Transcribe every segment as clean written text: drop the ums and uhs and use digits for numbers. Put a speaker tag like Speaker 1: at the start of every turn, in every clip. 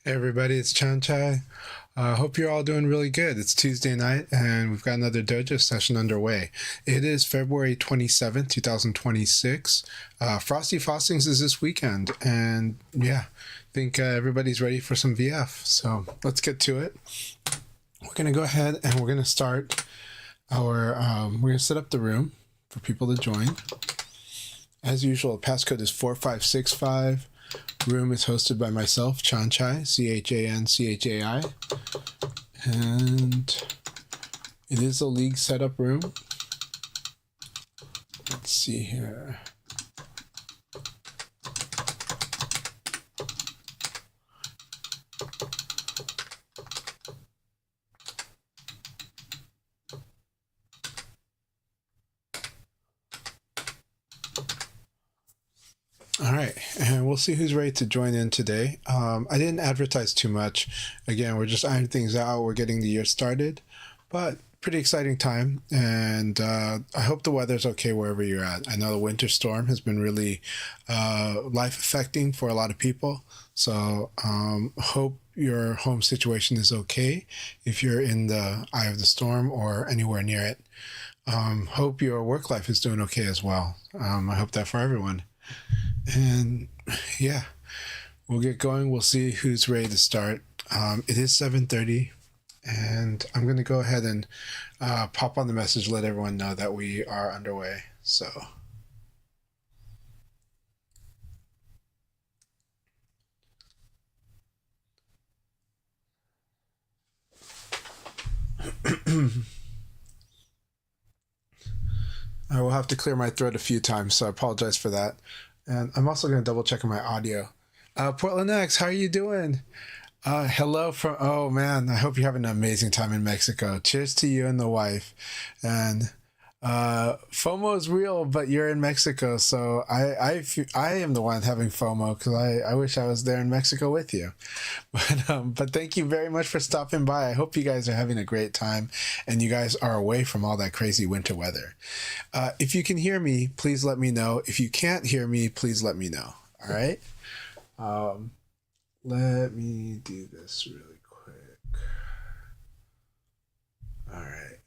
Speaker 1: Hey everybody, it's CHANCHAI. Hope you're all doing really good. It's Tuesday night and we've got another dojo session underway. It is February 27th, 2026. Frosty Fostings is this weekend, and yeah, I think everybody's ready for some VF. So let's get to it. We're going to go ahead and we're going to start our, we're going to set up the room for people to join. As usual, passcode is 4565. Room is hosted by myself, CHANCHAI, CHANCHAI, and it is a league setup room. Let's see here. All right, and we'll see who's ready to join in today. I didn't advertise too much. Again, we're just ironing things out. We're getting the year started, but pretty exciting time. And I hope the weather's okay wherever you're at. I know the winter storm has been really life affecting for a lot of people. So hope your home situation is okay if you're in the eye of the storm or anywhere near it. Hope your work life is doing okay as well. I hope that for everyone. And yeah, we'll get going. We'll see who's ready to start. It is 7:30, and I'm going to go ahead and pop on the message, let everyone know that we are underway. So. I will have to clear my throat a few times, so I apologize for that. And I'm also going to double check my audio. Portland X, how are you doing? Hello from, oh man, I hope you're having an amazing time in Mexico. Cheers to you and the wife. And FOMO is real, but you're in Mexico, so I am the one having FOMO because I wish I was there in Mexico with you. But thank you very much for stopping by. I hope you guys are having a great time and you guys are away from all that crazy winter weather. If you can hear me, please let me know. If you can't hear me, please let me know. All right. Let me do this really quick. All right.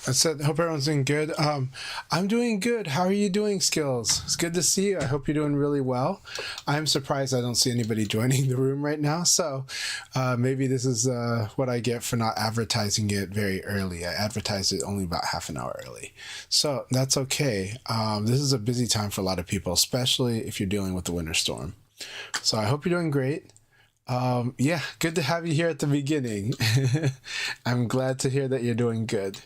Speaker 1: I said, hope everyone's doing good. I'm doing good. How are you doing, Skills? It's good to see you. I hope you're doing really well. I'm surprised I don't see anybody joining the room right now. So maybe this is what I get for not advertising it very early. I advertised it only about half an hour early. So that's okay. This is a busy time for a lot of people, especially if you're dealing with the winter storm. So I hope you're doing great. Yeah, good to have you here at the beginning. I'm glad to hear that you're doing good.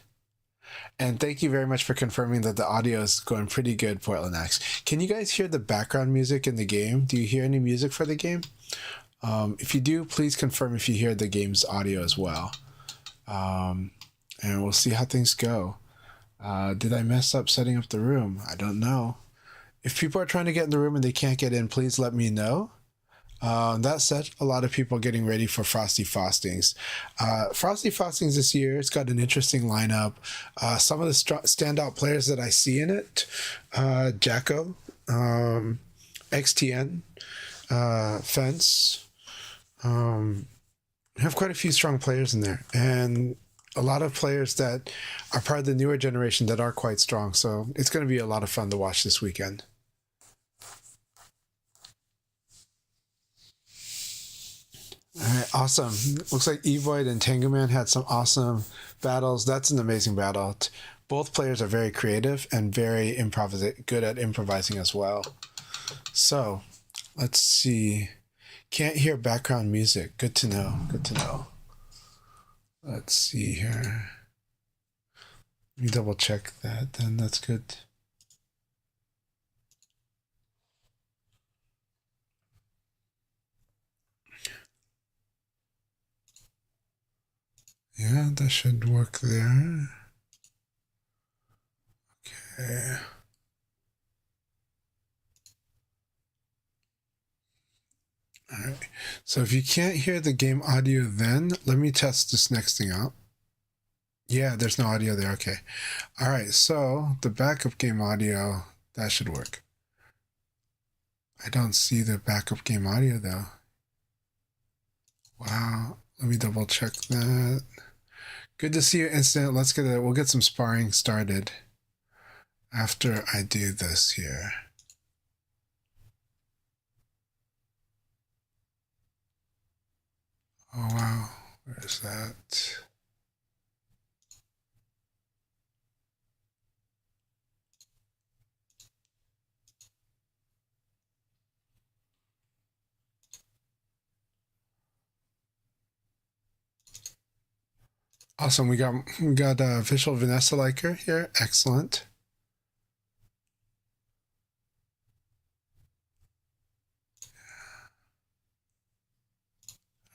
Speaker 1: And thank you very much for confirming that the audio is going pretty good, Portland X. Can you guys hear the background music in the game? Do you hear any music for the game? If you do, please confirm if you hear the game's audio as well. And we'll see how things go. Did I mess up setting up the room? I don't know. If people are trying to get in the room and they can't get in, please let me know. That said, a lot of people getting ready for Frosty Fostings. Frosty Fostings this year, it's got an interesting lineup. Some of the standout players that I see in it, Jacko, XTN, Fence. We have quite a few strong players in there, and a lot of players that are part of the newer generation that are quite strong. So it's going to be a lot of fun to watch this weekend. All right, awesome. Looks like Evoid and Tangoman had some awesome battles. That's an amazing battle. Both players are very creative and very good at improvising as well. So, let's see. Can't hear background music. Good to know. Good to know. Let's see here. Let me double check that, then that's good. Yeah, that should work there. Okay. All right. So if you can't hear the game audio then, let me test this next thing out. Yeah, there's no audio there. Okay. All right. So the backup game audio, that should work. I don't see the backup game audio though. Wow. Let me double check that. Good to see you, Instant. We'll get some sparring started after I do this here. Oh wow. Where's that? Awesome. We got Visual Vanessa Liker here. Excellent.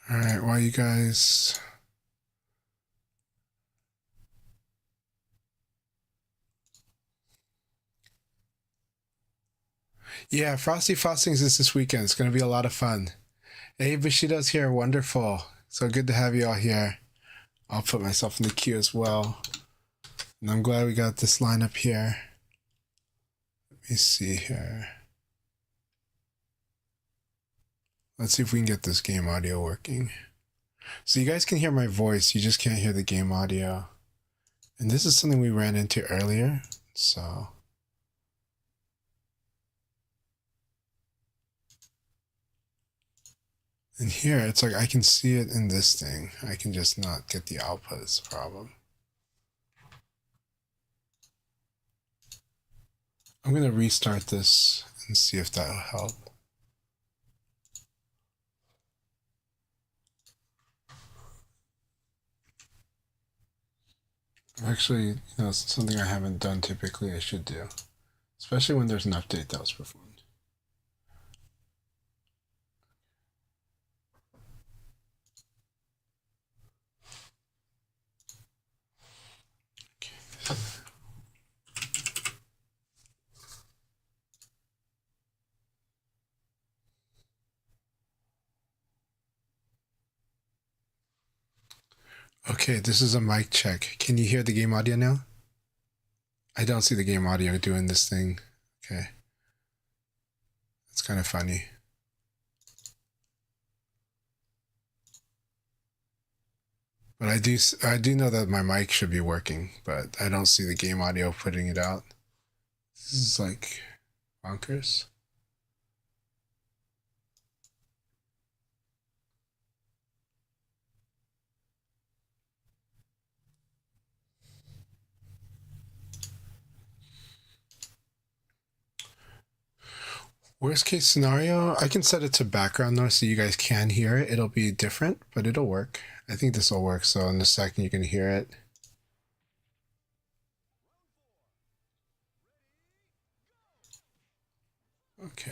Speaker 1: All right. While you guys. Yeah, Frosty Frostings is this weekend. It's going to be a lot of fun. Hey, Bushido's here. Wonderful. So good to have you all here. I'll put myself in the queue as well. And I'm glad we got this lineup here. Let me see here. Let's see if we can get this game audio working. So you guys can hear my voice. You just can't hear the game audio. And this is something we ran into earlier. So... And here, it's like I can see it in this thing. I can just not get the output is the problem. I'm going to restart this and see if that'll help. Actually, it's something I haven't done typically. I should do, especially when there's an update that was performed. Okay, this is a mic check. Can you hear the game audio now? I don't see the game audio doing this thing. Okay. It's kind of funny. But I do know that my mic should be working, but I don't see the game audio putting it out. This is like bonkers. Worst case scenario, I can set it to background noise so you guys can hear it. It'll be different, but it'll work. I think this will work, so in a second you can hear it. Okay.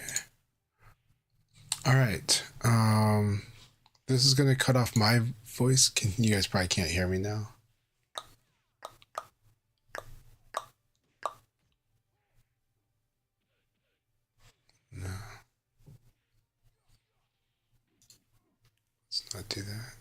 Speaker 1: All right. This is gonna cut off my voice. You guys probably can't hear me now. No. Let's not do that.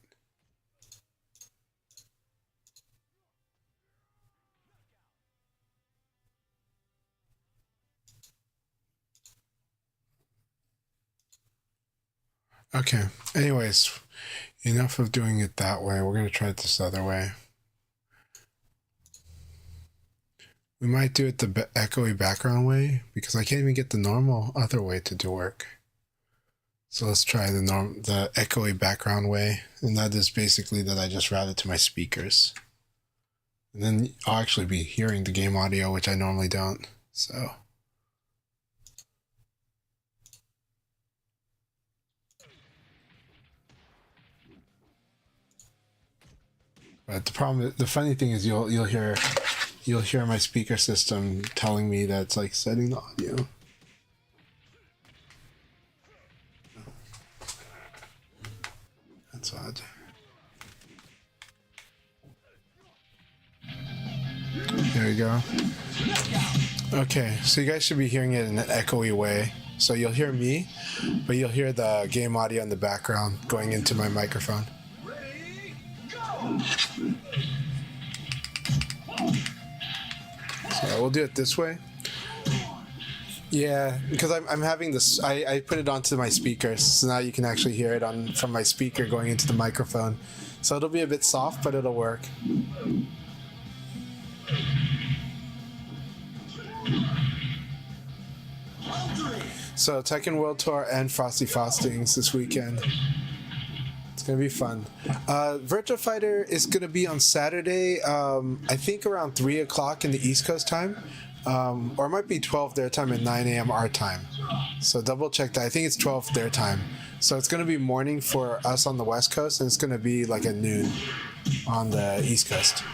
Speaker 1: Okay. Anyways, enough of doing it that way. We're gonna try it this other way. We might do it the echoey background way because I can't even get the normal other way to do work. So let's try the echoey background way, and that is basically that I just route it to my speakers. And then I'll actually be hearing the game audio, which I normally don't. So. But the funny thing is, you'll hear my speaker system telling me that it's like setting the audio. That's odd. There we go. Okay, so you guys should be hearing it in an echoey way. So you'll hear me, but you'll hear the game audio in the background going into my microphone.
Speaker 2: Ready, go!
Speaker 1: So we'll do it this way. Yeah, because I'm having this. I put it onto my speakers, so now you can actually hear it from my speaker going into the microphone. So it'll be a bit soft, but it'll work. So Tekken World Tour and Frosty Frostings this weekend. It's gonna be fun. Virtua Fighter is gonna be on Saturday. I think around 3 o'clock in the East Coast time, or it might be 12 their time and 9 a.m. our time. So double check that. I think it's 12 their time. So it's gonna be morning for us on the West Coast, and it's gonna be like at noon on the East Coast.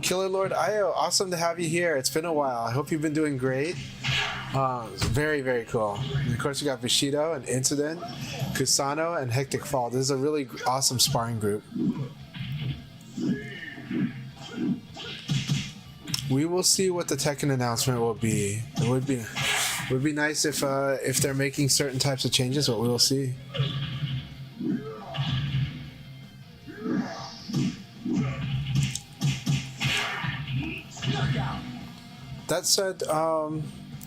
Speaker 1: Killer Lord Io, awesome to have you here. It's been a while. I hope you've been doing great. It's very, very cool. And of course, we got Bushido and Incident, Kusano, and Hectic Fall. This is a really awesome sparring group. We will see what the Tekken announcement will be. It would be nice if they're making certain types of changes, but we will see. That said,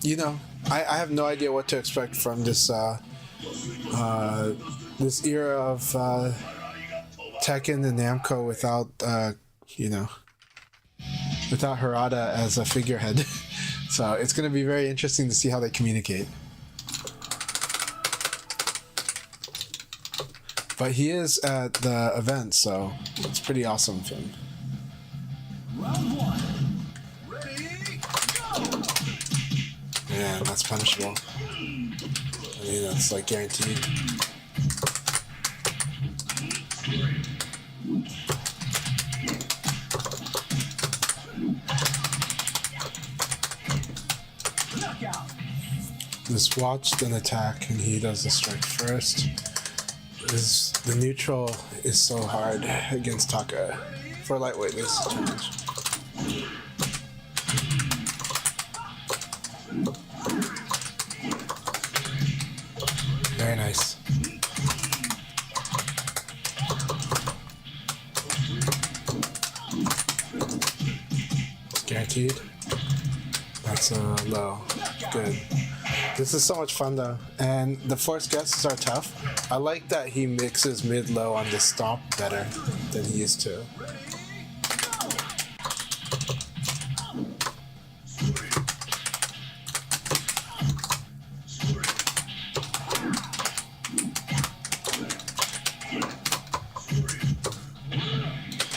Speaker 1: you know, I have no idea what to expect from this this era of Tekken and Namco without you know, without Harada as a figurehead. So it's going to be very interesting to see how they communicate. But he is at the event, so it's pretty awesome for him.
Speaker 2: Round one. Ready, go!
Speaker 1: Man, that's punishable. I mean, that's like guaranteed. This watch, then attack, and he does the strike first. The neutral is so hard against Taka. For lightweight, this is a challenge. Very nice. Guaranteed. That's low. Good. This is so much fun though, and the force guesses are tough. I like that he mixes mid-low on the stomp better than he used to.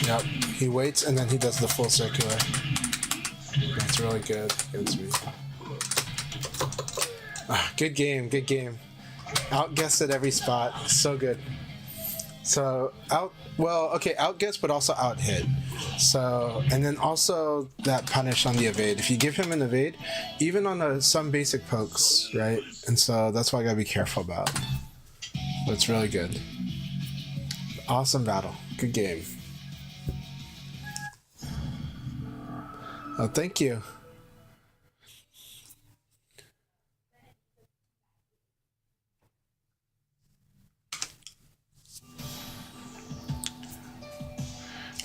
Speaker 1: Yep, he waits and then he does the full circular. That's really good against me. Good game, good game. Outguessed at every spot. So good. So outguessed, but also out hit. So, and then also that punish on the evade. If you give him an evade, even on some basic pokes, right? And so that's what I gotta be careful about. But it's really good. Awesome battle. Good game. Oh, thank you.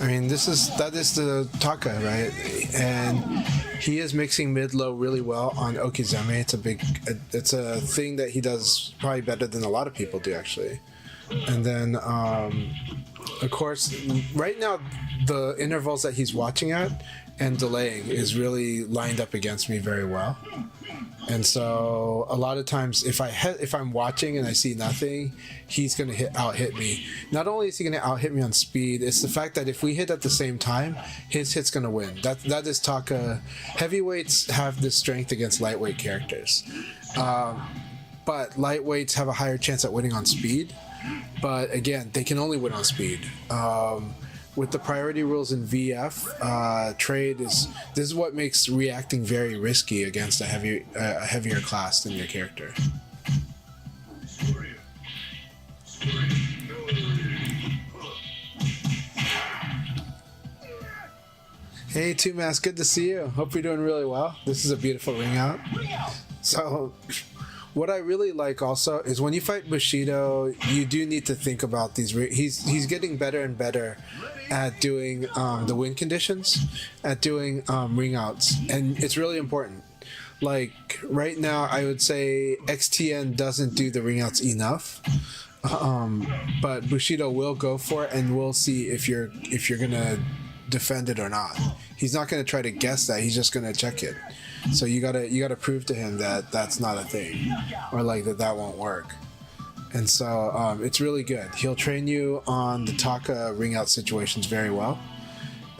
Speaker 1: I mean, that is the Taka, right? And he is mixing mid-low really well on Okizeme. It's a thing that he does probably better than a lot of people do, actually. And then, of course, right now, the intervals that he's watching at and delaying is really lined up against me very well. And so a lot of times if I'm watching and I see nothing, he's going to out hit me. Not only is he going to out hit me on speed, it's the fact that if we hit at the same time, his hit's going to win. That is Taka. Heavyweights have this strength against lightweight characters. But lightweights have a higher chance at winning on speed. But again, they can only win on speed. with the priority rules in VF, trade is this is what makes reacting very risky against a heavier class than your character. Hey, Two Mask, good to see you. Hope you're doing really well. This is a beautiful ring out. So, what I really like also is when you fight Bushido, you do need to think about these. He's getting better and better at doing the win conditions, at doing ring outs, and it's really important. Like right now, I would say XTN doesn't do the ring outs enough, but Bushido will go for it, and we'll see if you're gonna defend it or not. He's not gonna try to guess that. He's just gonna check it. So you gotta prove to him that that's not a thing, or like that won't work. And so it's really good. He'll train you on the Taka ring out situations very well,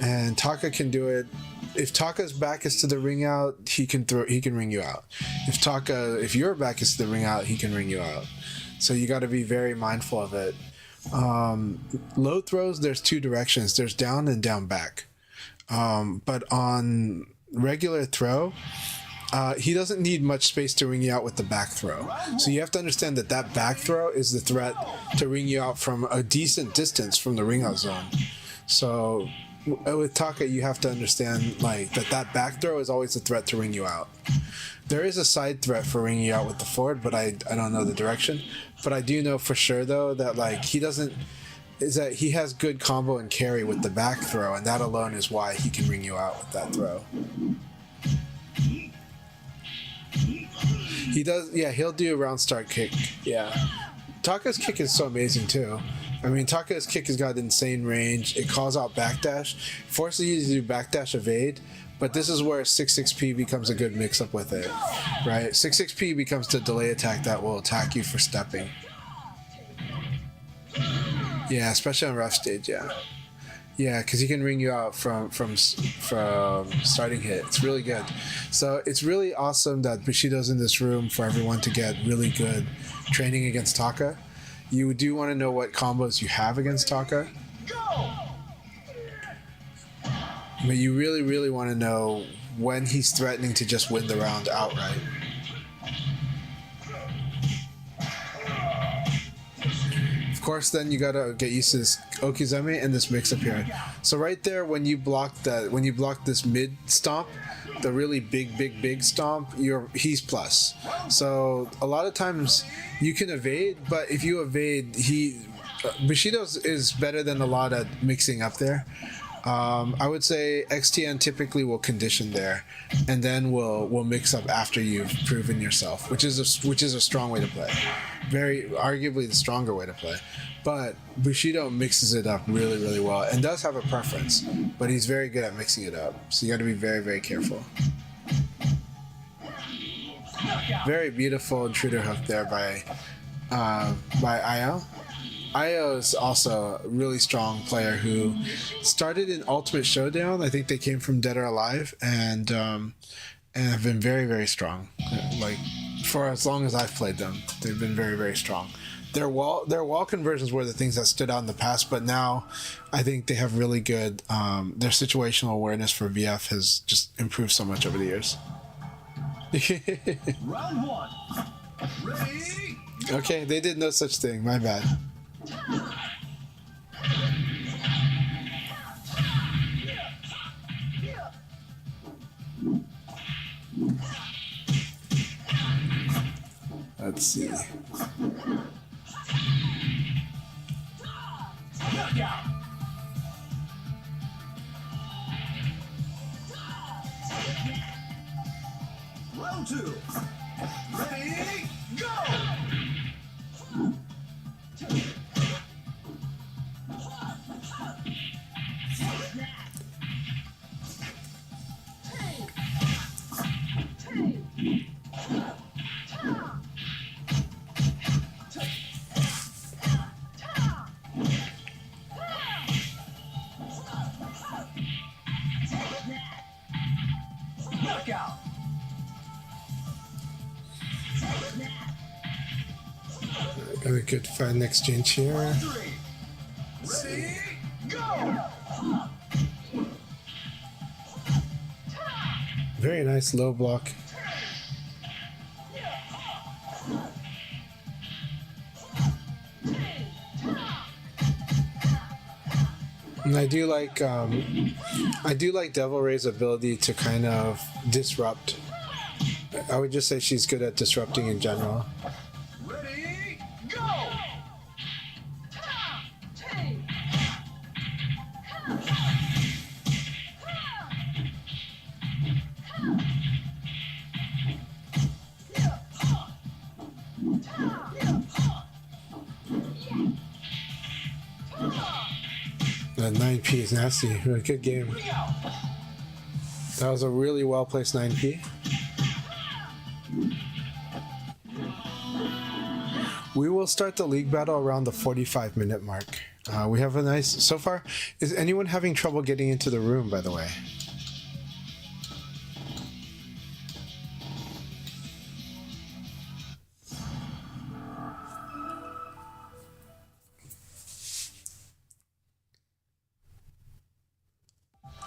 Speaker 1: and Taka can do it. If Taka's back is to the ring out, he can ring you out. If your back is to the ring out, he can ring you out. So you got to be very mindful of it. Low throws, there's two directions. There's down and down back. But on regular throw, he doesn't need much space to ring you out with the back throw. So you have to understand that back throw is the threat to ring you out from a decent distance from the ring out zone. So with Taka, you have to understand like that back throw is always a threat to ring you out. There is a side threat for ringing you out with the forward, but I don't know the direction. But I do know for sure though that like he has good combo and carry with the back throw, and that alone is why he can ring you out with that throw. He does, yeah, he'll do a round start kick. Yeah. Taka's kick is so amazing too. I mean, Taka's kick has got insane range. It calls out backdash, forces you to do backdash evade, but this is where 6-6P becomes a good mix-up with it, right? 6-6P becomes the delay attack that will attack you for stepping. Yeah, especially on rough stage, yeah. Yeah, because he can ring you out from starting hit. It's really good. So it's really awesome that Bushido's in this room for everyone to get really good training against Taka. You do want to know what combos you have against Taka. But you really, really want to know when he's threatening to just win the round outright. Of course, then you gotta get used to this Okizeme and this mix-up here. So right there, when you block this mid stomp, the really big stomp, he's plus. So a lot of times you can evade, but if you evade, Bushido is better than a lot at mixing up there. I would say XTN typically will condition there, and then will mix up after you've proven yourself, which is a strong way to play, very arguably the stronger way to play. But Bushido mixes it up really, really well and does have a preference, but he's very good at mixing it up. So you got to be very, very careful. Very beautiful intruder hook there by Io. Io is also a really strong player who started in Ultimate Showdown. I think they came from Dead or Alive and have been very, very strong. Like for as long as I've played them, they've been very, very strong. Their wall conversions were the things that stood out in the past, but now I think they have really good. Their situational awareness for VF has just improved so much over the years.
Speaker 2: Round one. Ready?
Speaker 1: Okay, they did no such thing. My bad. Let's see.
Speaker 2: Knockout. Round two. Ready? Go! Knockout.
Speaker 1: Got a good fight exchange here.
Speaker 2: Three. Ready? Go!
Speaker 1: Very nice low block. And I do like Devil Ray's ability to kind of disrupt. I would just say she's good at disrupting in general.
Speaker 2: Ready, go!
Speaker 1: That 9P is nasty. Really good game. That was a really well placed 9P. We will start the league battle around the 45-minute mark. We have a nice... So far, is anyone having trouble getting into the room, by the way?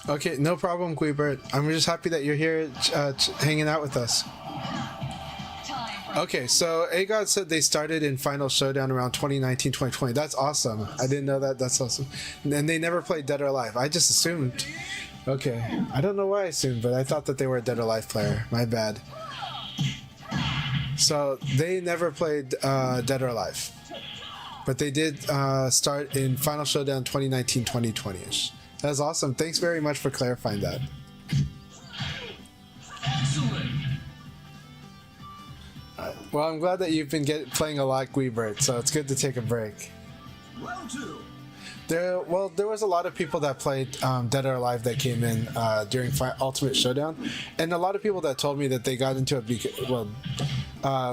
Speaker 1: Okay, no problem, Guibert. I'm just happy that you're here hanging out with us. Okay, so AGOD said they started in Final Showdown around 2019-2020. That's awesome. I didn't know that. That's awesome. And they never played Dead or Alive. I just assumed. Okay. I don't know why I assumed, but I thought that they were a Dead or Alive player. My bad. So they never played Dead or Alive. But they did start in Final Showdown 2019-2020-ish. That's awesome. Thanks very much for clarifying that.
Speaker 2: Excellent!
Speaker 1: Well, I'm glad that you've been playing a lot, Guibert, so it's good to take a break.
Speaker 2: Round two.
Speaker 1: There was a lot of people that played Dead or Alive that came in during Ultimate Showdown, and a lot of people that told me that they got into it because,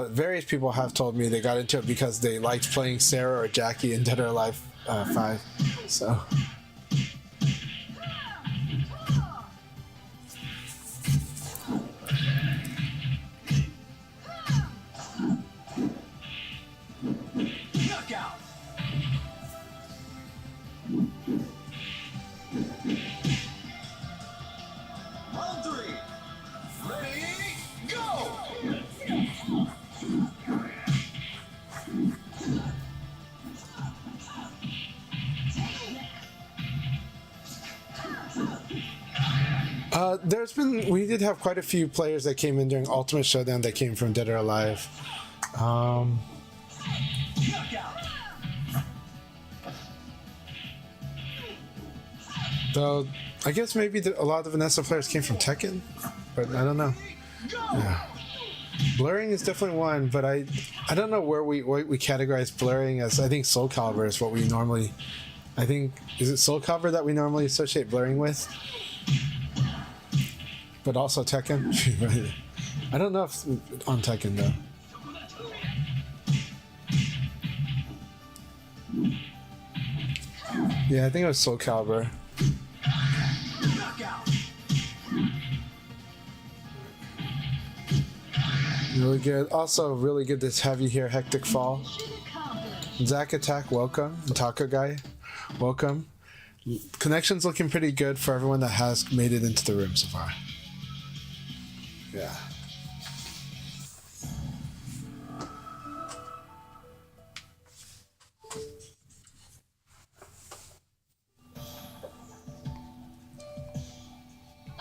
Speaker 1: various people have told me they got into it because they liked playing Sarah or Jackie in Dead or Alive 5. So.
Speaker 2: Knockout! Round three. Ready, go!
Speaker 1: We did have quite a few players that came in during Ultimate Showdown that came from Dead or Alive.
Speaker 2: Knockout!
Speaker 1: Though, I guess maybe a lot of the Vanessa players came from Tekken, but I don't know. Yeah. Blurring is definitely one, but I don't know where we categorize blurring as. I think Soul Calibur is what we normally. I think is it Soul Calibur that we normally associate blurring with, but also Tekken. I don't know if on Tekken though. Yeah, I think it was Soul Calibur.
Speaker 2: Knockout!
Speaker 1: Really good. Also, really good to have you here, Hectic Fall. Zack Attack, welcome. And Taco Guy, welcome. Connection's looking pretty good for everyone that has made it into the room so far. Yeah.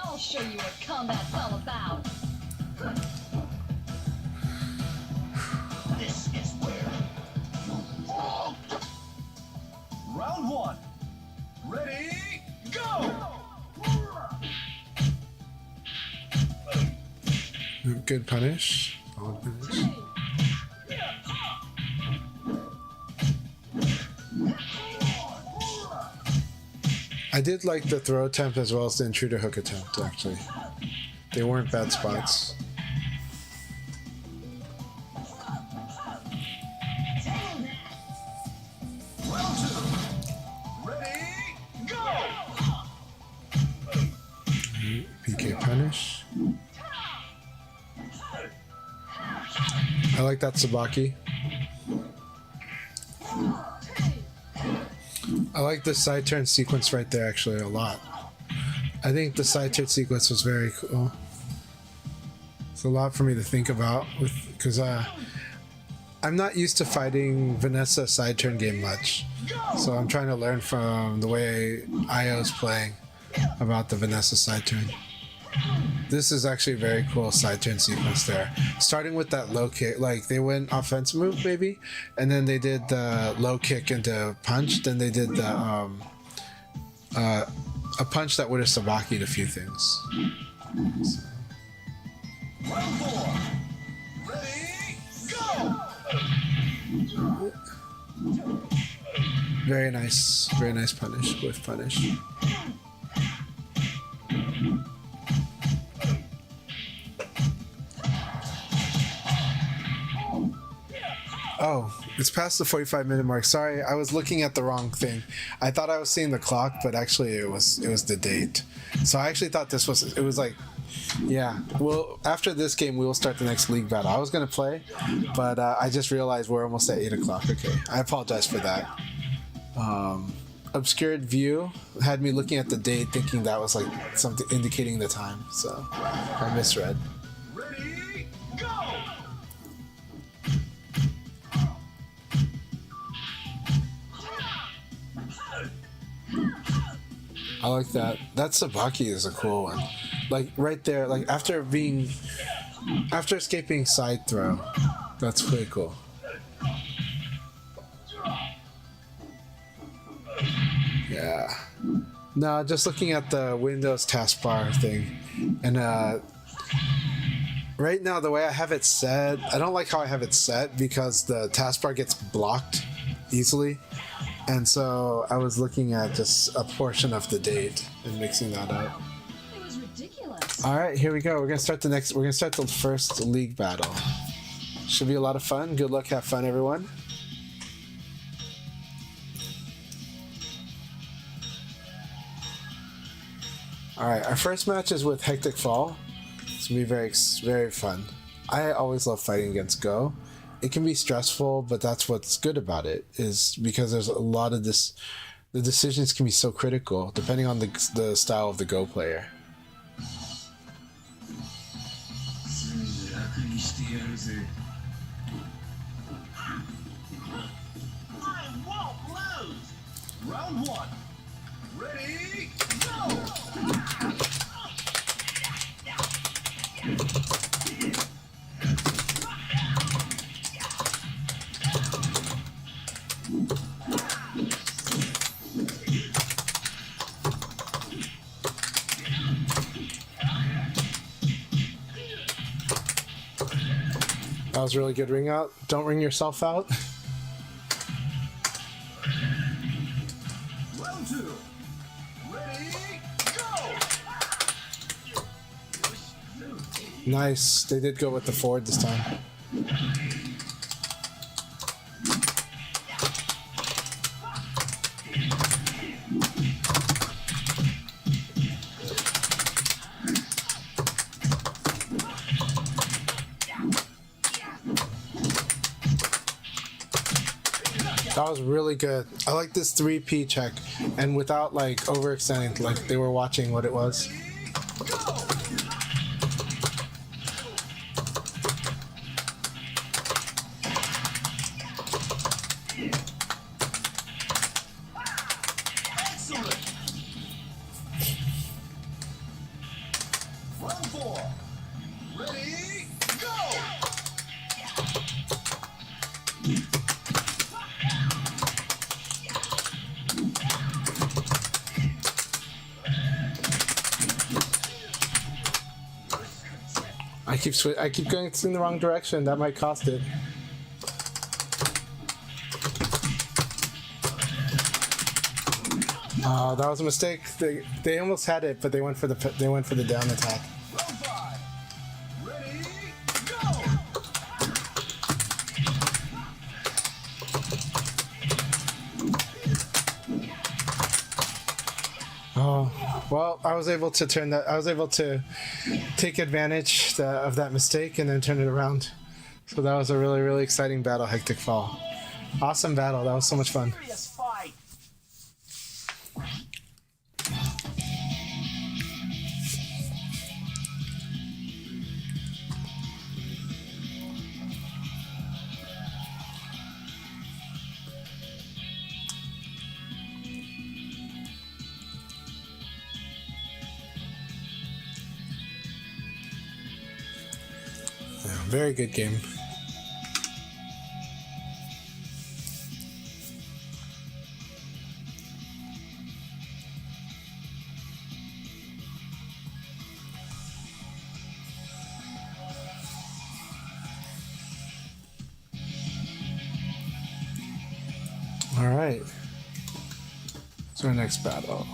Speaker 3: I'll show you what combat's all about.
Speaker 2: This is where you fall. Round one. Ready, go!
Speaker 1: Good punish. Solid punish. I did like the throw attempt as well as the intruder hook attempt, actually. They weren't bad spots.
Speaker 2: Round two. Ready, go!
Speaker 1: PK punish. I like that Sabaki. I like the side turn sequence right there actually a lot. I think the side turn sequence was very cool. It's a lot for me to think about because I'm not used to fighting Vanessa side turn game much. So I'm trying to learn from the way IO's playing about the Vanessa side turn. This is actually a very cool side turn sequence there. Starting with that low kick, like they went offensive move maybe, and then they did the low kick into punch, then they did the a punch that would have sabaki'd a few things. So.
Speaker 2: Round 4. Ready, go!
Speaker 1: Very nice punish with punish. Oh, it's past the 45-minute mark. Sorry, I was looking at the wrong thing. I thought I was seeing the clock, but actually it was the date. So I actually thought it was like, yeah. Well, after this game, we will start the next league battle. I was gonna play, but I just realized we're almost at 8 o'clock. Okay, I apologize for that. Obscured view had me looking at the date, thinking that was like something indicating the time. So I misread.
Speaker 2: Ready, go!
Speaker 1: I like that. That Sabaki is a cool one. Like right there, like after escaping side throw. That's pretty cool. Yeah. No, just looking at the Windows taskbar thing. And right now the way I have it set, I don't like how I have it set because the taskbar gets blocked easily. And so I was looking at just a portion of the date and mixing that up.
Speaker 3: It was ridiculous.
Speaker 1: All right, here we go. We're gonna start the first league battle. Should be a lot of fun. Good luck, have fun, everyone. All right, our first match is with Hectic Fall. It's gonna be very, very fun. I always love fighting against Go. It can be stressful, but that's what's good about it, is because there's a lot of this. The decisions can be so critical depending on the style of the Go player.
Speaker 2: I won't lose! Round 1. Ready, go!
Speaker 1: That was a really good ring out. Don't ring yourself out.
Speaker 2: Round 2. Ready, go!
Speaker 1: Nice. They did go with the forward this time. That was really good. I like this 3P check, and without like overextending, like they were watching what it was.
Speaker 2: Excellent! Round 4. Ready, go!
Speaker 1: I keep going in the wrong direction. That might cost it. Oh, that was a mistake. They almost had it, but they went for the down attack.
Speaker 2: Round 5. Ready, go!
Speaker 1: Oh, well, I was able to turn that. I was able to take advantage of that mistake and then turn it around. So that was a really, really exciting battle, Hectic Fall. Awesome battle. That was so much fun.
Speaker 2: Serious fight.
Speaker 1: very good game. All right. What's our next battle?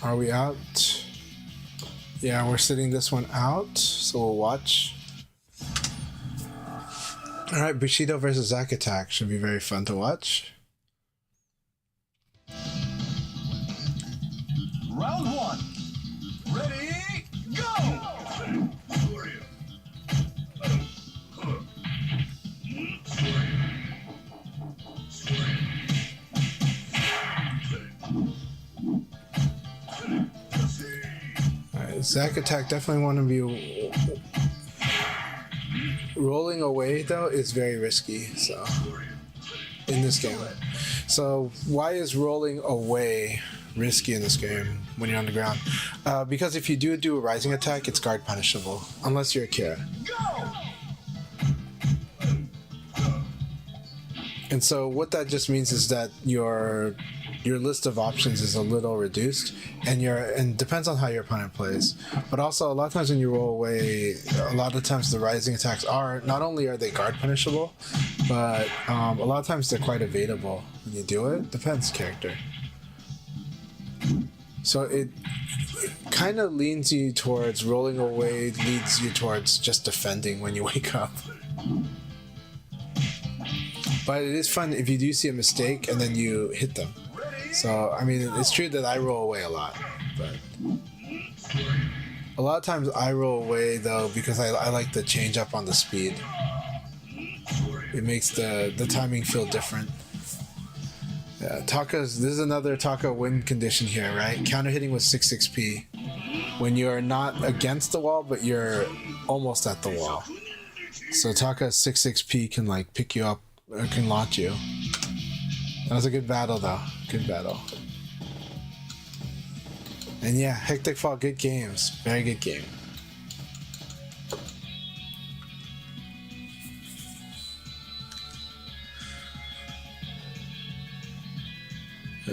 Speaker 1: Are we out? Yeah, we're sitting this one out, so we'll watch. All right, Bushido versus Zack Attack should be very fun to watch.
Speaker 2: Round one. Ready, go!
Speaker 1: Alright, Zack Attack definitely want to be rolling away though is very risky, so in this game. So why is rolling away risky in this game when you're on the ground? Because if you do a rising attack, it's guard punishable unless you're a Kira. And so what that just means is that your list of options is a little reduced, and depends on how your opponent plays. But also a lot of times when you roll away, a lot of times the rising attacks are not only are they guard punishable, but a lot of times they're quite evadable when you do it. Depends character. So it kind of leans you towards rolling away, leads you towards just defending when you wake up. But it is fun if you do see a mistake and then you hit them. So, I mean, it's true that I roll away a lot, but a lot of times I roll away though because I like to change up on the speed. It makes the timing feel different. Yeah, this is another Taka win condition here, right? Counter hitting with 6 XP when you're not against the wall, but you're almost at the wall. So Taka's 6 XP can like pick you up or can launch you. That was a good battle though. Good battle. And yeah, Hectic Fall, good games. Very good game.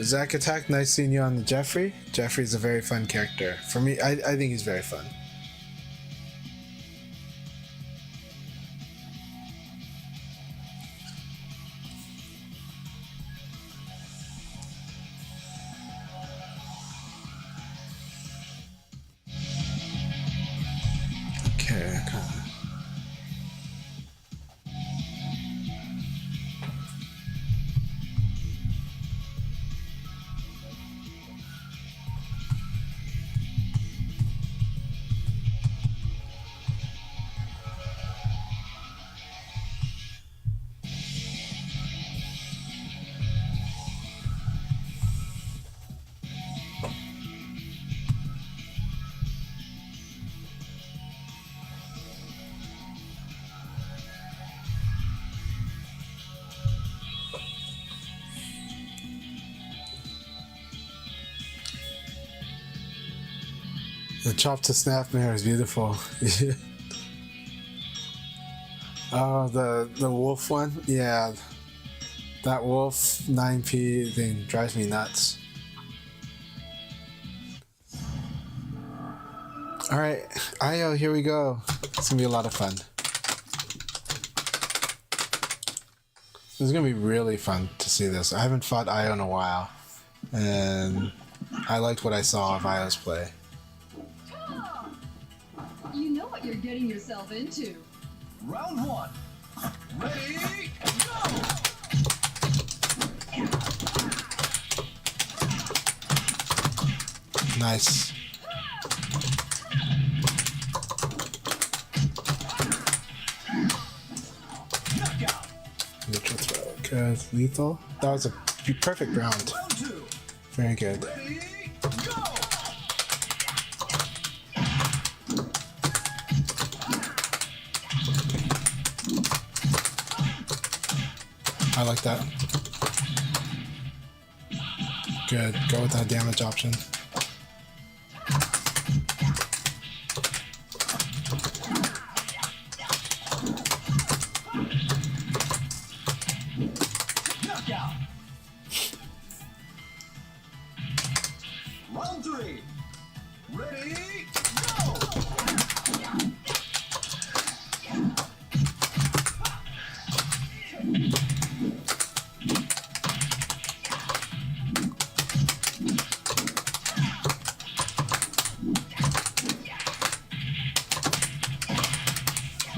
Speaker 1: Zack Attack, nice seeing you on the Jeffrey. Jeffrey's a very fun character. For me, I think he's very fun. Okay, the chop to snap mirror is beautiful. Oh, the wolf one? Yeah. That wolf 9p thing drives me nuts. Alright, Io, here we go. It's gonna be a lot of fun. This is gonna be really fun to see this. I haven't fought Io in a while, and I liked what I saw of Io's play.
Speaker 3: You know what you're getting yourself into.
Speaker 2: Round one. Ready, go!
Speaker 1: Nice.
Speaker 2: Knockout.
Speaker 1: Neutral throw. Good. Lethal. That was a perfect round.
Speaker 2: Round two.
Speaker 1: Very good.
Speaker 2: Ready, go!
Speaker 1: I like that. Good. Go with that damage option.
Speaker 2: Round 3. Ready, go!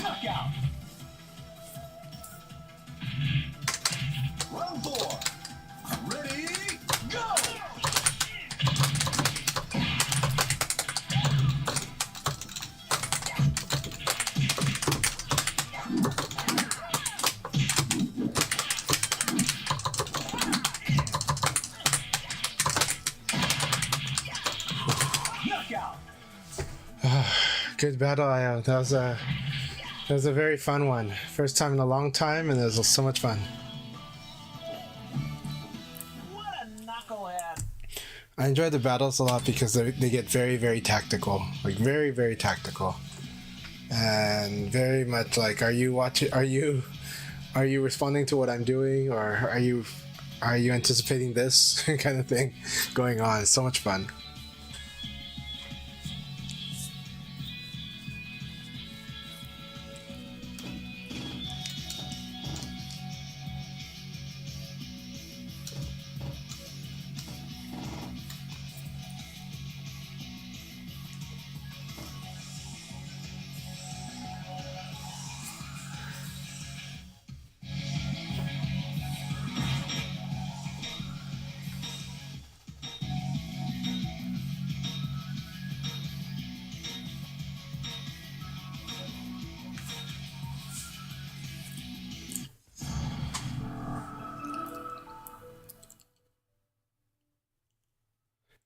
Speaker 2: Knockout. Round 4. Ready, go! Knockout.
Speaker 1: Good battle, Io. That was a very fun one. First time in a long time, and it was so much fun.
Speaker 2: What a knucklehead.
Speaker 1: I enjoy the battles a lot because they get very, very tactical. Like very, very tactical. And very much like, are you responding to what I'm doing, or are you anticipating this kind of thing going on? It's so much fun.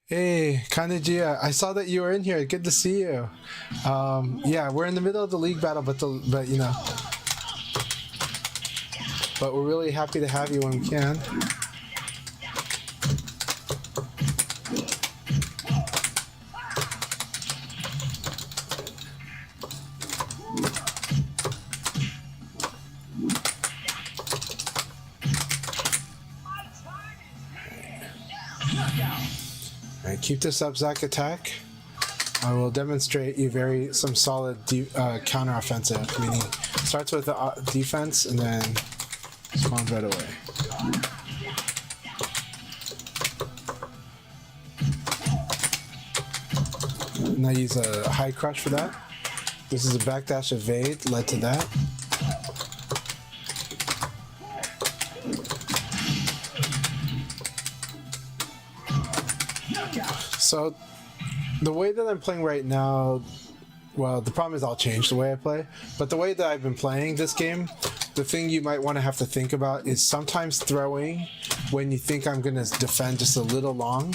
Speaker 1: Hey, Kanejia, I saw that you were in here. Good to see you. Yeah, we're in the middle of the league battle, but you know, but we're really happy to have you when we can. Alright, keep this up, Zach attack. I will demonstrate you some solid counter offensive, meaning starts with the defense and then spawns right away. And I use a high crush for that. This is a backdash evade, led to that. So the way that I'm playing right now, well, the problem is I'll change the way I play, but the way that I've been playing this game, the thing you might want to have to think about is sometimes throwing when you think I'm going to defend just a little long,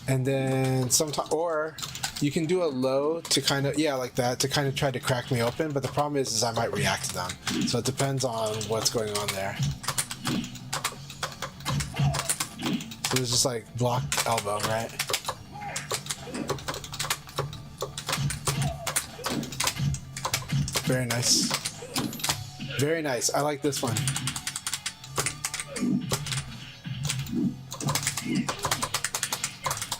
Speaker 1: and then sometimes, or you can do a low to kind of, yeah, like that, to kind of try to crack me open, but the problem is I might react to them. So it depends on what's going on there. So it's just like block elbow, right? Very nice. Very nice. I like this one.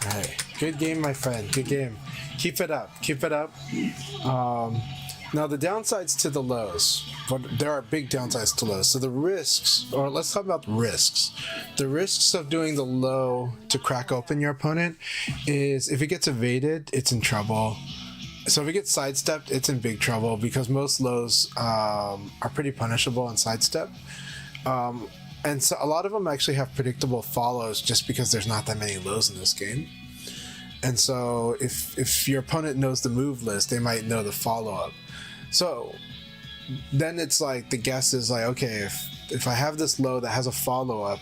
Speaker 1: Alright. Good game, my friend. Good game. Keep it up. Keep it up. Now, the downsides to the lows. But there are big downsides to lows. So the risks, or let's talk about risks. The risks of doing the low to crack open your opponent is if it gets evaded, it's in trouble. So if it gets sidestepped, it's in big trouble because most lows are pretty punishable on sidestep. And so a lot of them actually have predictable follows just because there's not that many lows in this game. And so if your opponent knows the move list, they might know the follow-up. So then it's like the guess is like, okay, if I have this low that has a follow-up,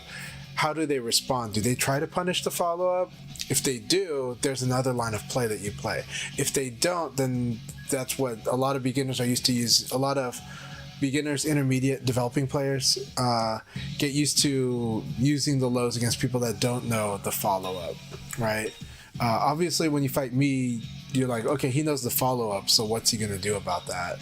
Speaker 1: how do they respond? Do they try to punish the follow-up? If they do, there's another line of play that you play. If they don't, then that's what a lot of beginners are used to use. A lot of beginners, intermediate, developing players get used to using the lows against people that don't know the follow-up, right? Obviously, when you fight me, you're like, okay, he knows the follow-up, so what's he gonna do about that?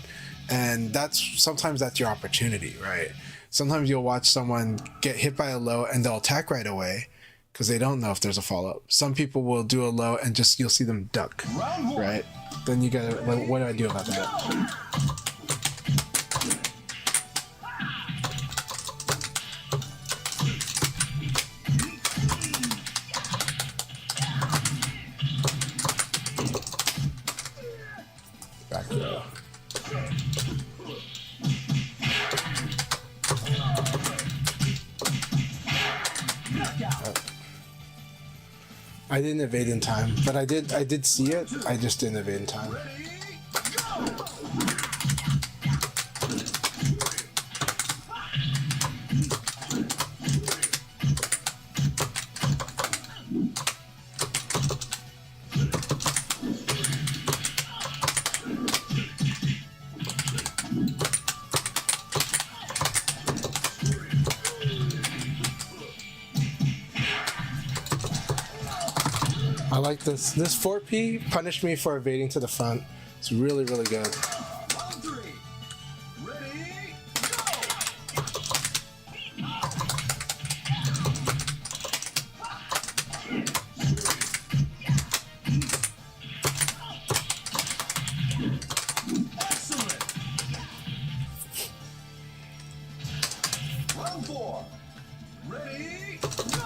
Speaker 1: And sometimes that's your opportunity, right? Sometimes you'll watch someone get hit by a low and they'll attack right away, because they don't know if there's a follow-up. Some people will do a low and just you'll see them duck,
Speaker 2: Round one.
Speaker 1: right? Then you gotta, what do I do about that? Back row. I didn't evade in time, but I did see it. I just didn't evade in time.
Speaker 2: Ready, go!
Speaker 1: I like this. This 4P punished me for evading to the front. It's really, really good.
Speaker 2: Round three. Ready, go! Excellent. Round four. Ready, go!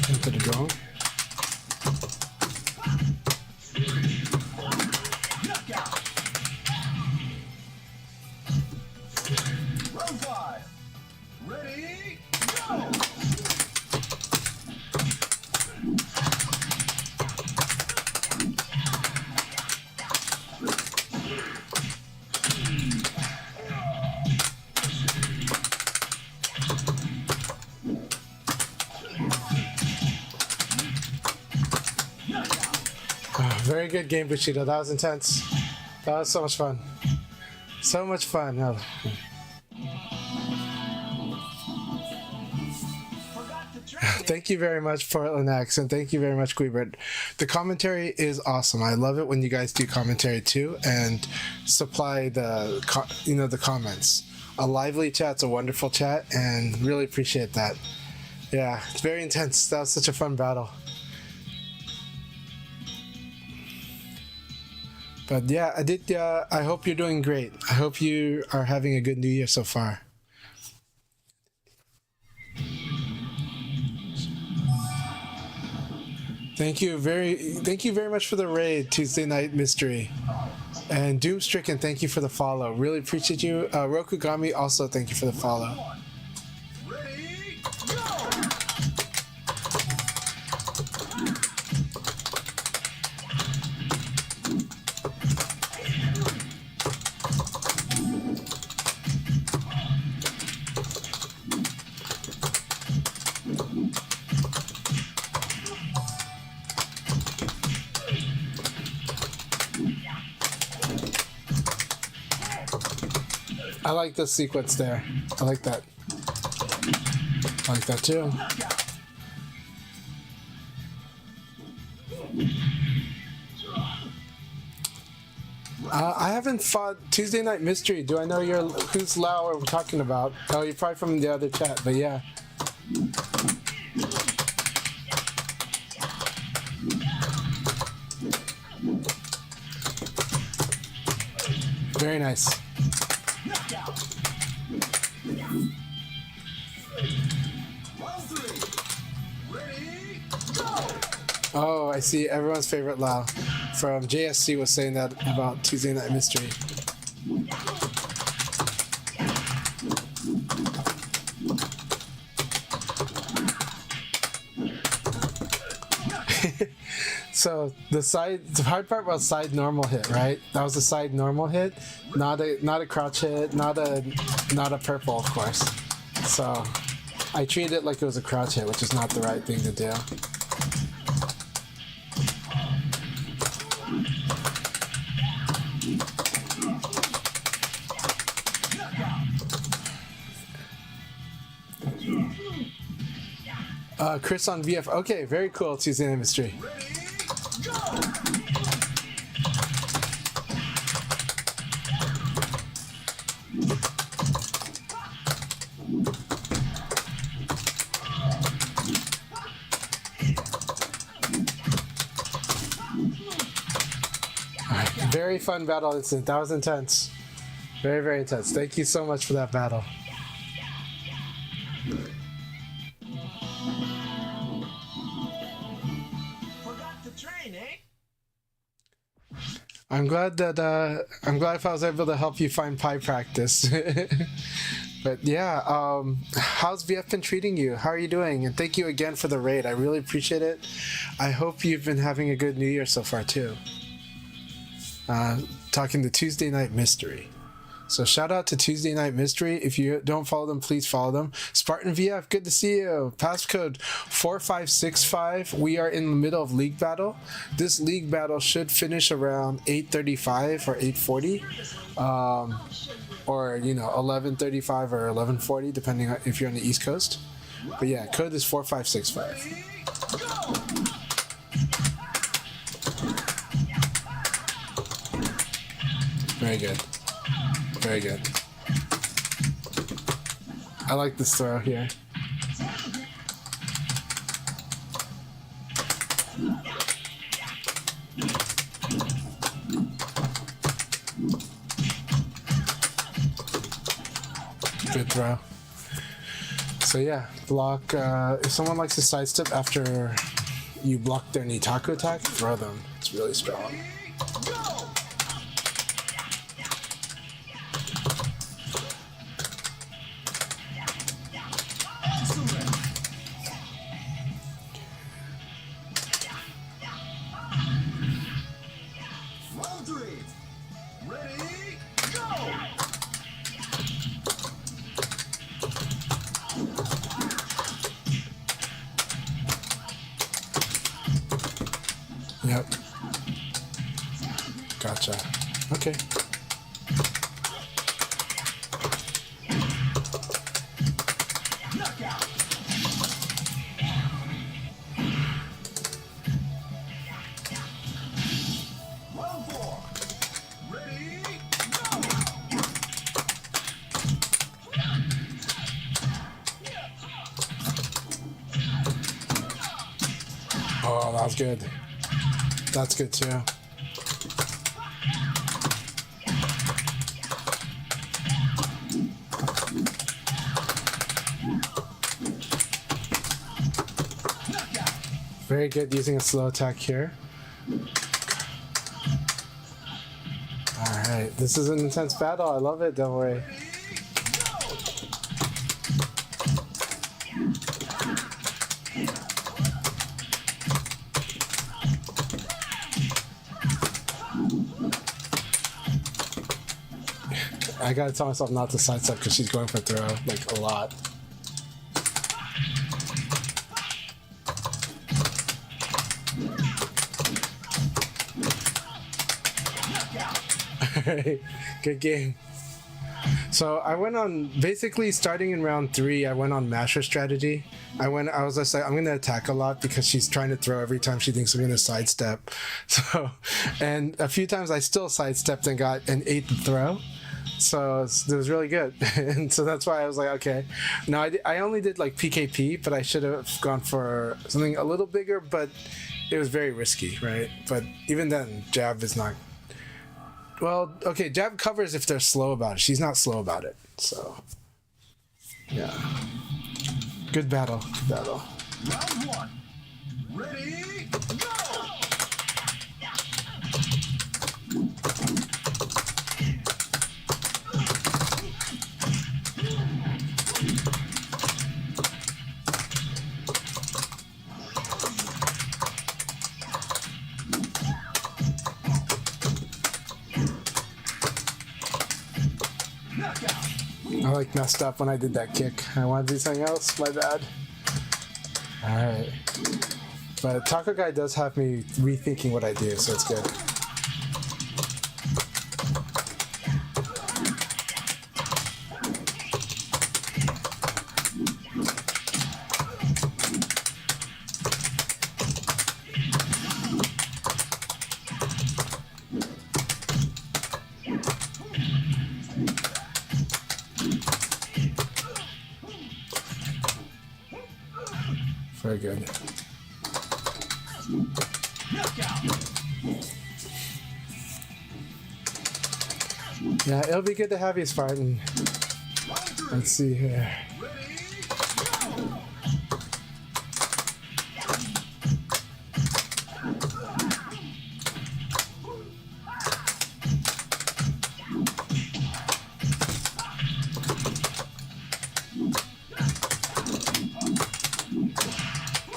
Speaker 1: Into the drone.
Speaker 2: Knockout. Round five. Ready, go!
Speaker 1: Oh, very good game, Bushido. That was intense. That was so much fun. So much fun. Oh.
Speaker 2: Forgot to track it.
Speaker 1: Thank you very much, Portland X, and thank you very much, Queebert. The commentary is awesome. I love it when you guys do commentary too and supply the the comments. A lively chat's a wonderful chat, and really appreciate that. Yeah, it's very intense. That was such a fun battle. But yeah, Aditya, I hope you're doing great. I hope you are having a good New Year so far. Thank you very much for the raid, Tuesday Night Mystery. And Doom Stricken, thank you for the follow. Really appreciate you. Rokugami, also thank you for the follow.
Speaker 2: Ready, go!
Speaker 1: I like this sequence there. I like that. I like that too. I haven't fought Tuesday Night Mystery. Do I know who's Lao are we talking about? Oh, you're probably from the other chat, but yeah. Very nice.
Speaker 2: Knockout. Round three. Ready, go!
Speaker 1: Oh, I see. Everyone's favorite Lao from JSC was saying that about Tuesday Night Mystery. So the hard part was side normal hit, right? That was a side normal hit, not a crouch hit, not a purple, of course. So I treated it like it was a crouch hit, which is not the right thing to do. Chris on VF. Okay, very cool. Tuesday Night Mystery.
Speaker 2: Ready,
Speaker 1: Very fun battle instant. That was intense. Very, very intense. Thank you so much for that battle.
Speaker 2: Forgot to train, eh?
Speaker 1: I'm glad if I was able to help you find pie practice. But yeah, how's VF been treating you? How are you doing? And thank you again for the raid. I really appreciate it. I hope you've been having a good New Year so far too. Talking to Tuesday Night Mystery. So shout out to Tuesday Night Mystery. If you don't follow them, please follow them. Spartan VF, good to see you. Passcode 4565. We are in the middle of league battle. This league battle should finish around 8:35 or 8:40. Or 11:35 or 11:40, depending on if you're on the East Coast. But yeah, code is 4565. Very good. Very good. I like this throw here. Good throw. So yeah, block. If someone likes to sidestep after you block their Nitaku attack, throw them. It's really strong. Yep. Gotcha. Okay. Oh, that was good. That's good too. Very good using a slow attack here. Alright, this is an intense battle. I love it, don't worry. I gotta tell myself not to sidestep because she's going for throw, like, a lot. Alright, good game. So I went on, basically starting in round 3, I went on masher strategy. I was just like, I'm gonna attack a lot because she's trying to throw every time she thinks I'm gonna sidestep. So, and a few times I still sidestepped and got an 8th throw. So it was really good. And so that's why I was like, okay. No, I only did like PKP, but I should have gone for something a little bigger, but it was very risky, right? But even then, jab is not... Well, okay, jab covers if they're slow about it. She's not slow about it, so... Yeah. Good battle. Good battle.
Speaker 2: Round 1. Ready, go!
Speaker 1: I like messed up when I did that kick. I wanted to do something else. My bad. Alright. But Taco Guy does have me rethinking what I do, so it's good. Very good. Yeah, it'll be good to have you, Spartan. Let's see here.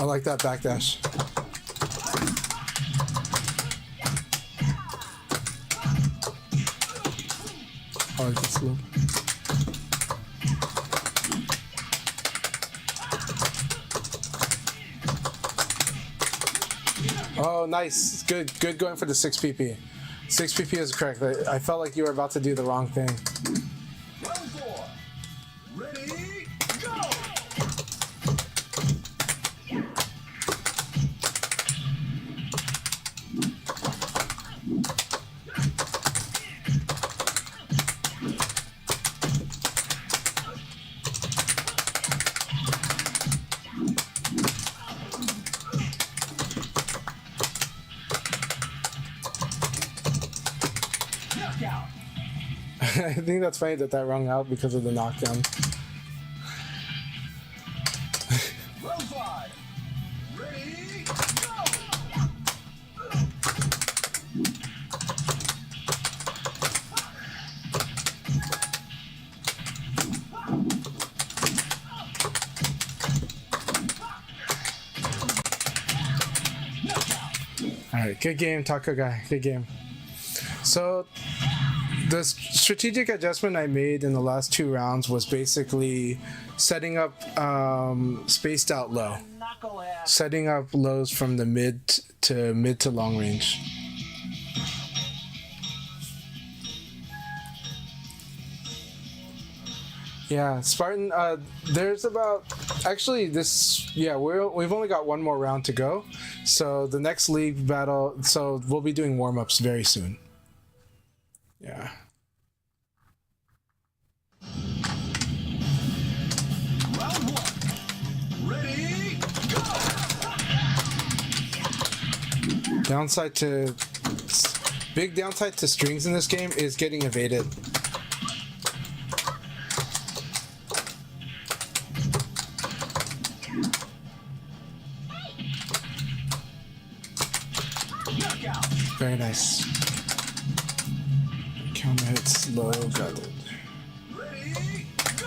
Speaker 1: I like that backdash. I like this loop. Oh, nice. Good. Good going for the 6 PP. 6 PP is correct. I felt like you were about to do the wrong thing.
Speaker 2: Round 4. Ready, go! Knockout.
Speaker 1: I think that's funny that rung out because of the knockdown.
Speaker 2: Round 5. Ready, go!
Speaker 1: All right, good game, Taco guy. Good game. So, the strategic adjustment I made in the last 2 rounds was basically setting up spaced out low, setting up lows from the mid to long range. Yeah, Spartan. There's about actually this. Yeah, we've only got 1 more round to go, so the next league battle. So we'll be doing warm-ups very soon. Yeah.
Speaker 2: Round 1. Ready, go!
Speaker 1: Big downside to strings in this game is getting evaded.
Speaker 2: Knockout.
Speaker 1: Very nice. Counter hits low, got it.
Speaker 2: Ready, go!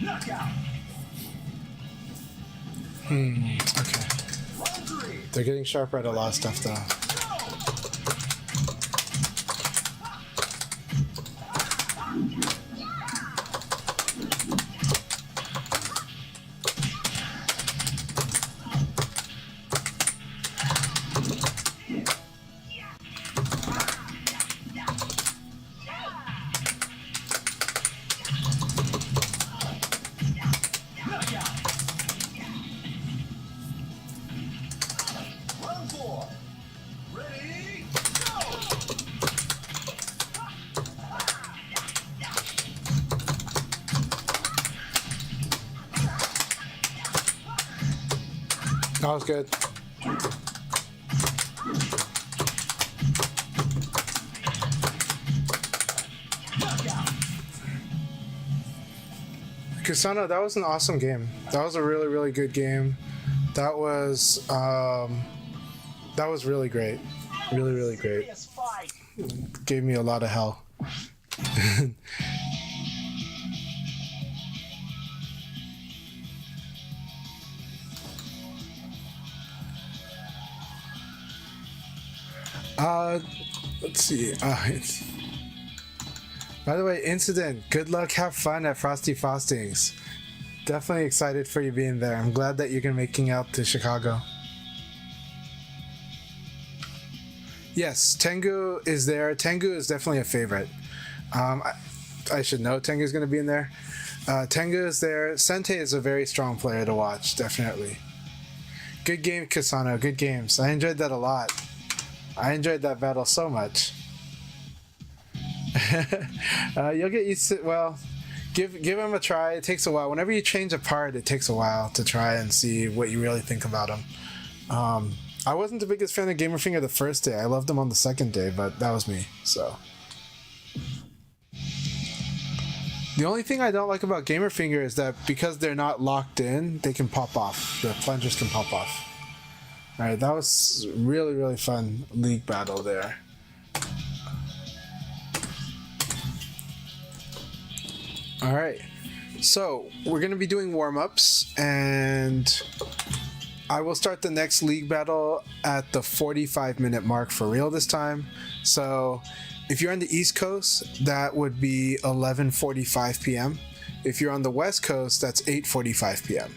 Speaker 2: Knockout.
Speaker 1: Okay.
Speaker 2: Round 3.
Speaker 1: They're getting sharper at a lot of stuff though.
Speaker 2: Round 4. Ready, go!
Speaker 1: That was good. Kusano, that was an awesome game. That was a really, really good game. That was really great. Really, really great.
Speaker 2: Serious fight.
Speaker 1: Gave me a lot of hell. Let's see. By the way, Incident, good luck, have fun at Frosty Frostings. Definitely excited for you being there. I'm glad that you're making out to Chicago. Yes, Tengu is there. Tengu is definitely a favorite. I should know Tengu's going to be in there. Tengu is there. Sente is a very strong player to watch, definitely. Good game, Kasano. Good games. I enjoyed that a lot. I enjoyed that battle so much. You'll get used to, well, give him a try. It takes a while. Whenever you change a part, it takes a while to try and see what you really think about him. I wasn't the biggest fan of Gamerfinger the first day. I loved him on the second day, but that was me, so. The only thing I don't like about Gamerfinger is that because they're not locked in, they can pop off. The plungers can pop off. Alright, that was really, really fun league battle there. Alright, so we're going to be doing warm-ups, and I will start the next league battle at the 45-minute mark for real this time. So if you're on the East Coast, that would be 11:45 p.m. If you're on the West Coast, that's 8:45 p.m.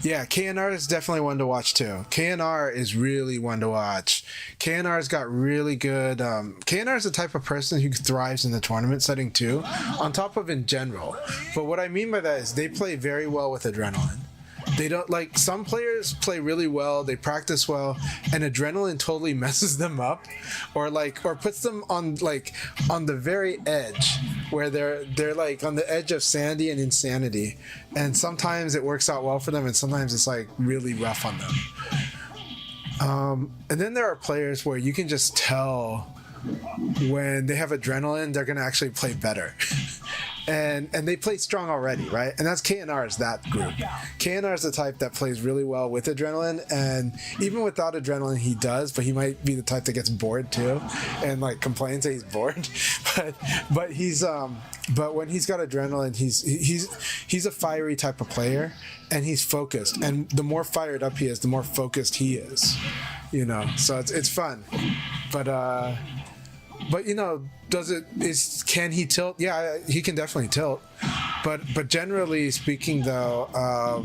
Speaker 1: Yeah, KNR is definitely one to watch too. KNR is really one to watch. KNR's got really good... KNR is the type of person who thrives in the tournament setting too, on top of in general. But what I mean by that is they play very well with adrenaline. They don't, like, some players play really well, they practice well, and adrenaline totally messes them up, or puts them on the very edge, where they're like on the edge of sanity and insanity, and sometimes it works out well for them, and sometimes it's like really rough on them. And then there are players where you can just tell when they have adrenaline, they're gonna actually play better. And they play strong already, right? And that's KNR's that group. KNR's the type that plays really well with adrenaline, and even without adrenaline, he does. But he might be the type that gets bored too, and like complains that he's bored. but he's but when he's got adrenaline, he's a fiery type of player, and he's focused. And the more fired up he is, the more focused he is. You know, so it's fun. But you know, can he tilt? Yeah, he can definitely tilt. But generally speaking, though,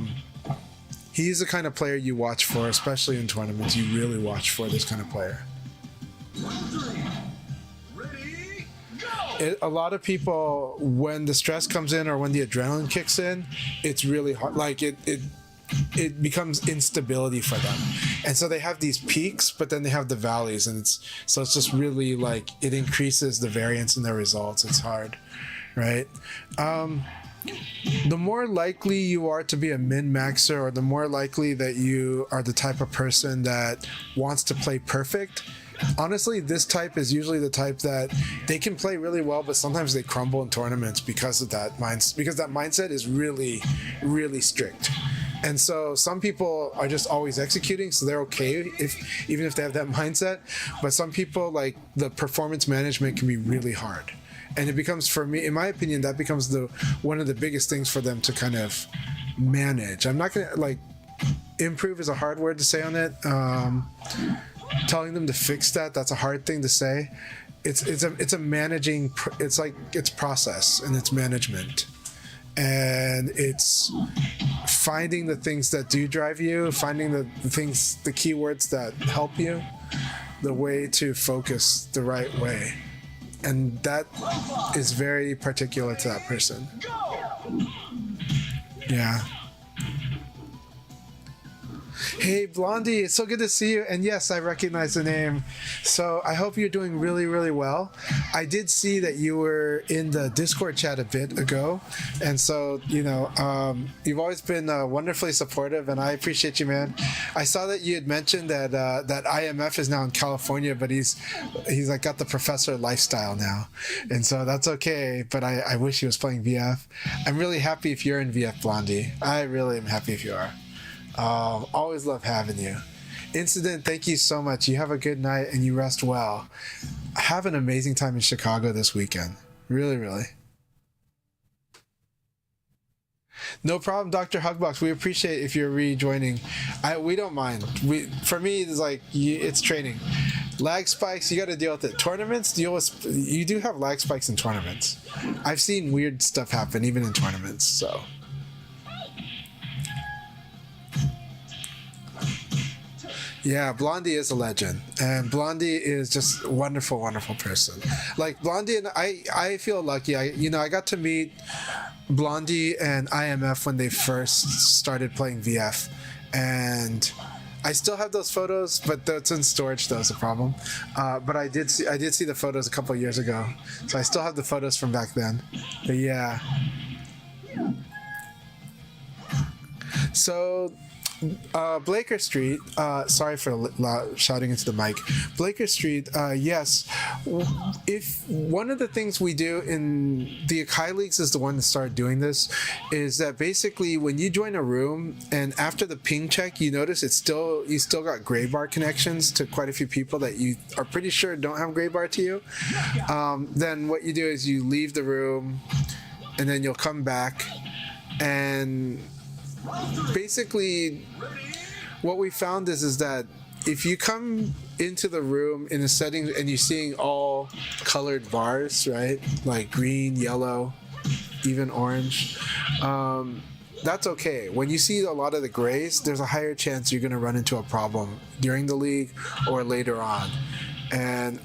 Speaker 1: he's the kind of player you watch for, especially in tournaments. You really watch for this kind of player.
Speaker 2: Ready, go!
Speaker 1: A lot of people, when the stress comes in or when the adrenaline kicks in, it's really hard. Like it becomes instability for them, and so they have these peaks, but then they have the valleys, and it's just really like it increases the variance in their results. It's hard, right? The more likely you are to be a min-maxer, or the more likely that you are the type of person that wants to play perfect, honestly, this type is usually the type that they can play really well, but sometimes they crumble in tournaments because of that because that mindset is really, really strict. And so some people are just always executing, so they're okay even if they have that mindset. But some people, like, the performance management can be really hard. And it becomes, for me, in my opinion, that becomes one of the biggest things for them to kind of manage. I'm not gonna, like, improve is a hard word to say on it. Telling them to fix that's a hard thing to say. It's a managing, it's like, it's process and it's management. And it's finding the things that do drive you, finding the keywords that help you, the way to focus the right way. And that is very particular to that person. Yeah. Hey, Blondie, it's so good to see you. And yes, I recognize the name. So I hope you're doing really, really well. I did see that you were in the Discord chat a bit ago. And so, you know, you've always been wonderfully supportive, and I appreciate you, man. I saw that you had mentioned that that IMF is now in California, but he's like got the professor lifestyle now. And so that's okay, but I wish he was playing VF. I'm really happy if you're in VF, Blondie. I really am happy if you are. Always love having you. Incident, thank you so much. You have a good night and you rest well. Have an amazing time in Chicago this weekend. Really, really. No problem, Dr. Hugbox. We appreciate if you're rejoining. We don't mind. For me, it's like it's training. Lag spikes, you got to deal with it. Tournaments, you do have lag spikes in tournaments. I've seen weird stuff happen even in tournaments. So. Yeah, Blondie is a legend, and Blondie is just a wonderful, wonderful person. Like Blondie and I feel lucky. I got to meet Blondie and IMF when they first started playing VF, and I still have those photos, but it's in storage. That's a problem. But I did see the photos a couple of years ago, so I still have the photos from back then. But yeah. So, Blaker Street, sorry for shouting into the mic. Blaker Street, yes. If one of the things we do in the Akai Leagues is the one that started doing this, is that basically when you join a room and after the ping check, you notice you still got gray bar connections to quite a few people that you are pretty sure don't have gray bar to you. Then what you do is you leave the room, and then you'll come back, and basically what we found is that if you come into the room in a setting and you're seeing all colored bars, right, like green, yellow, even orange, that's okay. When you see a lot of the grays, there's a higher chance you're going to run into a problem during the league or later on.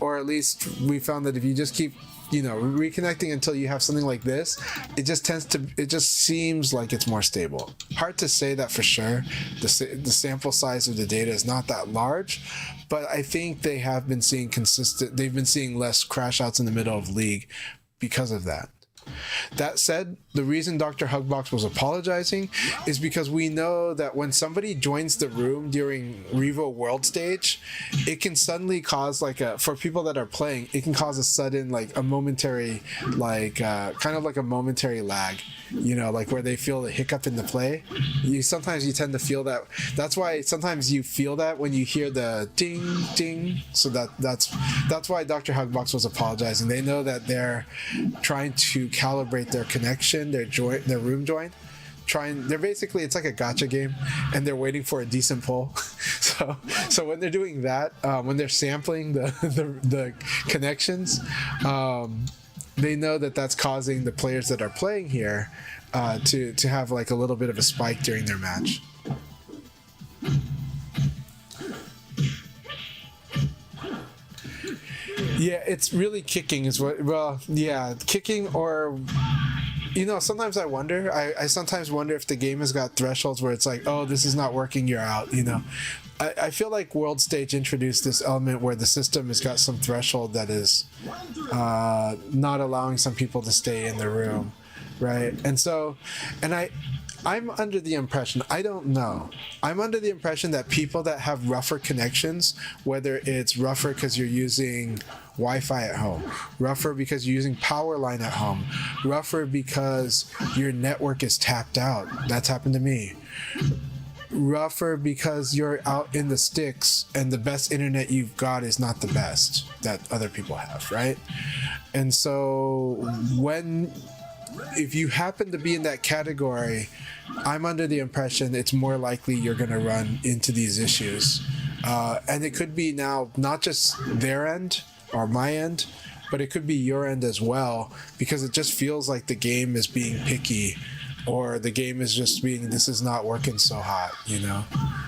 Speaker 1: Or at least we found that if you just keep reconnecting until you have something like this, it just seems like it's more stable. Hard to say that for sure. The sample size of the data is not that large, but I think they've been seeing less crash outs in the middle of league because of that. That said, the reason Dr. Hugbox was apologizing is because we know that when somebody joins the room during Revo World Stage, it can suddenly cause for people that are playing, it can cause a sudden a momentary kind of like a momentary lag, like where they feel the hiccup in the play. Sometimes you tend to feel that. That's why sometimes you feel that when you hear the ding ding. So that's why Dr. Hugbox was apologizing. They know that they're trying to calibrate their connection, their room join. They're basically, it's like a gotcha game, and they're waiting for a decent pull. So when they're doing that, when they're sampling the connections, they know that that's causing the players that are playing here to have a little bit of a spike during their match. Yeah, it's really kicking kicking, or sometimes I wonder. I sometimes wonder if the game has got thresholds where it's like, oh, this is not working, you're out. I feel like World Stage introduced this element where the system has got some threshold that is not allowing some people to stay in the room, right? I'm under the impression, I don't know. I'm under the impression that people that have rougher connections, whether it's rougher because you're using Wi-Fi at home, rougher because you're using power line at home, rougher because your network is tapped out. That's happened to me. Rougher because you're out in the sticks and the best internet you've got is not the best that other people have, right? And so if you happen to be in that category, I'm under the impression it's more likely you're going to run into these issues. And it could be now not just their end or my end, but it could be your end as well, because it just feels like the game is being picky, or the game is just this is not working so hot,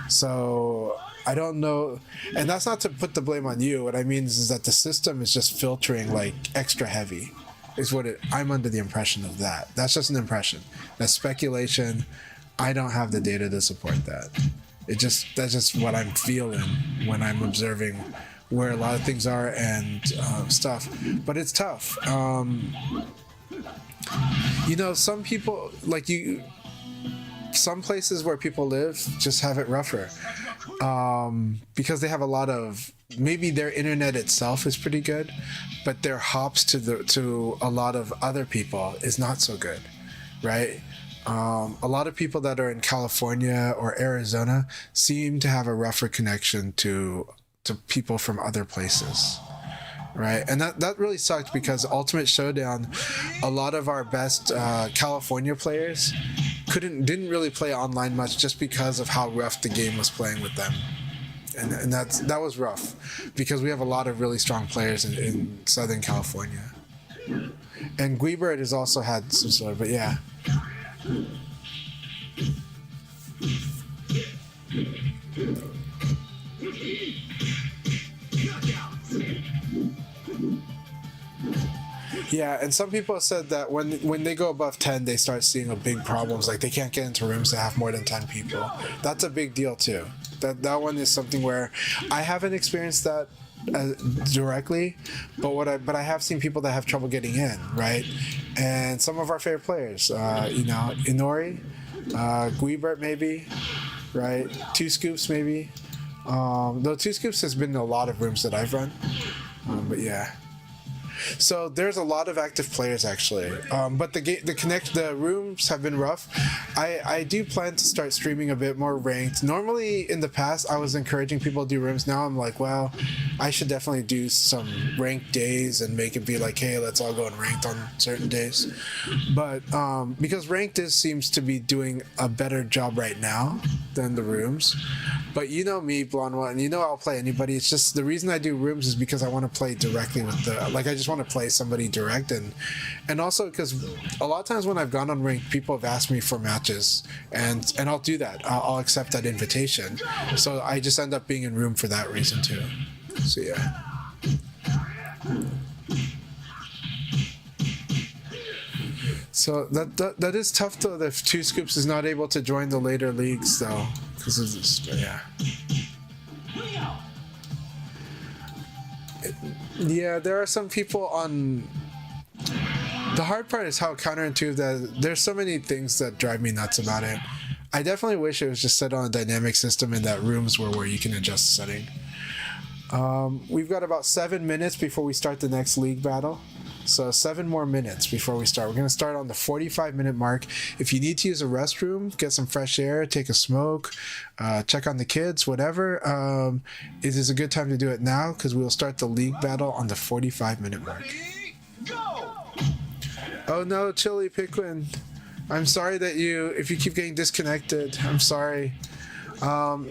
Speaker 1: So I don't know. And that's not to put the blame on you. What I mean is that the system is just filtering extra heavy. I'm under the impression of that. That's just an impression. That's speculation. I don't have the data to support that. That's just what I'm feeling when I'm observing where a lot of things are and stuff. But it's tough. Some people some places where people live just have it rougher because they have a lot of, maybe their internet itself is pretty good, but their hops to a lot of other people is not so good, right? A lot of people that are in California or Arizona seem to have a rougher connection to people from other places, right? And that really sucked, because Ultimate Showdown, a lot of our best California players didn't really play online much just because of how rough the game was playing with them. And that was rough, because we have a lot of really strong players in Southern California. And Guibert has also had some sort of, but yeah. Yeah, and some people said that when they go above 10, they start seeing a big problems. Like they can't get into rooms that have more than 10 people. That's a big deal too. That one is something where I haven't experienced that directly, but I have seen people that have trouble getting in, right? And some of our favorite players, Inori, Guibert maybe, right? Two Scoops maybe. Though Two Scoops has been in a lot of rooms that I've run, but yeah. So there's a lot of active players actually, but the rooms have been rough. I do plan to start streaming a bit more ranked. Normally in the past I was encouraging people to do rooms. Now I'm like, well, I should definitely do some ranked days and make it be like, hey, let's all go and ranked on certain days. But because ranked seems to be doing a better job right now than the rooms. But you know me, Blonde One, and you know I'll play anybody. It's just the reason I do rooms is because I want to play directly with I just want to play somebody direct, and also because a lot of times when I've gone on ranked, people have asked me for matches, and I'll do that. I'll accept that invitation. So I just end up being in room for that reason too. So yeah. So that is tough though. If Two Scoops is not able to join the later leagues though, because of this. Yeah. Yeah, there are some people on. The hard part is how counterintuitive that. There's so many things that drive me nuts about it. I definitely wish it was just set on a dynamic system and that rooms were where you can adjust the setting. We've got about 7 minutes before we start the next league battle. So 7 more minutes before we start. We're going to start on the 45-minute mark. If you need to use a restroom, get some fresh air, take a smoke, check on the kids, whatever, it is a good time to do it now because we'll start the league battle on the 45-minute mark. Oh no, Chili Piquin. I'm sorry that if you keep getting disconnected, I'm sorry.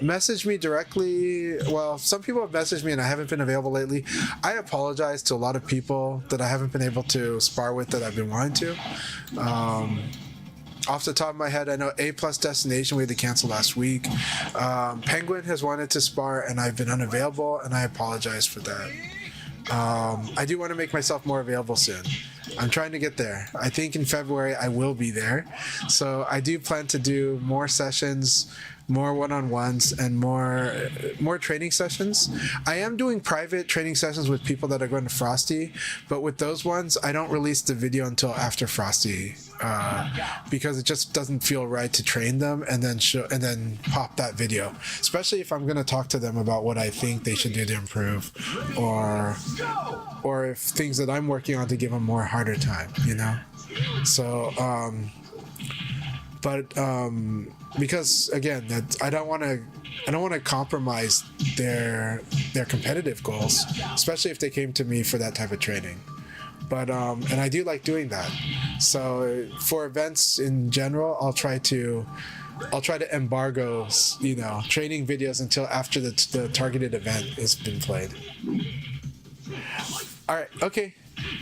Speaker 1: Message me directly. Well, some people have messaged me and I haven't been available lately. I apologize to a lot of people that I haven't been able to spar with that I've been wanting to. Off the top of my head, I know A+ Destination we had to cancel last week. Penguin has wanted to spar and I've been unavailable and I apologize for that. I do want to make myself more available soon. I'm trying to get there. I think in February I will be there. So I do plan to do more sessions, more one-on-ones, and more training sessions. I am doing private training sessions with people that are going to Frosty, but with those ones, I don't release the video until after Frosty because it just doesn't feel right to train them and then pop that video. Especially if I'm going to talk to them about what I think they should do to improve, or if things that I'm working on to give them more harder time, you know. So. Because again, I don't want to compromise their competitive goals, especially if they came to me for that type of training. But and I do like doing that. So for events in general, I'll try to embargo, training videos until after the targeted event has been played. All right. Okay.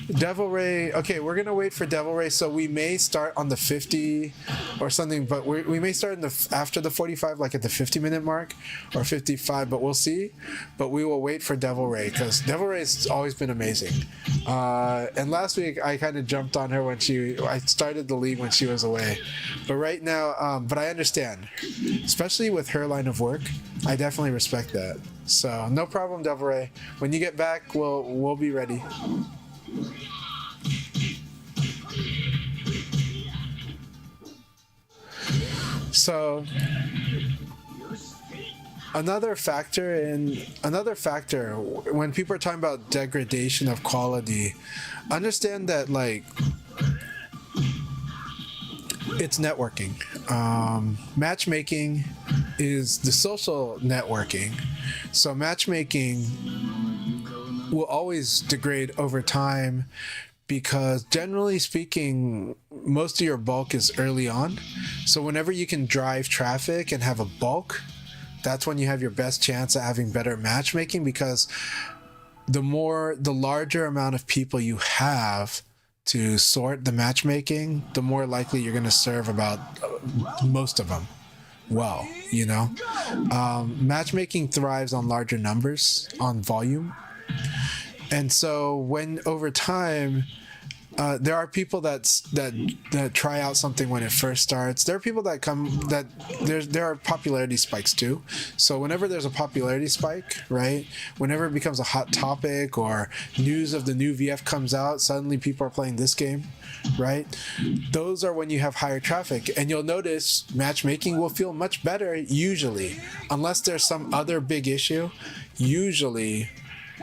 Speaker 1: Devil Ray. Okay, we're gonna wait for Devil Ray. So we may start on the 50 or something, but we may start after the 45, like at the 50-minute mark or 55. But we'll see. But we will wait for Devil Ray because Devil Ray's always been amazing. And last week I kind of jumped on her I started the league when she was away. But right now, but I understand, especially with her line of work. I definitely respect that. So no problem, Devil Ray. When you get back, we'll be ready. So another factor when people are talking about degradation of quality, understand that it's networking. Matchmaking is the social networking. So matchmaking will always degrade over time because generally speaking, most of your bulk is early on. So whenever you can drive traffic and have a bulk, that's when you have your best chance at having better matchmaking, because the larger amount of people you have to sort the matchmaking, the more likely you're going to serve about most of them well, you know. Matchmaking thrives on larger numbers, on volume. And so when over time, there are people that try out something when it first starts. There are people that there are popularity spikes too. So whenever there's a popularity spike, right? Whenever it becomes a hot topic or news of the new VF comes out, suddenly people are playing this game, right? Those are when you have higher traffic, and you'll notice matchmaking will feel much better usually, unless there's some other big issue. Usually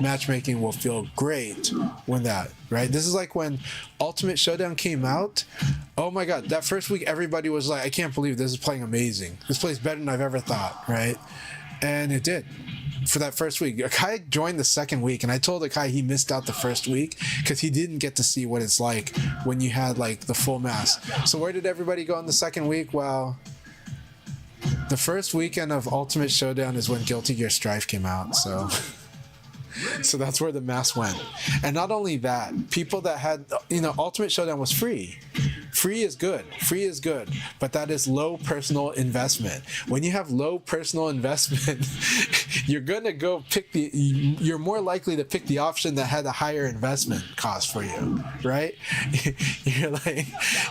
Speaker 1: matchmaking will feel great when that, right? This is like when Ultimate Showdown came out. Oh my god, that first week everybody was like, I can't believe this is playing amazing. This plays better than I've ever thought, right? And it did for that first week. Akai joined the second week, and I told Akai he missed out the first week because he didn't get to see what it's like when you had like the full mass. So where did everybody go in the second week? Well, the first weekend of Ultimate Showdown is when Guilty Gear Strive came out, so that's where the mass went. And not only that, people that had, Ultimate Showdown was free. Free is good, but that is low personal investment. When you have low personal investment, you're more likely to pick the option that had a higher investment cost for you, right? You're like,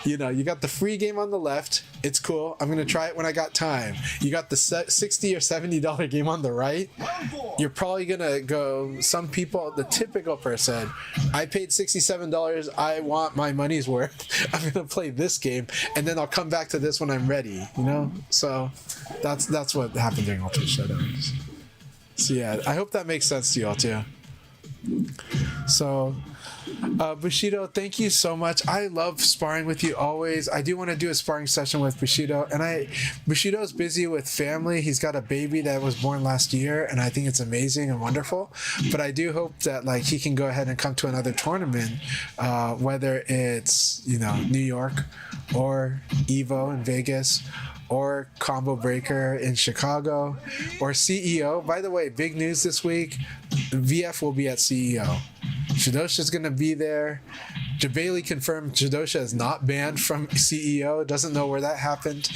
Speaker 1: you got the free game on the left, it's cool, I'm gonna try it when I got time. You got the $60 or $70 game on the right, you're probably gonna go, some people, the typical person, I paid $67, I want my money's worth, I'm gonna play this game, and then I'll come back to this when I'm ready, So that's what happened during Ultimate Showdown. So yeah, I hope that makes sense to you all too. So Bushido, thank you so much. I love sparring with you always. I do want to do a sparring session with Bushido, and Bushido's busy with family. He's got a baby that was born last year, and I think it's amazing and wonderful. But I do hope that he can go ahead and come to another tournament, whether it's New York or Evo in Vegas, or Combo Breaker in Chicago, or CEO. By the way, big news this week, VF will be at CEO. Shidosha's going to be there. Jabali confirmed Shidosha is not banned from CEO. Doesn't know where that happened.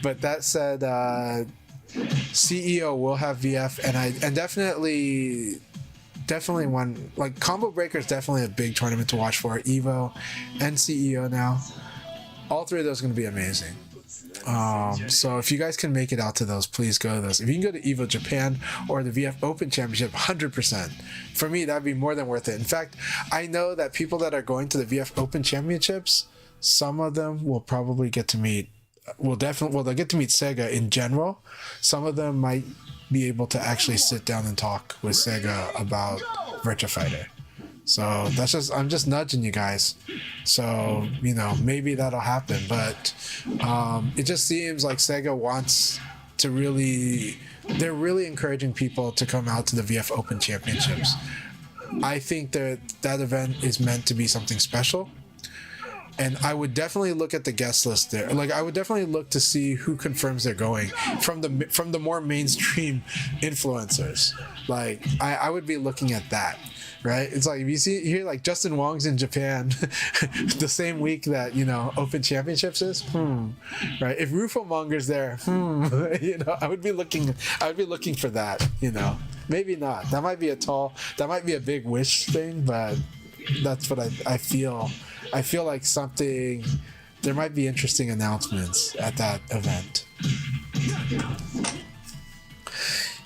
Speaker 1: but that said, CEO will have VF, and definitely one, Combo Breaker is definitely a big tournament to watch for. Evo and CEO now. All three of those are going to be amazing. So if you guys can make it out to those, please go to those. If you can go to Evo Japan or the VF Open Championship, 100%. For me, that'd be more than worth it. In fact, I know that people that are going to the VF Open Championships, some of them will probably get to meet, they'll get to meet Sega in general. Some of them might be able to actually sit down and talk with Sega about Virtua Fighter. So I'm just nudging you guys. So, maybe that'll happen. But it just seems like Sega wants to they're really encouraging people to come out to the VF Open Championships. I think that event is meant to be something special. And I would definitely look at the guest list there. I would definitely look to see who confirms they're going from the more mainstream influencers. I would be looking at that. Right? It's if you hear Justin Wong's in Japan the same week that, Open Championships is, right? If Rufo Monger's there, I would be looking for that, Maybe not. That might be a big wish thing, but that's what I feel. I feel like there might be interesting announcements at that event.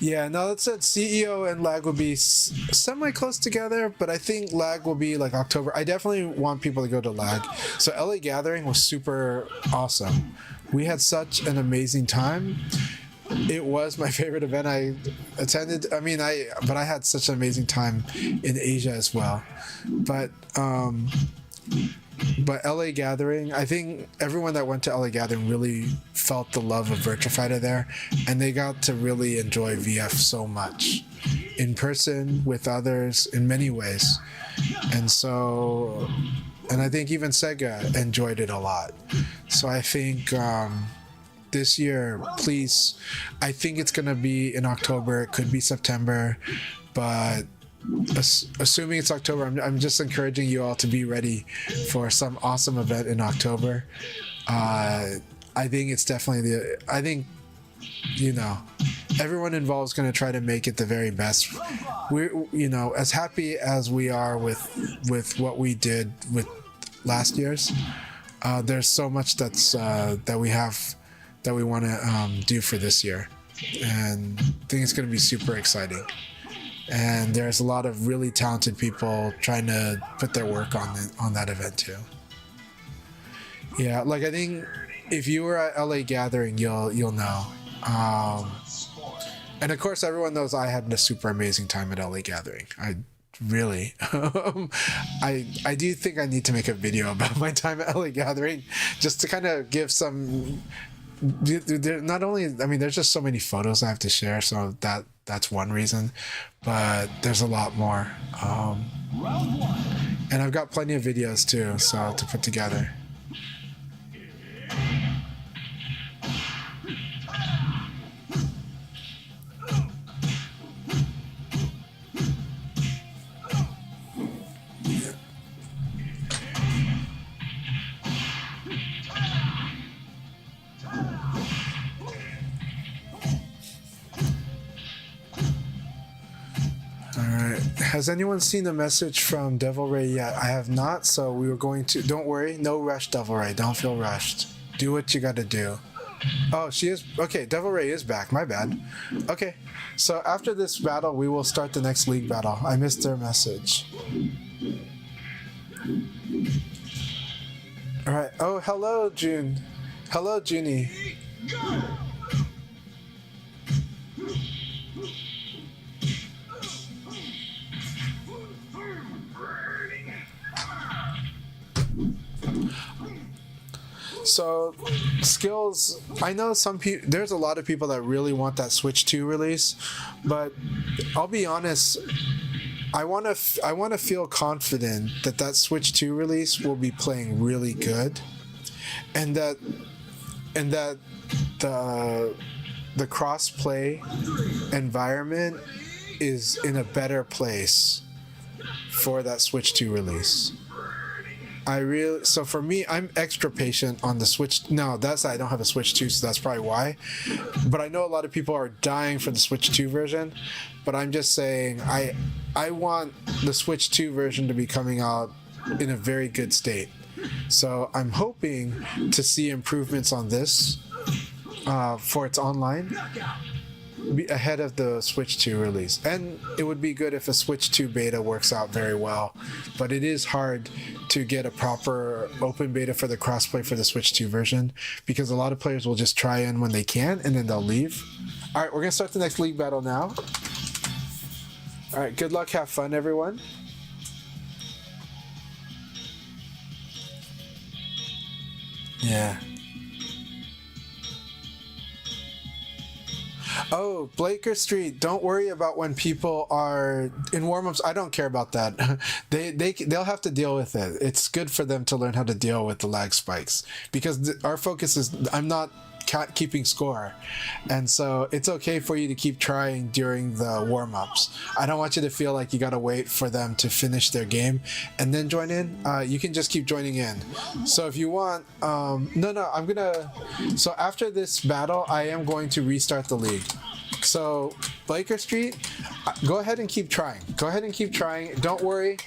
Speaker 1: Yeah, now that said, CEO and LAG would be semi-close together, but I think LAG will be October. I definitely want people to go to LAG. So LA Gathering was super awesome. We had such an amazing time. It was my favorite event I attended. But I had such an amazing time in Asia as well. But LA Gathering, I think everyone that went to LA Gathering really felt the love of Virtua Fighter there, and they got to really enjoy VF so much in person with others in many ways. And I think even Sega enjoyed it a lot. So I think this year, please, I think it's going to be in October. It could be September, but assuming it's October, I'm just encouraging you all to be ready for some awesome event in October. I think it's definitely everyone involved is going to try to make it the very best. We're, you know, as happy as we are with what we did with last year's, there's so much that's that we want to do for this year, and I think it's going to be super exciting. And there's a lot of really talented people trying to put their work on that event too. Yeah, like I think if you were at LA Gathering, you'll know. And of course, everyone knows I had a super amazing time at LA Gathering. I really, I do think I need to make a video about my time at LA Gathering, just to kind of give some. Not only, I mean, there's just so many photos I have to share, so that's one reason, but there's a lot more. And I've got plenty of videos too, so to put together. Has anyone seen the message from Devil Ray yet? I have not, so we were going to... Don't worry, no rush, Devil Ray. Don't feel rushed. Do what you gotta do. Oh, she is... Okay, Devil Ray is back. My bad. Okay, so after this battle, we will start the next league battle. I missed their message. Alright. Oh, hello, June. Hello, Junie. So, skills, I know some people, there's a lot of people that really want that Switch 2 release, but I'll be honest, I want to feel confident that that Switch 2 release will be playing really good, and that the cross-play environment is in a better place for that Switch 2 release. So for me, I'm extra patient on the Switch. No, I don't have a Switch 2, so that's probably why. But I know a lot of people are dying for the Switch 2 version. But I'm just saying, I want the Switch 2 version to be coming out in a very good state. So I'm hoping to see improvements on this for its online ahead of the Switch 2 release. And it would be good if a Switch 2 beta works out very well, but it is hard to get a proper open beta for the crossplay for the Switch 2 version, because a lot of players will just try in when they can and then they'll leave. All right, we're gonna start the next league battle now. All right, good luck, have fun, everyone. Yeah. Oh, Blaker Street, don't worry about when people are in warm-ups. I don't care about that. They'll have to deal with it. It's good for them to learn how to deal with the lag spikes, because our focus is, I'm not keeping score, and so it's okay for you to keep trying during the warm-ups. I don't want you to feel like you gotta wait for them to finish their game and then join in. You can just keep joining in. So if you want, so after this battle, I am going to restart the league. So Blaker Street, go ahead and keep trying. Go ahead and keep trying. Don't worry.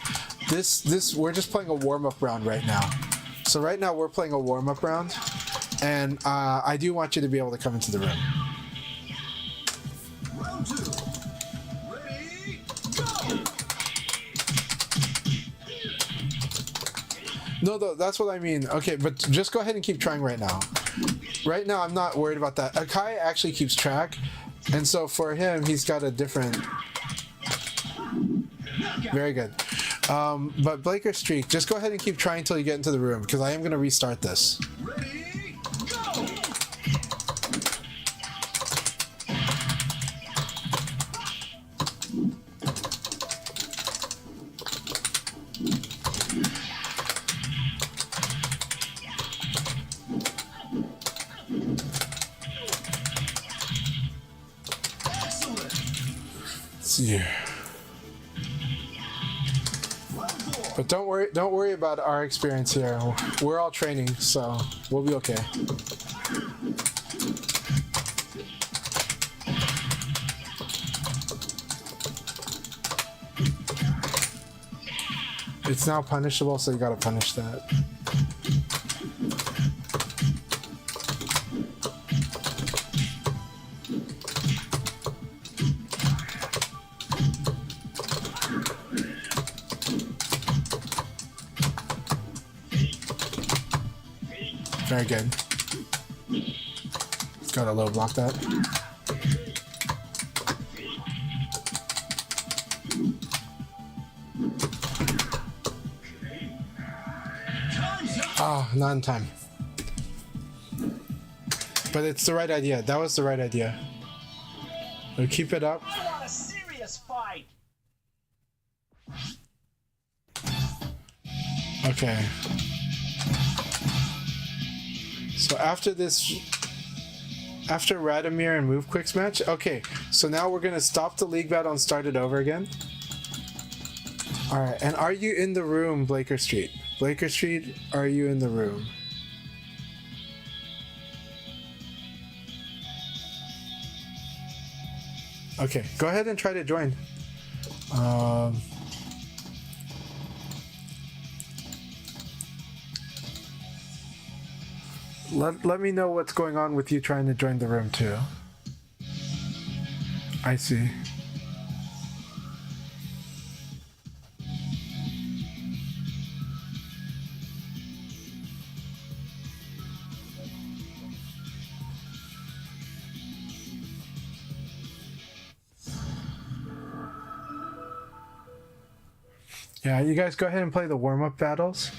Speaker 1: We're just playing a warm-up round right now. So right now we're playing a warm-up round. And I do want you to be able to come into the room.
Speaker 2: Round 2. Ready, go!
Speaker 1: No, though, that's what I mean. Okay, but just go ahead and keep trying right now. Right now, I'm not worried about that. Akai actually keeps track, and so for him, he's got a different... Very good. But Blaker Street, just go ahead and keep trying until you get into the room, because I am going to restart this.
Speaker 2: Ready, go!
Speaker 1: Yeah. But don't worry about our experience here. We're all training, so we'll be okay. It's now punishable, so you gotta punish that. Very good. Gotta low block that. Ah, not in time. But it's the right idea. That was the right idea. So keep it up.
Speaker 2: I want a serious fight.
Speaker 1: Okay. So after this, after Radomir and Move Quicks match, okay. So now we're gonna stop the league battle and start it over again. All right. And are you in the room, Blaker Street? Blaker Street, are you in the room? Okay, go ahead and try to join. Let me know what's going on with you trying to join the room too. I see. Yeah, you guys go ahead and play the warm-up battles.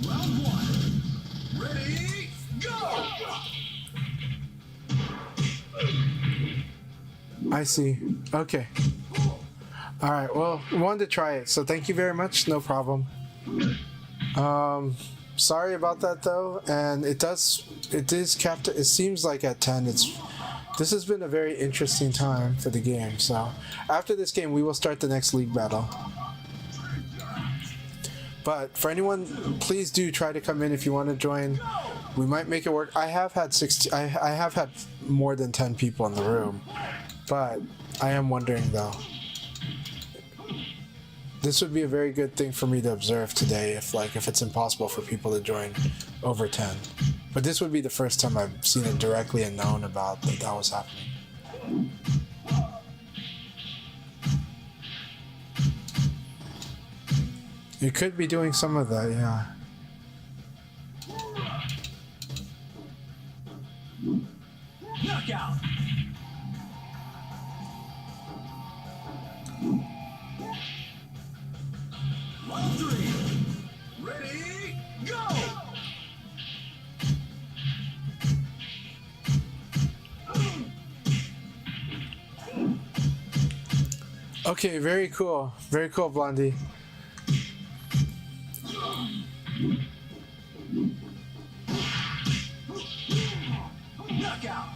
Speaker 2: Round one. Ready, go!
Speaker 1: I see. Okay. All right. Well, we wanted to try it, so thank you very much. No problem. Sorry about that though, and it is capped. It seems like at 10. This has been a very interesting time for the game. So after this game, we will start the next league battle. But for anyone, please do try to come in if you want to join. We might make it work. I have had I have had more than 10 people in the room, but I am wondering though. This would be a very good thing for me to observe today if it's impossible for people to join over 10. But this would be the first time I've seen it directly and known about that was happening. You could be doing some of that, yeah.
Speaker 2: Knockout. Round three. Ready, go!
Speaker 1: Okay, very cool. Very cool, Blondie.
Speaker 2: Knockout.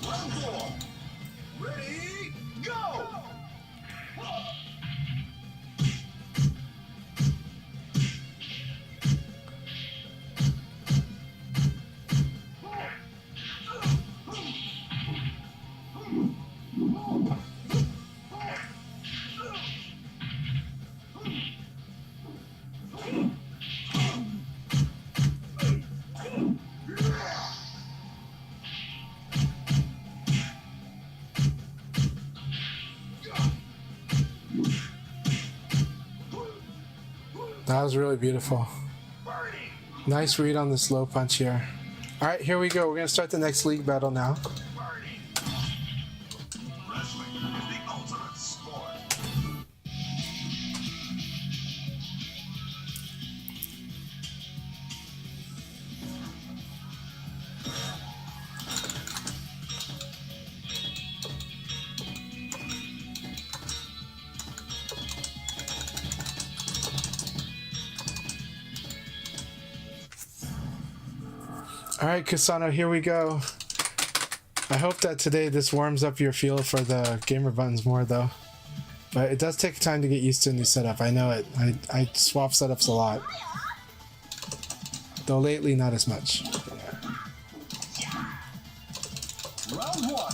Speaker 2: Round four. Ready, go!
Speaker 1: That was really beautiful. Nice read on the slow punch here. All right, here we go. We're gonna start the next league battle now.
Speaker 2: Wrestling is the ultimate sport.
Speaker 1: All right, Kasano, here we go. I hope that today this warms up your feel for the gamer buttons more though. But it does take time to get used to a new setup. I know it. I swap setups a lot. Though lately not as much.
Speaker 2: Round one.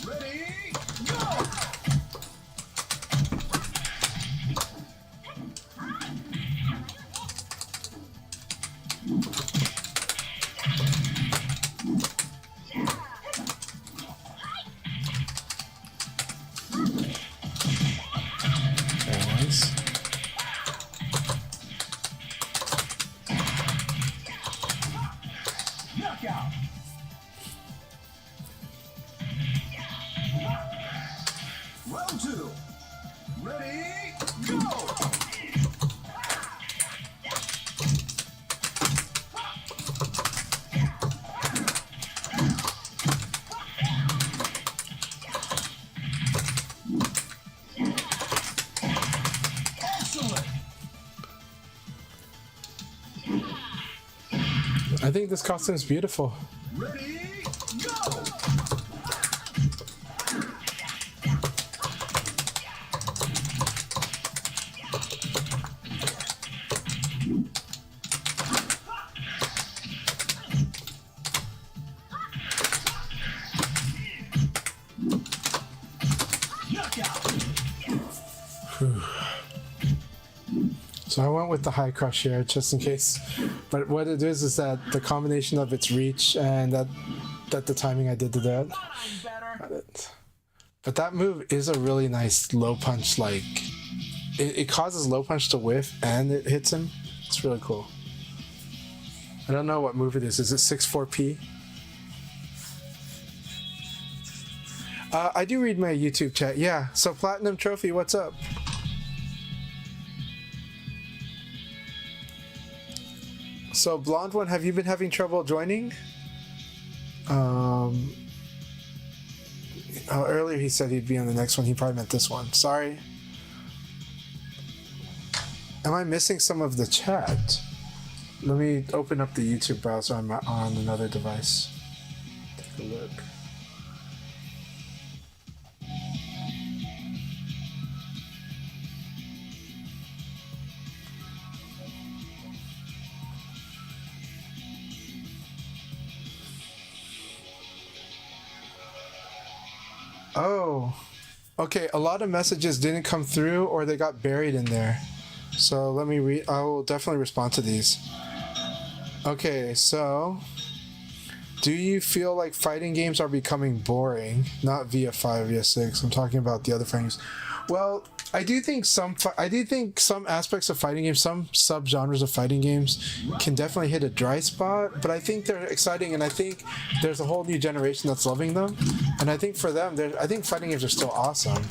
Speaker 2: Ready, go!
Speaker 1: Nice.
Speaker 2: Knockout. Round two. Ready, go! Excellent.
Speaker 1: I think this costume is beautiful.
Speaker 2: Ready, go! Knockout.
Speaker 1: So I went with the high crush here just in case. But what it is that the combination of its reach and that the timing I did to that. Got it. But that move is a really nice low punch. Like it causes low punch to whiff and it hits him. It's really cool. I don't know what move it is. Is it 6-4P? I do read my YouTube chat. Yeah. So Platinum Trophy, what's up? So Blonde One, have you been having trouble joining? Earlier he said he'd be on the next one. He probably meant this one. Sorry. Am I missing some of the chat? Let me open up the YouTube browser on another device. Take a look. Oh, okay. A lot of messages didn't come through or they got buried in there. So let me read. I will definitely respond to these. Okay, so do you feel like fighting games are becoming boring? Not via 5, via 6. I'm talking about the other fighting games. Well, I do think some aspects of fighting games, some subgenres of fighting games can definitely hit a dry spot, but I think they're exciting and I think there's a whole new generation that's loving them. And I think for them, I think fighting games are still awesome.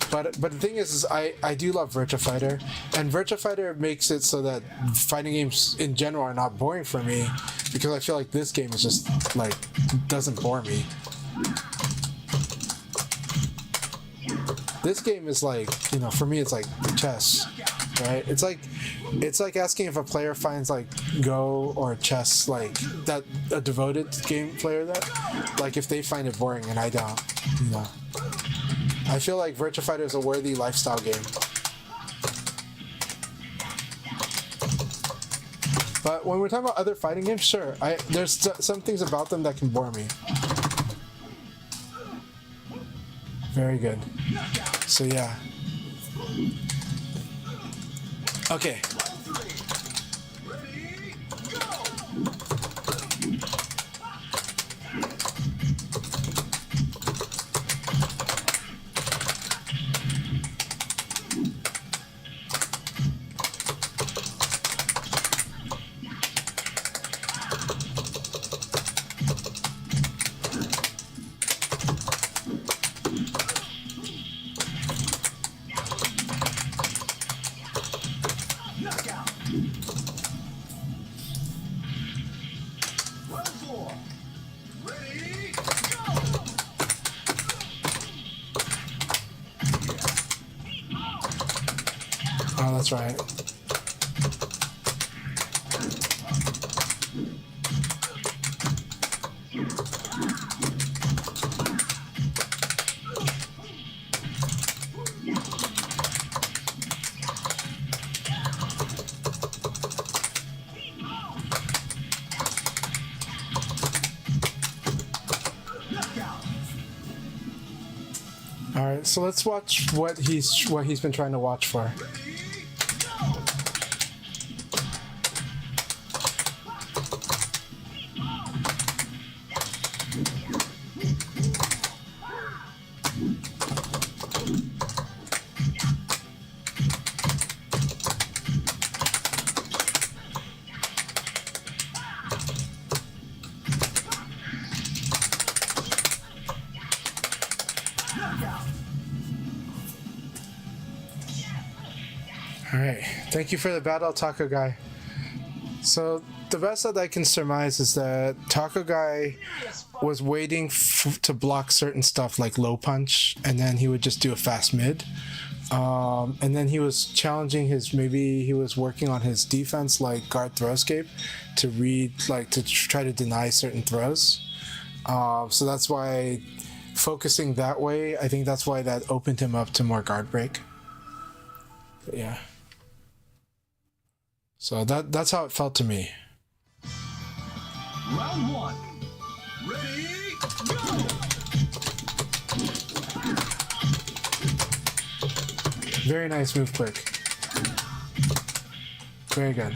Speaker 1: But the thing is I do love Virtua Fighter, and Virtua Fighter makes it so that fighting games in general are not boring for me, because I feel like this game is just like doesn't bore me. This game is like, you know, for me it's like chess, right? It's like asking if a player finds like Go or chess like that a devoted game player that like if they find it boring and I don't, you know. I feel like Virtua Fighter is a worthy lifestyle game. But when we're talking about other fighting games, sure, there's some things about them that can bore me. Very good. So yeah. Okay. Oh, that's right.
Speaker 2: Knockout.
Speaker 1: All right, so let's watch what he's been trying to watch for.
Speaker 2: Ready, go. Knockout.
Speaker 1: All right, thank you for the battle, Taco Guy. So the best that I can surmise is that Taco Guy was waiting to block certain stuff like low punch, and then he would just do a fast mid. And then he was challenging maybe he was working on his defense like guard throw escape to read, like to try to deny certain throws. So that's why focusing that way, I think that's why that opened him up to more guard break. But yeah. So that's how it felt to me.
Speaker 2: Round one. Ready, go.
Speaker 1: Very nice move, quick. Very good.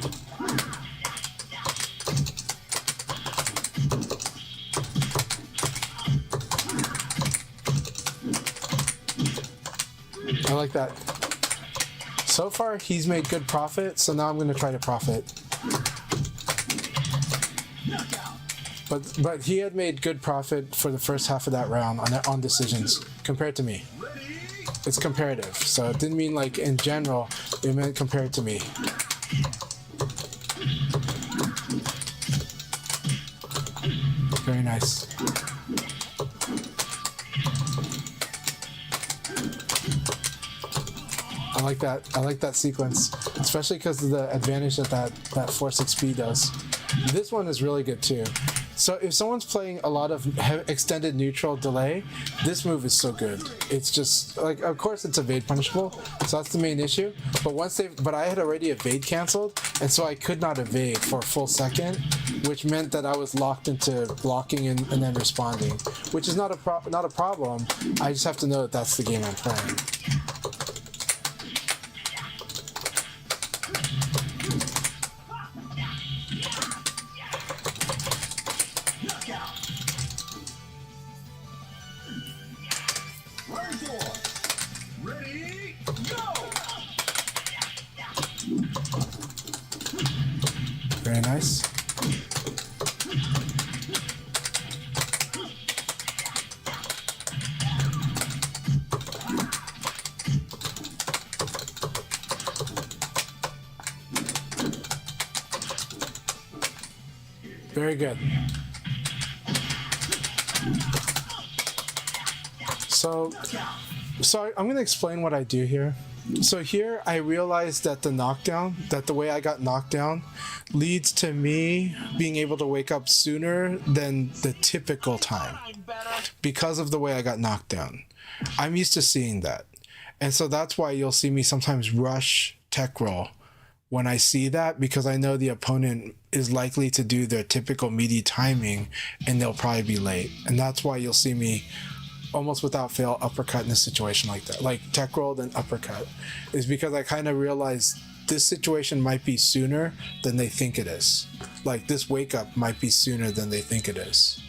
Speaker 1: I like that. So far, he's made good profit, so now I'm going to try to profit. But he had made good profit for the first half of that round on decisions compared to me. It's comparative, so it didn't mean like in general, it meant compared to me. Very nice. I like that sequence, especially because of the advantage that 4-6 does. This one is really good too. So if someone's playing a lot of extended neutral delay, this move is so good. It's just like, of course it's evade punishable, so that's the main issue. But I had already evade canceled, and so I could not evade for a full second, which meant that I was locked into blocking and then responding, which is not a problem. I just have to know that that's the game I'm playing.
Speaker 2: Ready, go.
Speaker 1: Very nice. Very good. So I'm going to explain what I do here. So here I realized that the way I got knocked down leads to me being able to wake up sooner than the typical time because of the way I got knocked down. I'm used to seeing that. And so that's why you'll see me sometimes rush tech roll when I see that, because I know the opponent is likely to do their typical meaty timing and they'll probably be late. And that's why you'll see me almost without fail uppercut in a situation like that, like tech roll then uppercut, is because I kind of realized this situation might be sooner than they think it is. Like this wake up might be sooner than they think it is.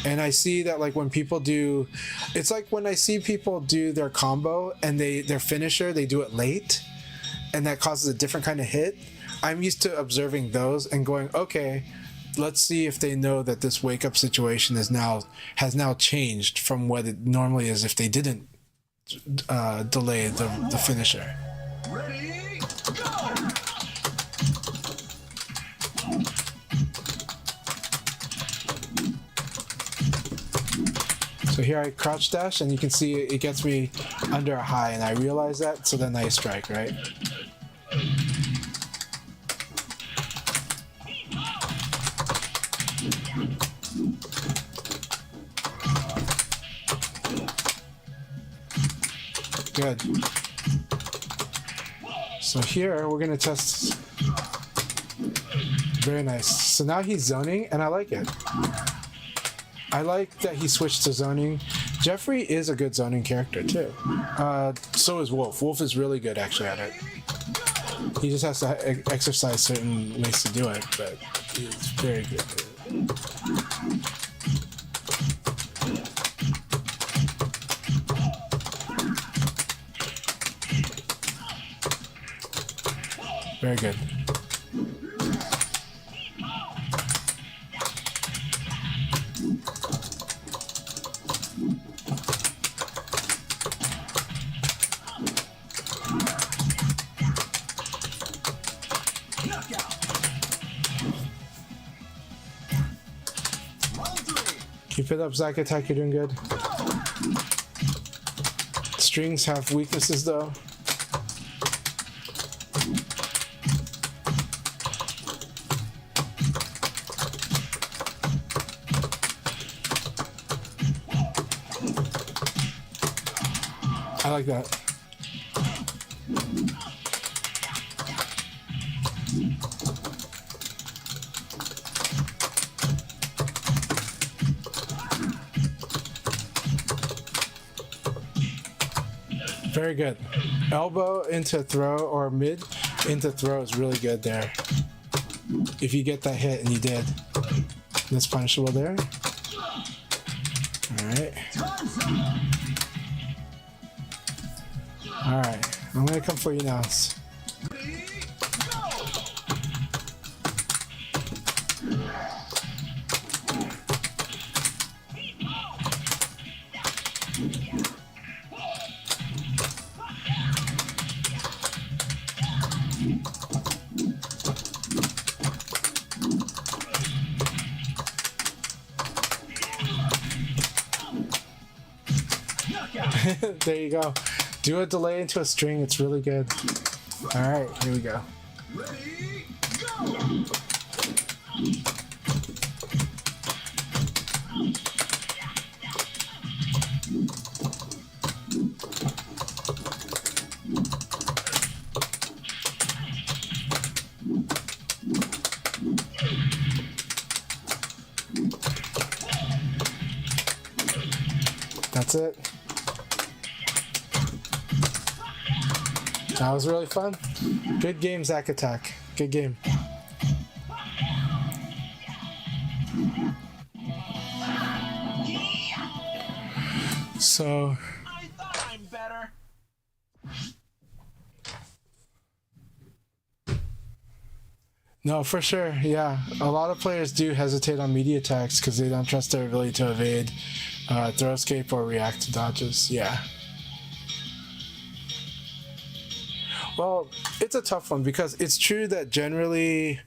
Speaker 1: And I see that like when people do, it's like when I see people do their combo and their finisher, they do it late and that causes a different kind of hit. I'm used to observing those and going, okay, let's see if they know that this wake up situation has now changed from what it normally is if they didn't delay the finisher.
Speaker 2: Ready, go.
Speaker 1: So here I crouch dash and you can see it gets me under a high and I realize that, so then I strike, right? Good. So here we're gonna test. Very nice. So now he's zoning and I like it. I like that he switched to zoning. Jeffrey is a good zoning character too. So is Wolf. Wolf is really good actually at it. He just has to exercise certain ways to do it, but he's very good at it. Very good. Keep it up, Zack Attack, you're doing good. Strings have weaknesses though. I like that. Very good. Elbow into throw or mid into throw is really good there. If you get that hit, and you did. That's punishable there. Alright. Alright. I'm gonna come for you now. There you go. Do a delay into a string. It's really good. All right, here we go.
Speaker 2: Ready, go!
Speaker 1: That's it. That was really fun. Good game, Zack Attack. Good game. So
Speaker 2: I thought I'm better.
Speaker 1: no, for sure. Yeah, a lot of players do hesitate on media attacks because they don't trust their ability to evade, throw escape, or react to dodges. Yeah. Well, it's a tough one because it's true that generally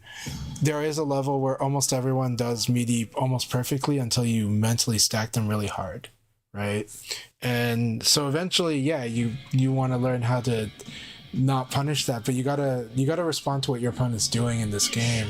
Speaker 1: there is a level where almost everyone does meaty almost perfectly until you mentally stack them really hard, right? And so eventually, yeah, you want to learn how to not punish that, but you gotta respond to what your opponent's doing in this game.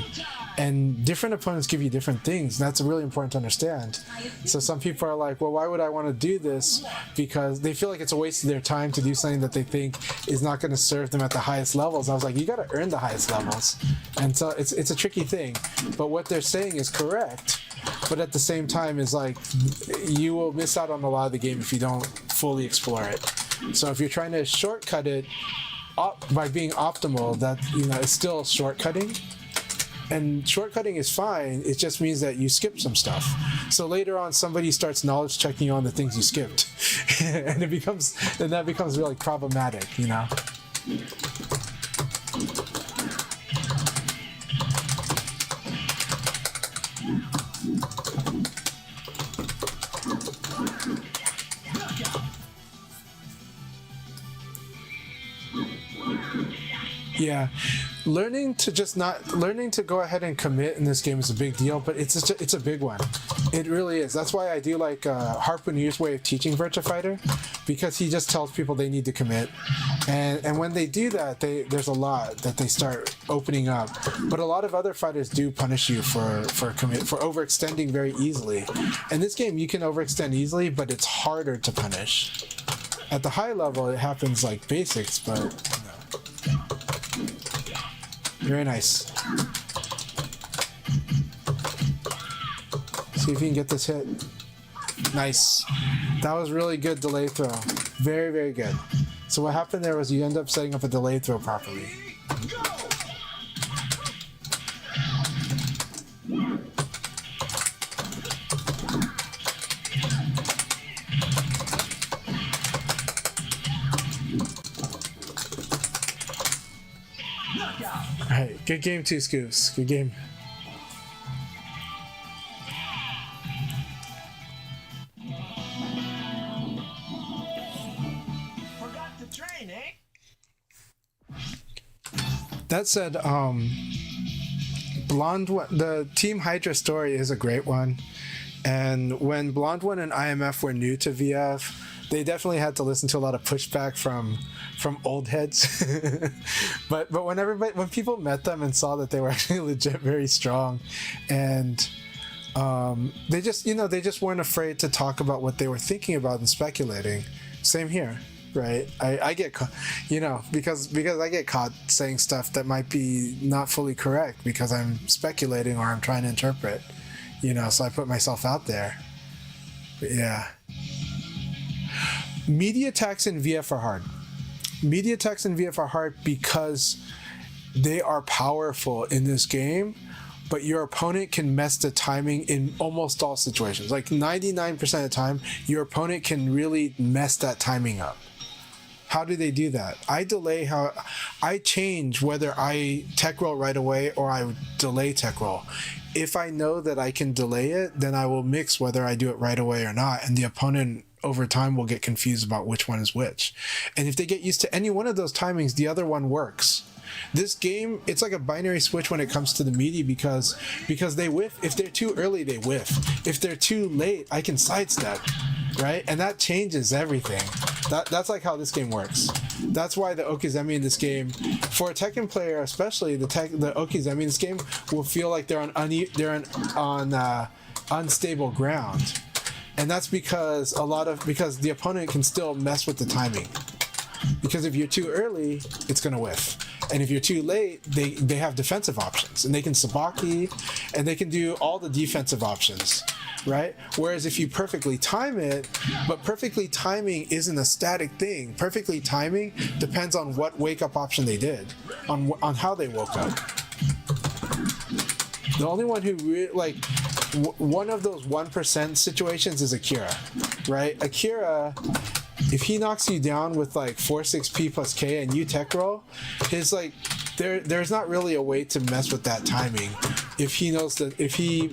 Speaker 1: And different opponents give you different things. That's really important to understand. So some people are like, well, why would I want to do this? Because they feel like it's a waste of their time to do something that they think is not going to serve them at the highest levels. I was like, you got to earn the highest levels. And so it's a tricky thing. But what they're saying is correct. But at the same time, is like, you will miss out on a lot of the game if you don't fully explore it. So if you're trying to shortcut it by being optimal, that, you know, it's still shortcutting. And shortcutting is fine. It just means that you skip some stuff. So later on, somebody starts knowledge checking you on the things you skipped, and that becomes really problematic, you know. Yeah, learning to go ahead and commit in this game is a big deal, but it's a big one. It really is. That's why I do like Harpoonier's way of teaching Virtua Fighter, because he just tells people they need to commit, and when they do that, there's a lot that they start opening up. But a lot of other fighters do punish you for overextending very easily. In this game, you can overextend easily, but it's harder to punish. At the high level, it happens like basics, but you know. Very nice. See if you can get this hit. Nice. That was really good delay throw. Very, very good. So what happened there was you end up setting up a delay throw properly.
Speaker 2: Go! Knockout!
Speaker 1: Alright, good game too, Scoops. Good game.
Speaker 2: Forgot to train, eh?
Speaker 1: That said, the Team Hydra story is a great one. And when Blonde One and IMF were new to VF, they definitely had to listen to a lot of pushback from old heads. but when people met them and saw that they were actually legit very strong, and they just weren't afraid to talk about what they were thinking about and speculating. Same here. Right, I get caught, because I get caught saying stuff that might be not fully correct because I'm speculating or I'm trying to interpret, so I put myself out there. But yeah, media attacks in VF are hard. Media attacks in VF are hard because they are powerful in this game, but your opponent can mess the timing in almost all situations. Like 99% of the time, your opponent can really mess that timing up. How do they do that? I change whether I tech roll right away or I delay tech roll. If I know that I can delay it, then I will mix whether I do it right away or not, and the opponent over time will get confused about which one is which. And if they get used to any one of those timings, the other one works. This game, it's like a binary switch when it comes to the media because they whiff. If they're too early, they whiff. If they're too late, I can sidestep, right? And that changes everything. That's like how this game works. That's why the Okizeme in this game, for a Tekken player especially, the Okizeme in this game will feel like they're on unstable ground, and that's because because the opponent can still mess with the timing. Because if you're too early, it's gonna whiff. And if you're too late, they have defensive options, and they can sabaki, and they can do all the defensive options, right? Whereas if you perfectly time it, but perfectly timing isn't a static thing. Perfectly timing depends on what wake up option they did, on how they woke up. The only one who one of those 1% situations is Akira, right? Akira, if he knocks you down with like 4-6P plus K and you tech roll, his there's not really a way to mess with that timing if he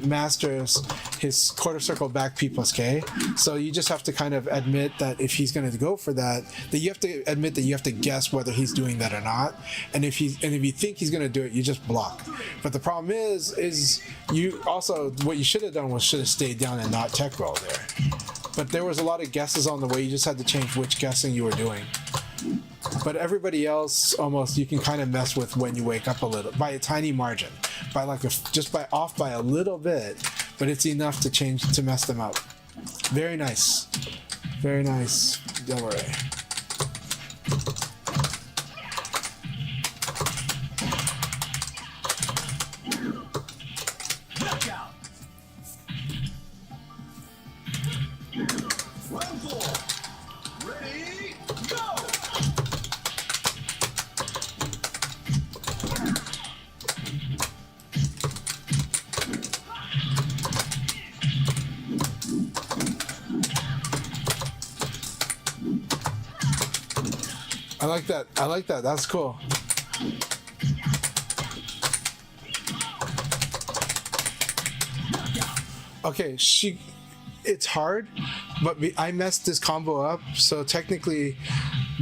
Speaker 1: masters his quarter circle back P plus K. So you just have to kind of admit that if he's going to go for that you have to admit that you have to guess whether he's doing that or not. And if you think he's going to do it, you just block. But the problem is you also, what you should have done was should have stayed down and not tech roll there. But there was a lot of guesses on the way. You just had to change which guessing you were doing. But everybody else, almost, you can kind of mess with when you wake up a little, by a tiny margin, by off by a little bit, but it's enough to mess them up. Very nice, Del Rey.
Speaker 2: Knockout! Round 4. Ready, go!
Speaker 1: I like that. That's cool. Okay, it's hard, but I messed this combo up, so technically,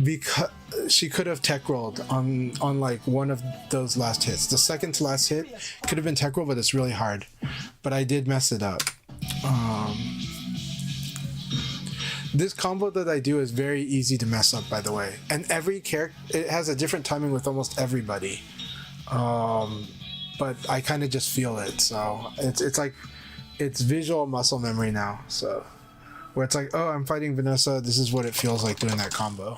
Speaker 1: because she could have tech rolled on like one of those last hits. The second to last hit could have been tech roll, but it's really hard. But I did mess it up. This combo that I do is very easy to mess up, by the way. And every character, it has a different timing with almost everybody. But I kind of just feel it, so it's like, it's visual muscle memory now. So where it's like, oh, I'm fighting Vanessa, this is what it feels like doing that combo.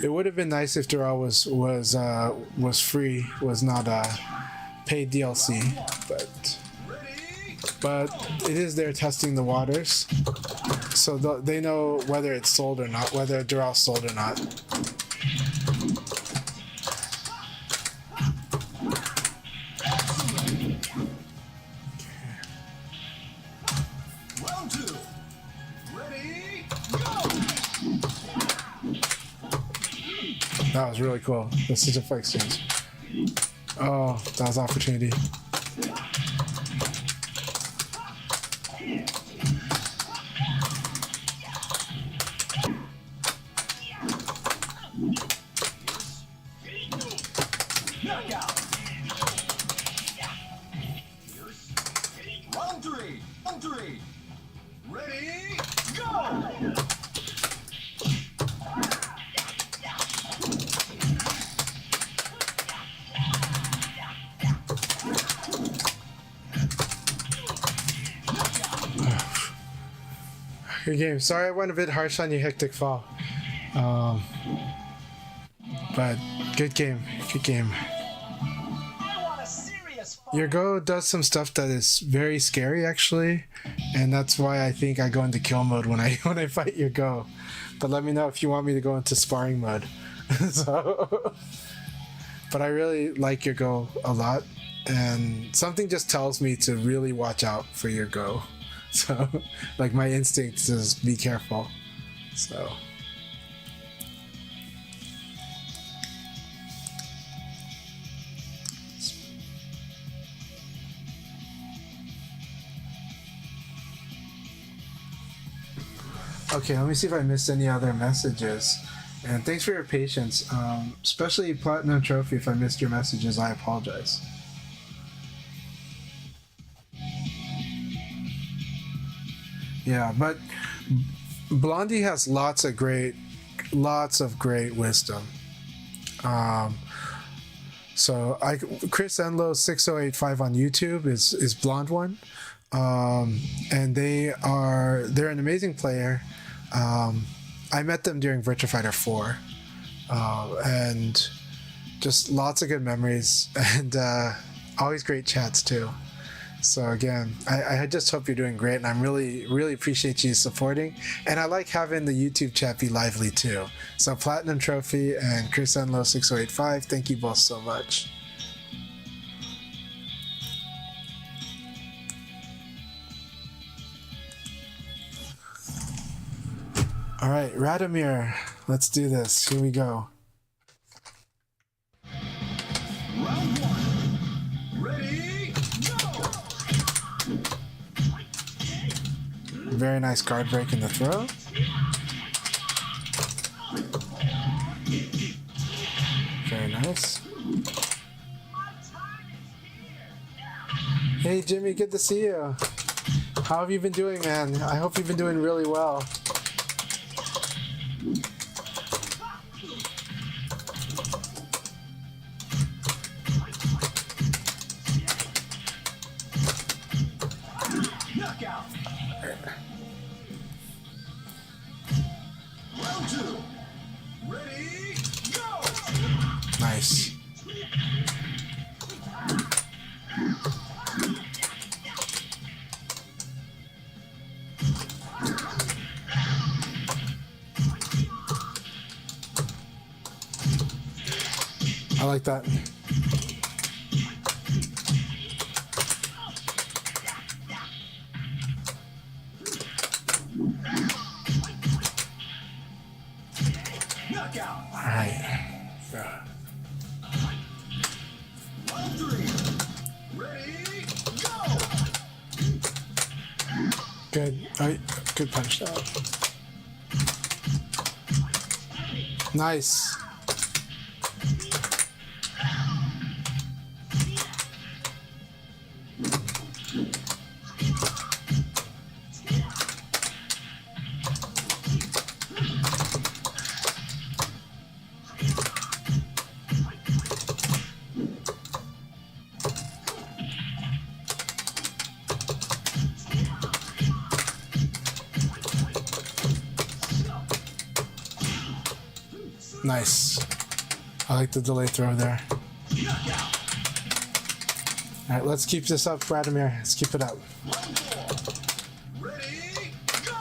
Speaker 1: It would have been nice if Doral was free, was not paid DLC, but it is there testing the waters, so they know whether it's sold or not, whether Doral's sold or not.
Speaker 2: Round 2. Ready, go!
Speaker 1: That was really cool. This is a fight exchange. Oh, that was opportunity.
Speaker 2: Knockout. Round 3. Round 3. Ready, go!
Speaker 1: Good game. Sorry I went a bit harsh on you, Hectic Fall. But good game. Good game.
Speaker 2: I want a serious fight.
Speaker 1: Your Go does some stuff that is very scary, actually, and that's why I think I go into kill mode when I fight your Go. But let me know if you want me to go into sparring mode. So, but I really like your Go a lot, and something just tells me to really watch out for your Go. So, like, my instinct is be careful. So. Okay, let me see if I missed any other messages. And thanks for your patience, especially Platinum Trophy. If I missed your messages, I apologize. Yeah, but Blondie has lots of great wisdom. So Chris Enlow 6085 on YouTube is Blonde One, and they're an amazing player. I met them during Virtua Fighter 4, and just lots of good memories, and always great chats too. So again, I just hope you're doing great, and I'm really appreciate you supporting. And I like having the YouTube chat be lively too. So Platinum Trophy and Chris Enlow 6085, thank you both so much. All right, Radomir, let's do this. Here we go.
Speaker 2: Round 1. Ready, go!
Speaker 1: Very nice guard break in the throw. Very nice. Hey Jimmy, good to see you. How have you been doing, man? I hope you've been doing really well.
Speaker 2: Knockout. Round 2. Ready, go!
Speaker 1: Nice. I like that.
Speaker 2: Knockout.
Speaker 1: All right.
Speaker 2: Round 3. Ready, go!
Speaker 1: Good. All right. Good punch down. Nice. Nice. I like the delay throw there. All right, let's keep this up, Vladimir. Let's keep it up.
Speaker 2: Ready, go!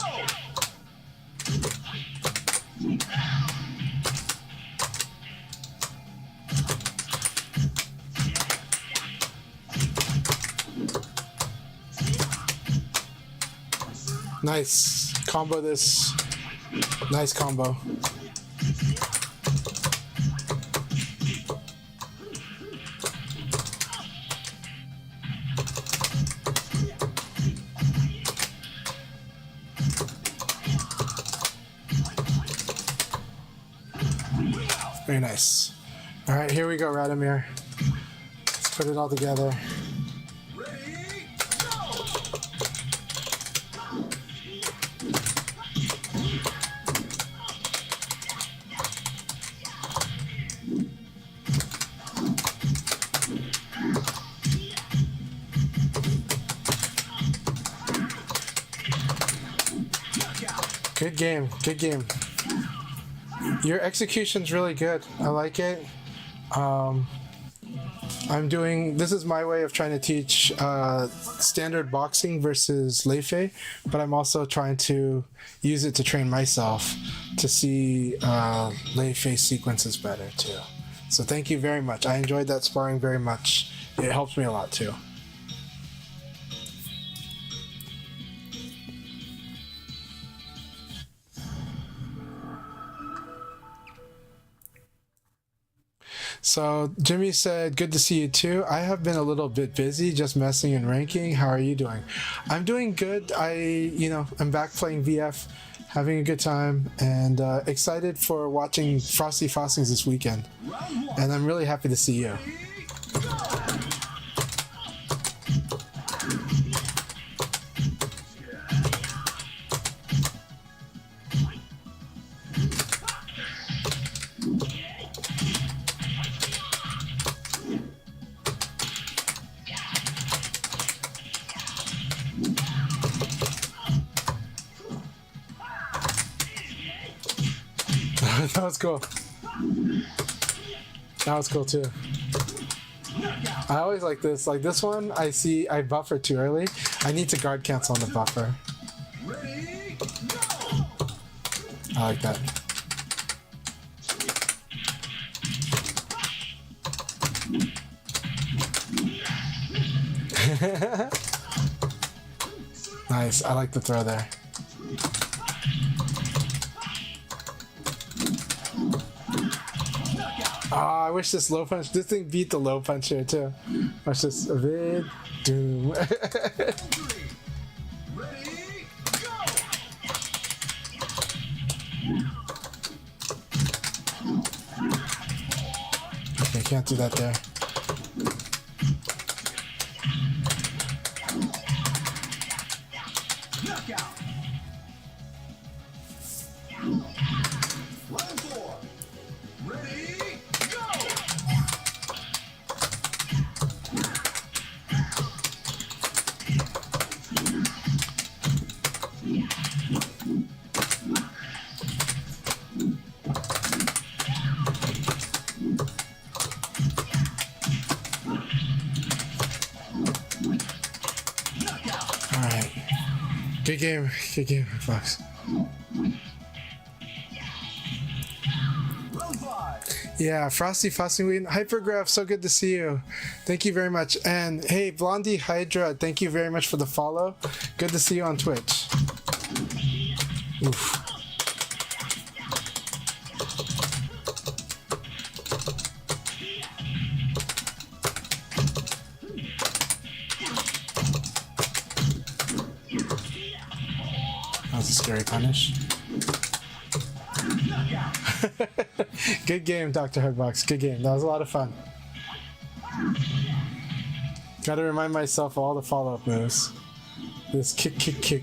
Speaker 1: Nice. Combo this. Nice combo. Very nice. All right, here we go, Radomir. Let's put it all together.
Speaker 2: Ready, go!
Speaker 1: Good game. Good game. Your execution's really good. I like it. This is my way of trying to teach standard boxing versus Lei Fei, but I'm also trying to use it to train myself to see Lei Fei sequences better too. So thank you very much. I enjoyed that sparring very much. It helps me a lot too. So Jimmy said, good to see you too. I have been a little bit busy just messing and ranking. How are you doing? I'm doing good. I'm back playing VF, having a good time, and excited for watching Frosty Frostings this weekend. And I'm really happy to see you. That was cool. That was cool too. I always like this. Like this one, I buffer too early. I need to guard cancel on the buffer.
Speaker 2: Ready, go!
Speaker 1: I like that. Nice. I like the throw there. Oh, I wish this low punch. This thing beat the low punch here too. Watch this. Vid doom.
Speaker 2: Ready, go!
Speaker 1: Okay, can't do that there.
Speaker 2: Knockout! Round 4. Ready, go!
Speaker 1: All right. Good game. Good game, Fox.
Speaker 2: Round 5.
Speaker 1: Yeah, Frosty Frosting Hypergraph, so good to see you. Thank you very much. And hey, Blondie Hydra, thank you very much for the follow. Good to see you on Twitch. Oof. That was a scary punish. Good game, Dr. Hugbox. Good game. That was a lot of fun. Gotta remind myself of all the follow-up moves. This kick, kick, kick.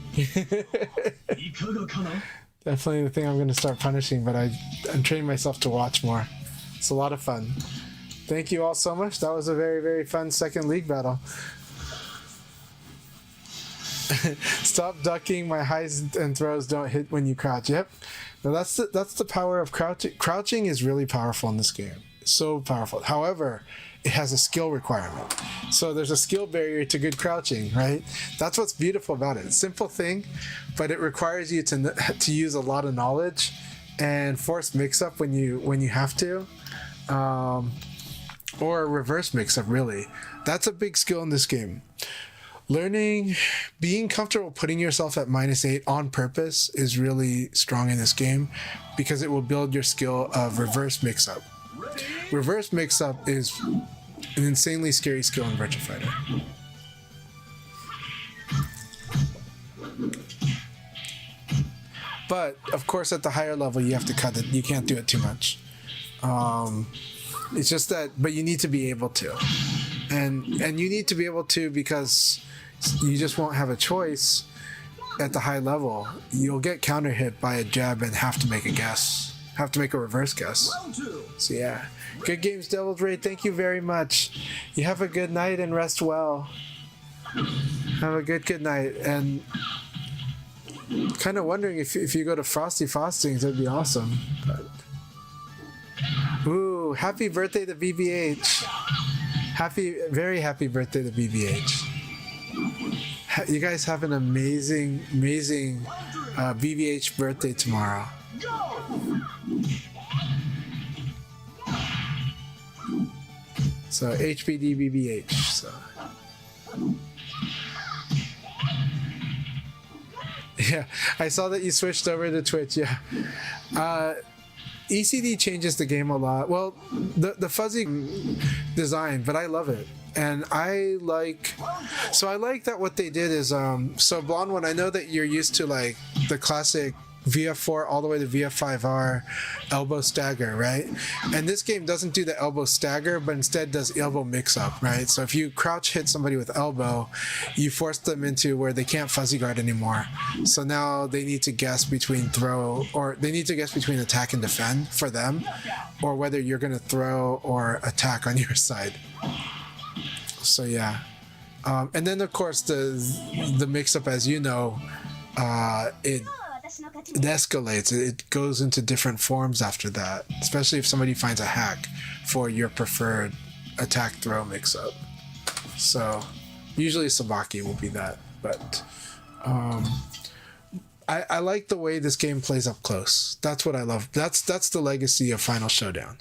Speaker 1: Definitely the thing I'm gonna start punishing, but I'm training myself to watch more. It's a lot of fun. Thank you all so much. That was a very, very fun second league battle. Stop ducking. My highs and throws don't hit when you crouch. Yep. Now that's the power of crouching. Crouching is really powerful in this game. So powerful. However, it has a skill requirement. So there's a skill barrier to good crouching, right? That's what's beautiful about it. Simple thing, but it requires you to use a lot of knowledge and force mix-up when you have to, or reverse mix-up. Really, that's a big skill in this game. Being comfortable putting yourself at -8 on purpose is really strong in this game, because it will build your skill of reverse mix-up. Reverse mix-up is an insanely scary skill in Virtua Fighter. But of course, at the higher level, you have to cut it. You can't do it too much. It's just that, but you need to be able to, and you need to be able to, because you just won't have a choice at the high level. You'll get counter hit by a jab and have to make a guess. Have to make a reverse guess. So yeah, good games, Devil's Raid. Thank you very much. You have a good night and rest well. Have a good night. And kind of wondering if you go to Frosty Fostings, that'd be awesome. But... Ooh, happy birthday to BBH. Very happy birthday to BBH. You guys have an amazing BBH birthday tomorrow. So HBD BBH. So yeah, I saw that you switched over to Twitch. Yeah. ECD changes the game a lot. Well, the fuzzy design, but I love it. And I like that what they did is, so Blonde One, I know that you're used to like the classic VF4 all the way to VF5R elbow stagger, right? And this game doesn't do the elbow stagger, but instead does elbow mix up, right? So if you crouch hit somebody with elbow, you force them into where they can't fuzzy guard anymore. So now they need to guess between throw, or they need to guess between attack and defend for them, or whether you're going to throw or attack on your side. So yeah. And then of course the mix up, as you know, it escalates. It goes into different forms after that, especially if somebody finds a hack for your preferred attack throw mix up. So usually Sabaki will be that, but I like the way this game plays up close. That's what I love. That's the legacy of Final Showdown,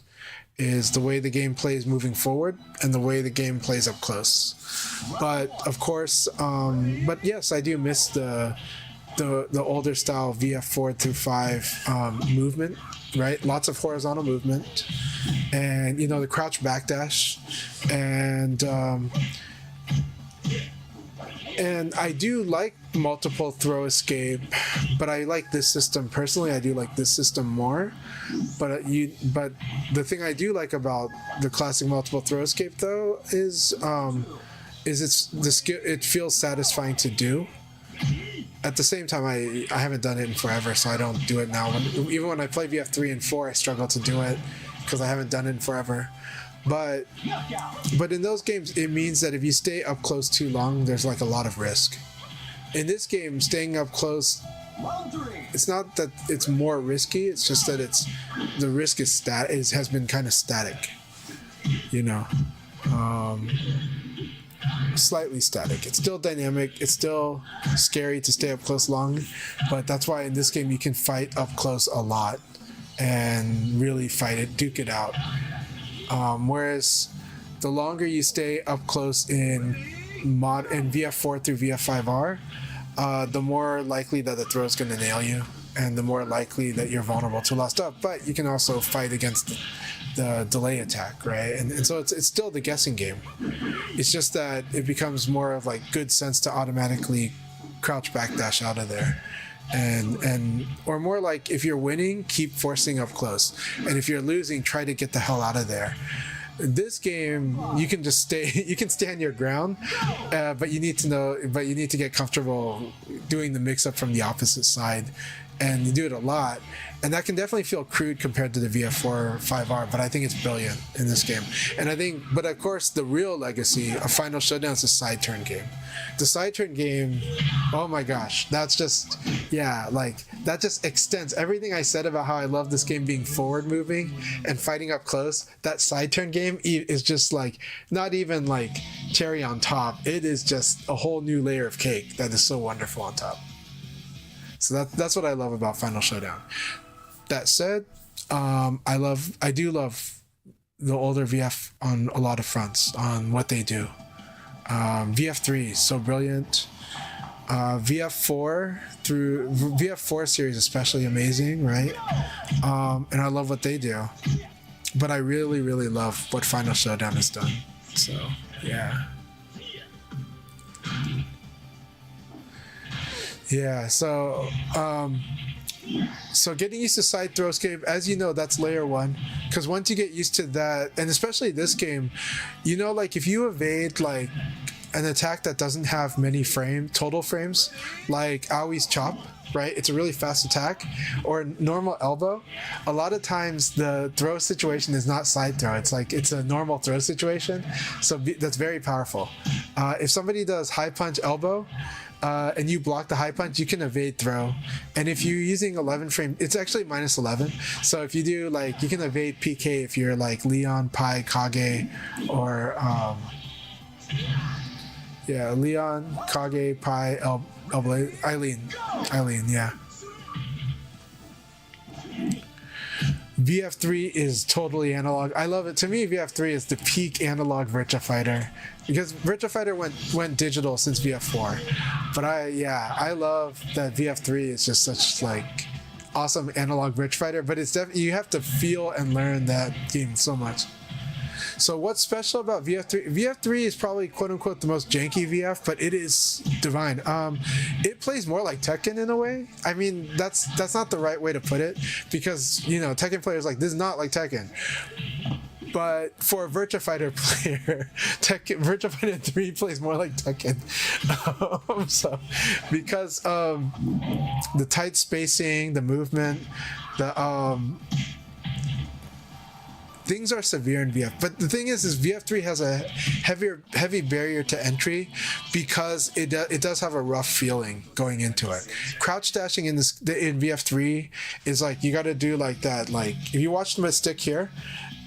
Speaker 1: is the way the game plays moving forward and the way the game plays up close. But of course, but yes, I do miss the older style VF4 through 5 movement, right? Lots of horizontal movement, and you know, the crouch backdash, and I do like multiple throw escape, but I like this system personally. I do like this system more. But the thing I do like about the classic multiple throw escape though is it's the skill. It feels satisfying to do. At the same time, I haven't done it in forever, so I don't do it now. Even when I play VF3 and 4, I struggle to do it because I haven't done it in forever. But in those games, it means that if you stay up close too long, there's like a lot of risk. In this game, staying up close, it's not that it's more risky. It's just that the risk has been kind of static, you know. Slightly static. It's still dynamic. It's still scary to stay up close long, but that's why in this game you can fight up close a lot and really fight it, duke it out. Whereas the longer you stay up close in VF4 through VF5R, the more likely that the throw is going to nail you, and the more likely that you're vulnerable to lost up. But you can also fight against the delay attack, right? And so it's still the guessing game. It's just that it becomes more of like good sense to automatically crouch backdash out of there. Or more like, if you're winning, keep forcing up close, and if you're losing, try to get the hell out of there. This game, you can just you can stand your ground, but you need to get comfortable doing the mix up from the opposite side, and you do it a lot, and that can definitely feel crude compared to the VF4 5R, but I think it's brilliant in this game. And I think, but of course, the real legacy of Final Showdown is the side turn game. The side turn game, oh my gosh, that's just, yeah, like, that just extends everything I said about how I love this game being forward moving and fighting up close. That side turn game is just like, not even like cherry on top. It is just a whole new layer of cake that is so wonderful on top. So that's what I love about Final Showdown. That said, I do love the older VF on a lot of fronts on what they do. VF3 is so brilliant. VF4 series especially amazing, right? And I love what they do. But I really, really love what Final Showdown has done. So yeah. Yeah, so getting used to side throw escape, as you know, that's layer one. Because once you get used to that, and especially this game, you know, like if you evade like an attack that doesn't have many total frames, like Aoi's chop, right? It's a really fast attack, or normal elbow. A lot of times the throw situation is not side throw. It's like it's a normal throw situation. So that's very powerful. If somebody does high punch elbow, and you block the high punch, you can evade throw. And if you're using 11 frame, it's actually minus 11. So if you do like, you can evade PK if you're like Leon, Pai, Kage, or Leon, Kage, Pai, Eileen, yeah. VF3 is totally analog. I love it. To me, VF3 is the peak analog Virtua Fighter, because Virtua Fighter went digital since VF4. But I love that VF3 is just such like awesome analog Virtua Fighter. But it's definitely, you have to feel and learn that game so much. So what's special about VF3? VF3 is probably quote unquote the most janky VF, but it is divine. It plays more like Tekken in a way. I mean, that's not the right way to put it, because you know Tekken players like, this is not like Tekken. But for a Virtua Fighter player, Virtua Fighter 3 plays more like Tekken. So because the tight spacing, the movement, things are severe in VF, but the thing is VF3 has a heavy barrier to entry because it does have a rough feeling going into it. Crouch dashing in VF3 is like, you got to do like that. Like if you watch my stick here,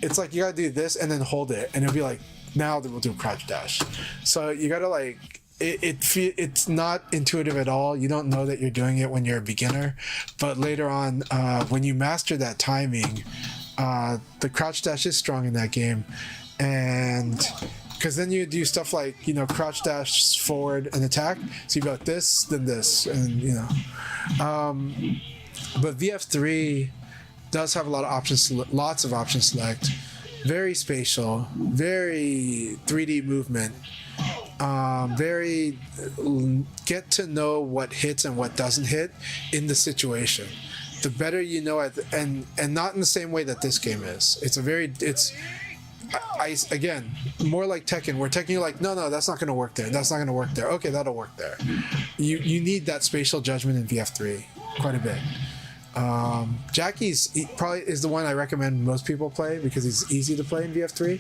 Speaker 1: it's like you got to do this and then hold it, and it'll be like, now we'll do crouch dash. So you got to like, it's not intuitive at all. You don't know that you're doing it when you're a beginner, but later on, when you master that timing, the crouch dash is strong in that game. And because then you do stuff like, you know, crouch dash forward and attack, so you go like this, then this, and you know, but VF3 does have a lot of options, lots of options select, very spatial, very 3D movement, very get to know what hits and what doesn't hit in the situation. The better you know it, and not in the same way that this game is. Again, more like Tekken, where Tekken you're like, no, that's not going to work there. That's not going to work there. Okay, that'll work there. You need that spatial judgment in VF3 quite a bit. Jackie's probably is the one I recommend most people play, because he's easy to play in VF3.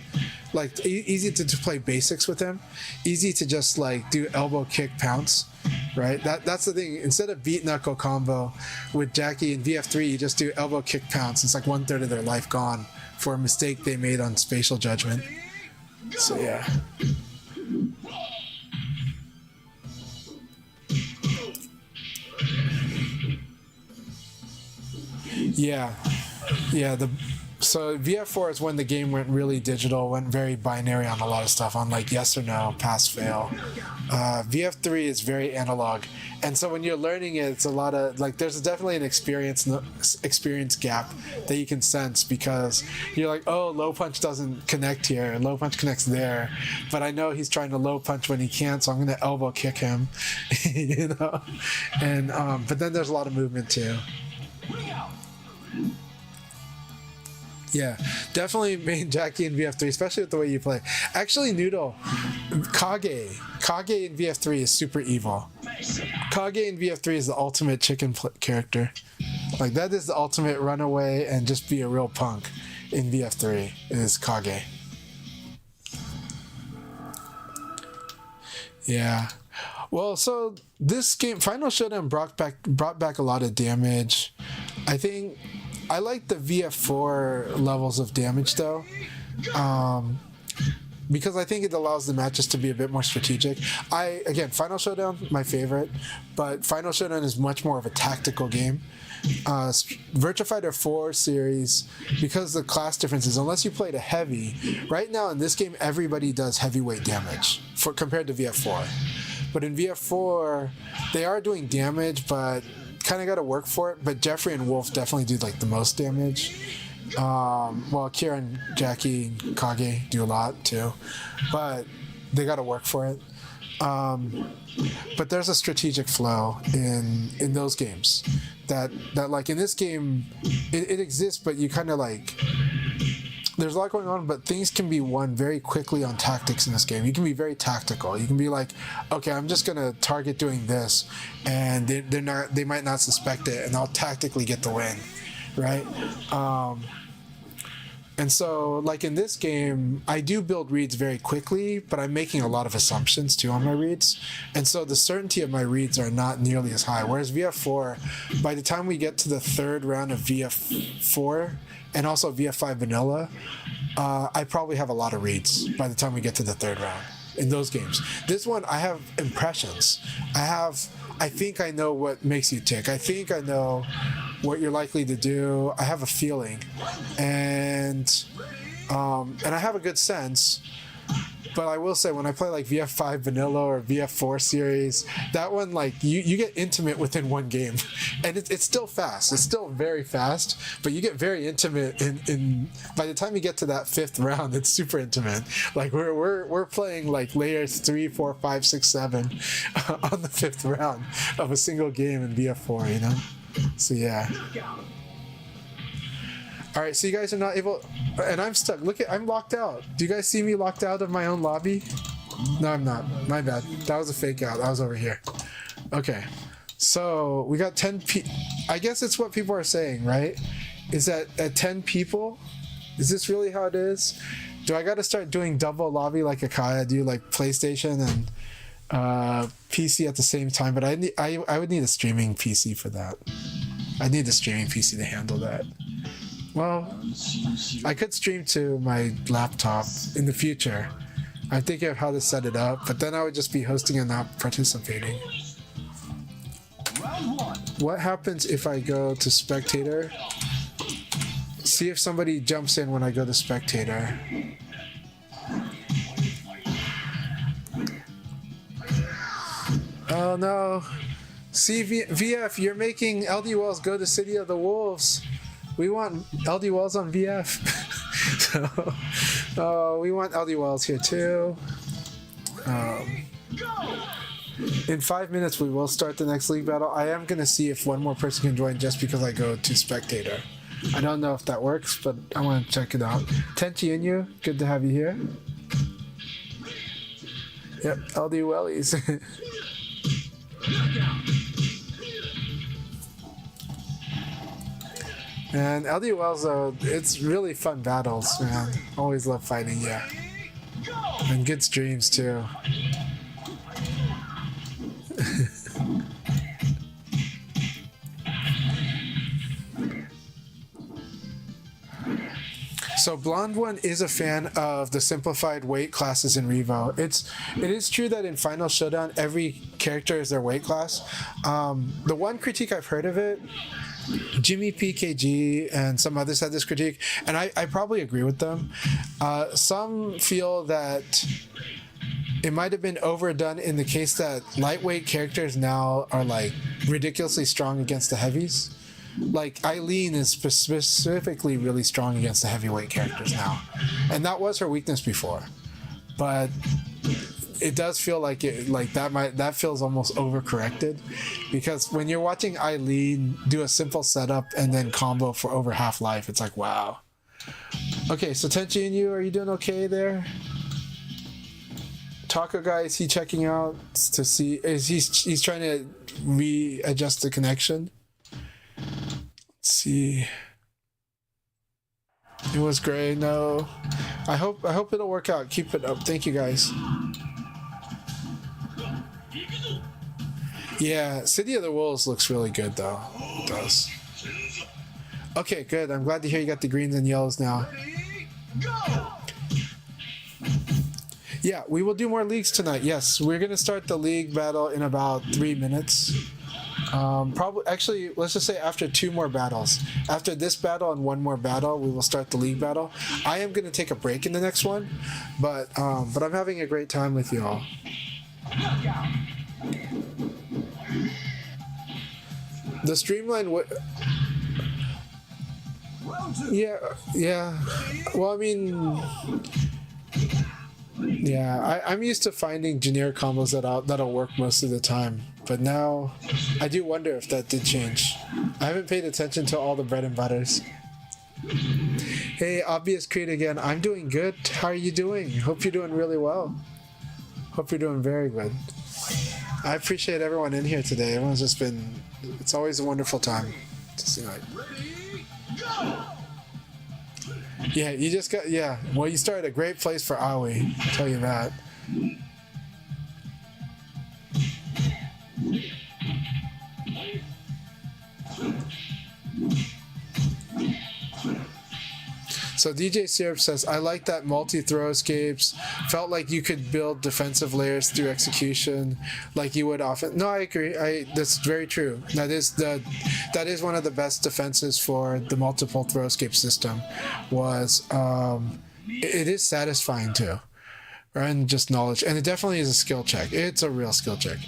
Speaker 1: Like easy to play basics with him, easy to just like do elbow kick pounce, right? That's the thing. Instead of beat knuckle combo with Jackie in VF3, you just do elbow kick pounce. It's like 1/3 of their life gone for a mistake they made on spatial judgment. So yeah. So VF4 is when the game went really digital, went very binary on a lot of stuff, on like yes or no, pass, fail. VF3 is very analog, and so when you're learning it, it's a lot of like, there's definitely an experience gap that you can sense, because you're like, oh, low punch doesn't connect here, and low punch connects there, but I know he's trying to low punch when he can't, so I'm gonna elbow kick him, you know. And but then there's a lot of movement too. Yeah, definitely main Jackie in VF3, especially with the way you play. Actually, Noodle, Kage in VF3 is super evil. Kage in VF3 is the ultimate character. Like, that is the ultimate runaway and just be a real punk in VF3 is Kage. Yeah. Well, so this game, Final Showdown, brought back a lot of damage. I think I like the VF4 levels of damage though, because I think it allows the matches to be a bit more strategic. Again, Final Showdown, my favorite, but Final Showdown is much more of a tactical game. Virtua Fighter 4 series, because the class differences, unless you played a heavy, right now in this game everybody does heavyweight damage compared to VF4. But in VF4, they are doing damage, but kind of got to work for it. But Jeffrey and Wolf definitely do like the most damage. Well, Kira and Jackie and Kage do a lot too, but they got to work for it. But there's a strategic flow in those games that like in this game it exists, but you kind of like, there's a lot going on, but things can be won very quickly on tactics in this game. You can be very tactical. You can be like, okay, I'm just gonna target doing this, and they might not suspect it, and I'll tactically get the win, right? And so, like in this game, I do build reads very quickly, but I'm making a lot of assumptions too on my reads. And so the certainty of my reads are not nearly as high. Whereas VF4, by the time we get to the third round of VF4, and also VF5 vanilla, I probably have a lot of reads by the time we get to the third round in those games. This one, I have impressions. I think I know what makes you tick. I think I know what you're likely to do. I have a feeling, and I have a good sense. But I will say, when I play like VF5 vanilla or VF4 series, that one, like you get intimate within one game, and it's still fast. It's still very fast, but you get very intimate in by the time you get to that fifth round, it's super intimate. Like we're playing like layers 3, 4, 5, 6, 7 on the fifth round of a single game in VF4. You know, so yeah. All right, so you guys are not able, and I'm stuck. Look I'm locked out. Do you guys see me locked out of my own lobby? No, I'm not. My bad. That was a fake out. I was over here. Okay, so we got 10 I guess it's what people are saying, right? Is that at 10 people? Is this really how it is? Do I got to start doing double lobby like Akaya do, like PlayStation and PC at the same time? But I would need a streaming PC for that. I need a streaming PC to handle that. Well, I could stream to my laptop in the future. I'm thinking of how to set it up, but then I would just be hosting and not participating. What happens if I go to spectator? See if somebody jumps in when I go to spectator. Oh no. See, VF, you're making LD Wells go to City of the Wolves. We want LD Wells on VF. So, we want LD Wells here too. In 5 minutes, we will start the next league battle. I am going to see if one more person can join just because I go to spectator. I don't know if that works, but I want to check it out. Tenchi Inyu, good to have you here. Yep, LD Wellies. And LD Wells, though, it's really fun battles, man. Always love fighting, yeah. And good streams, too. So Blonde One is a fan of the simplified weight classes in Revo. It is true that in Final Showdown, every character is their weight class. The one critique I've heard of it, Jimmy PKG and some others had this critique, and I probably agree with them. Some feel that it might have been overdone in the case that lightweight characters now are like ridiculously strong against the heavies. Like Eileen is specifically really strong against the heavyweight characters now, and that was her weakness before. But it does feel like that feels almost overcorrected, because when you're watching Eileen do a simple setup and then combo for over half life, it's like, wow. Okay, so Tenchi and you, are you doing okay there? Taco guy, is he checking out to see? Is he's trying to readjust the connection? Let's see. It was great. No, I hope it'll work out. Keep it up. Thank you guys. Yeah, City of the Wolves looks really good though. It does. Okay, good. I'm glad to hear you got the greens and yellows now.
Speaker 2: Ready, go!
Speaker 1: Yeah, we will do more leagues tonight. Yes, we're gonna start the league battle in about 3 minutes. Probably, actually, let's just say after 2 more battles. After this battle and 1 more battle, we will start the league battle. I am gonna take a break in the next one, but I'm having a great time with you all. The streamline
Speaker 2: Round 2.
Speaker 1: yeah. Well, I mean, yeah, I'm used to finding generic combos that'll work most of the time. But now, I do wonder if that did change. I haven't paid attention to all the bread and butters. Hey, Obvious Creed again. I'm doing good. How are you doing? Hope you're doing really well. Hope you're doing very good. I appreciate everyone in here today. Everyone's just been... It's always a wonderful time to see like...
Speaker 2: Ready, go!
Speaker 1: Yeah, you just got... Yeah, well, you started a great place for Aoi. I'll tell you that. So DJ Syrup says, I like that multi-throw escapes. Felt like you could build defensive layers through execution like you would often. No, I agree. That's very true. That is one of the best defenses for the multiple throw escape system. Was it is satisfying too. And just knowledge, and it definitely is a skill check. It's a real skill check,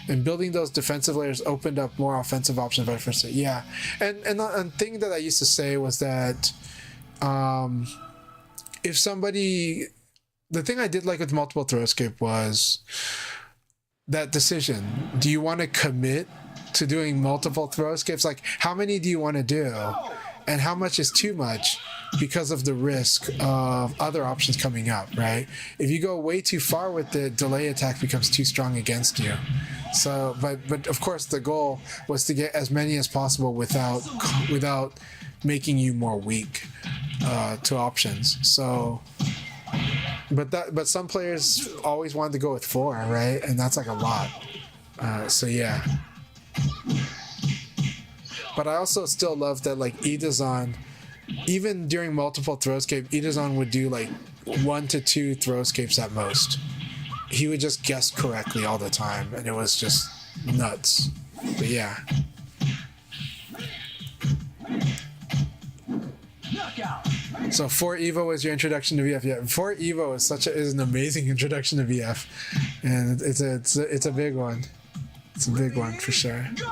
Speaker 1: and building those defensive layers opened up more offensive options. Vice versa, yeah. And a thing that I used to say was that if somebody, the thing I did like with multiple throw escape was that decision. Do you want to commit to doing multiple throw escapes? Like, how many do you want to do, and how much is too much? Because of the risk of other options coming up, right? If you go way too far with the delay attack becomes too strong against you. So, but of course the goal was to get as many as possible without making you more weak to options. So, but some players always wanted to go with 4, right? And that's like a lot. So yeah. But I also still love that like Idazan, even during multiple throw escape, Idazan would do like 1 to 2 throw escapes at most. He would just guess correctly all the time, and it was just nuts. But yeah.
Speaker 2: Knockout.
Speaker 1: So 4 Evo was your introduction to VF. Yeah, 4 Evo is an amazing introduction to VF, and it's a big one. It's a big one for sure.
Speaker 2: Go!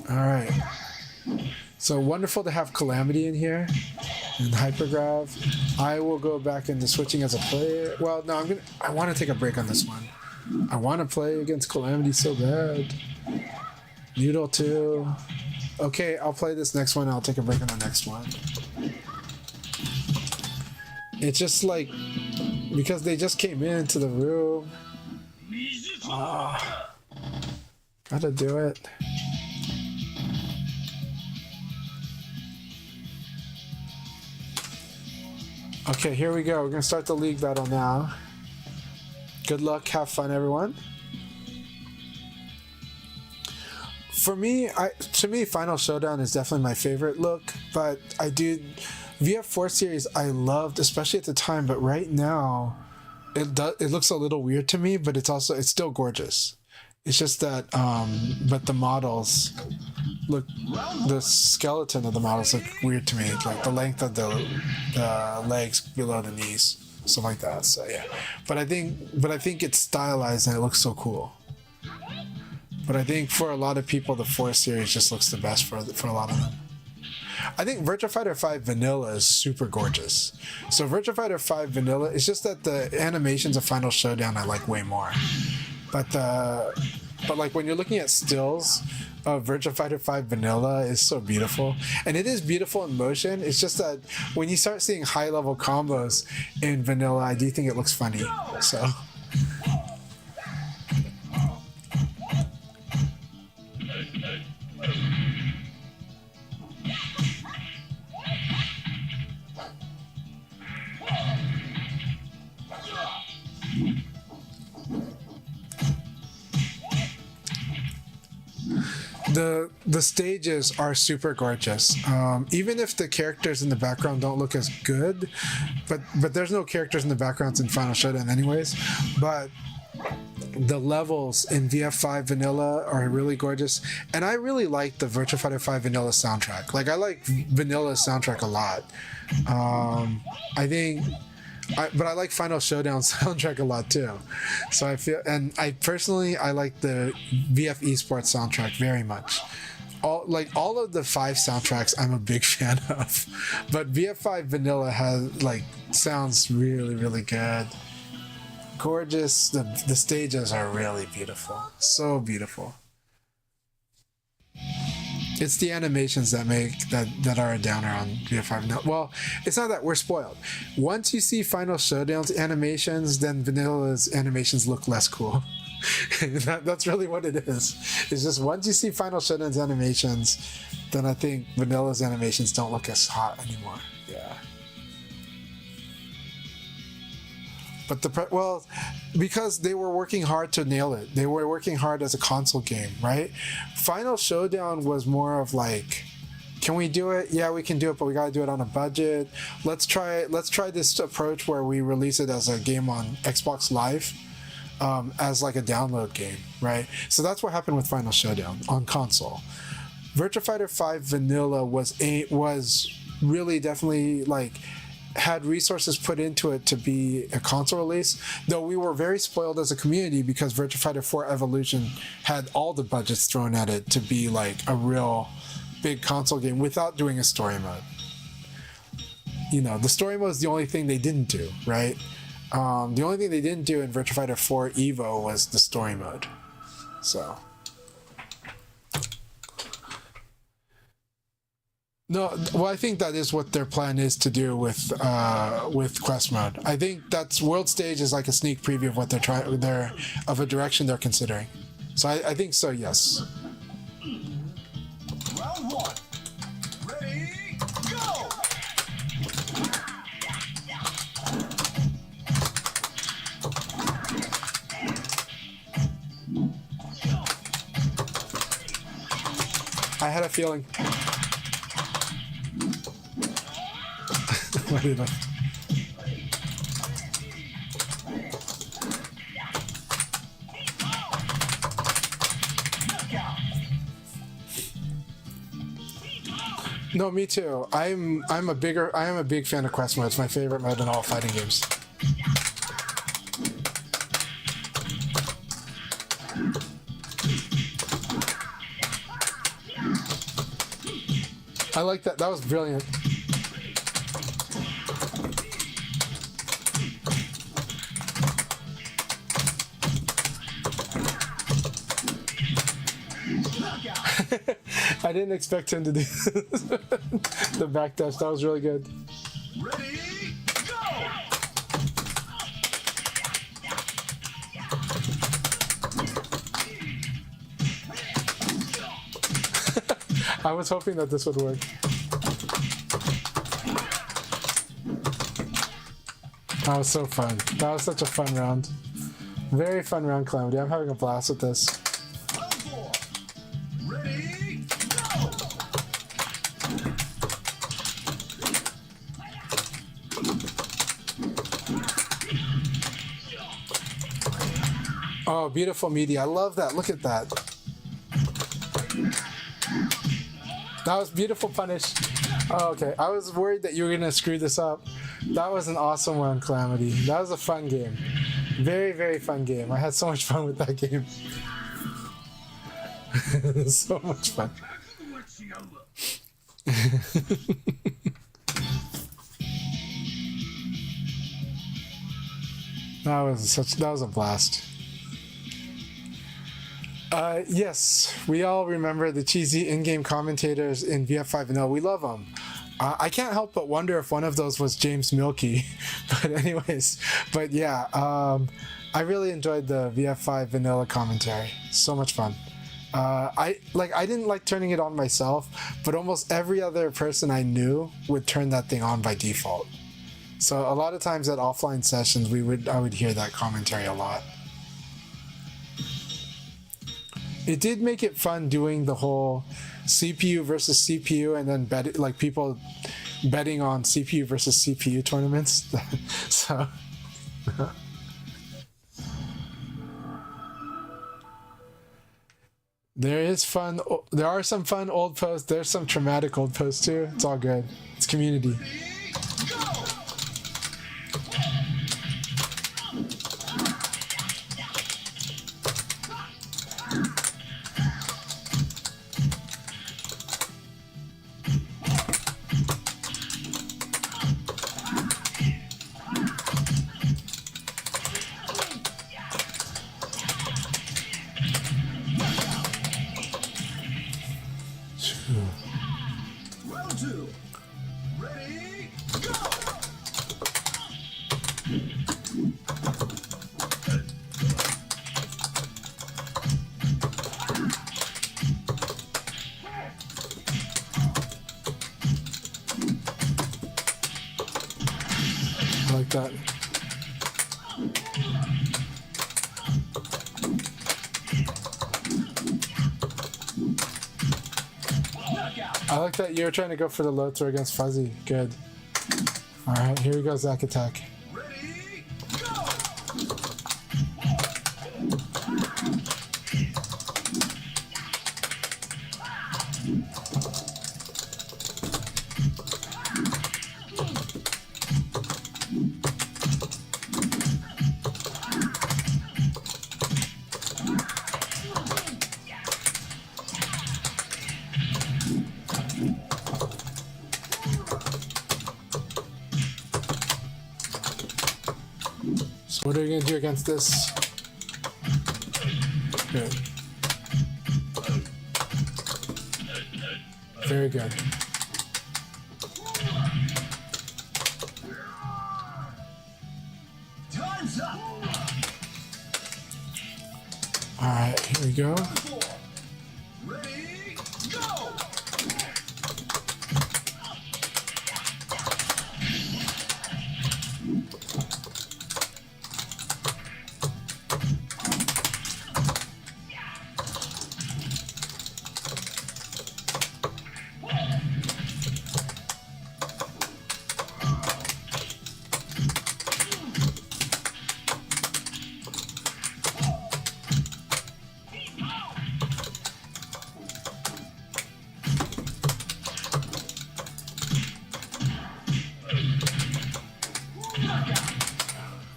Speaker 1: All right. So wonderful to have Calamity in here and Hypergrav. I will go back into switching as a player. Well, no, I want to take a break on this one. I want to play against Calamity so bad. Noodle too. Okay, I'll play this next one. I'll take a break on the next one. It's just like, because they just came into the room. Gotta do it. Okay, here we go. We're gonna start the league battle now. Good luck, have fun, everyone. For me, to me, Final Showdown is definitely my favorite look, but VF4 series I loved, especially at the time, but right now, it looks a little weird to me, but it's still gorgeous. It's just that, but the models look, the skeleton of the models look weird to me, like the length of the legs below the knees, stuff like that. So yeah, but I think it's stylized and it looks so cool. But I think for a lot of people, the 4 series just looks the best for a lot of them. I think Virtua Fighter 5 Vanilla is super gorgeous. So Virtua Fighter 5 Vanilla, it's just that the animations of Final Showdown I like way more. But but like when you're looking at stills of Virtua Fighter 5 Vanilla is so beautiful, and it is beautiful in motion. It's just that when you start seeing high level combos in Vanilla, I do think it looks funny. So. The stages are super gorgeous. Even if the characters in the background don't look as good, but there's no characters in the backgrounds in Final Showdown anyways. But the levels in VF5 Vanilla are really gorgeous, and I really like the Virtua Fighter 5 Vanilla soundtrack. Like I like Vanilla's soundtrack a lot. But I like Final Showdown soundtrack a lot too. So I feel, and I personally, I like the VF Esports soundtrack very much. All of the 5 soundtracks I'm a big fan of, but VF5 Vanilla has sounds really, really good. Gorgeous. The stages are really beautiful. So beautiful. It's the animations that make that are a downer on VF5 Vanilla. Well, it's not that we're spoiled. Once you see Final Showdown's animations, then Vanilla's animations look less cool. That's really what it is. It's just once you see Final Showdown's animations, then I think Vanilla's animations don't look as hot anymore. Yeah. But because they were working hard to nail it. They were working hard as a console game, right? Final Showdown was more of like, can we do it? Yeah, we can do it, but we got to do it on a budget. Let's try this approach where we release it as a game on Xbox Live, as like a download game, right? So that's what happened with Final Showdown on console. Virtua Fighter 5 Vanilla was really definitely had resources put into it to be a console release, though we were very spoiled as a community because Virtua Fighter 4 Evolution had all the budgets thrown at it to be like a real big console game without doing a story mode. The story mode is the only thing they didn't do, right? The only thing they didn't do in Virtua Fighter 4 Evo was the story mode. So... No, well, I think that is what their plan is to do with quest mode. I think that's World Stage is like a sneak preview of what of a direction they're considering. So I think so, yes.
Speaker 2: Round 1. Ready, go!
Speaker 1: I had a feeling. What did I? No, me too. I am a big fan of quest mode. It's my favorite mode in all fighting games. I like that. That was brilliant. I didn't expect him to do the backdash. That was really good.
Speaker 2: Ready, go!
Speaker 1: I was hoping that this would work. That was so fun. That was such a fun round. Very fun round, Calamity. I'm having a blast with this.
Speaker 2: Round 4. Ready, go!
Speaker 1: Oh, beautiful media. I love that. Look at that. That was beautiful punish. Oh, okay. I was worried that you were going to screw this up. That was an awesome one, Calamity. That was a fun game. Very, very fun game. I had so much fun with that game. So much fun. That was a blast. Yes, we all remember the cheesy in-game commentators in VF5 Vanilla. We love them. I can't help but wonder if one of those was James Milkey. But anyways, but yeah, I really enjoyed the VF5 Vanilla commentary. So much fun. I didn't like turning it on myself, but almost every other person I knew would turn that thing on by default. So a lot of times at offline sessions, I would hear that commentary a lot. It did make it fun doing the whole CPU versus CPU and then people betting on CPU versus CPU tournaments. So there are some fun old posts, there's some traumatic old posts too. It's all good. It's community.
Speaker 2: Round two. Ready, go!
Speaker 1: I like that. I like that you're trying to go for the low throw against Fuzzy. Good. Alright, here we go, Zack attack.
Speaker 2: Ready, go!
Speaker 1: So what are you going to do against this? Good. Very good.
Speaker 2: Time's up!
Speaker 1: Alright, here we go.
Speaker 2: Four. Ready, go!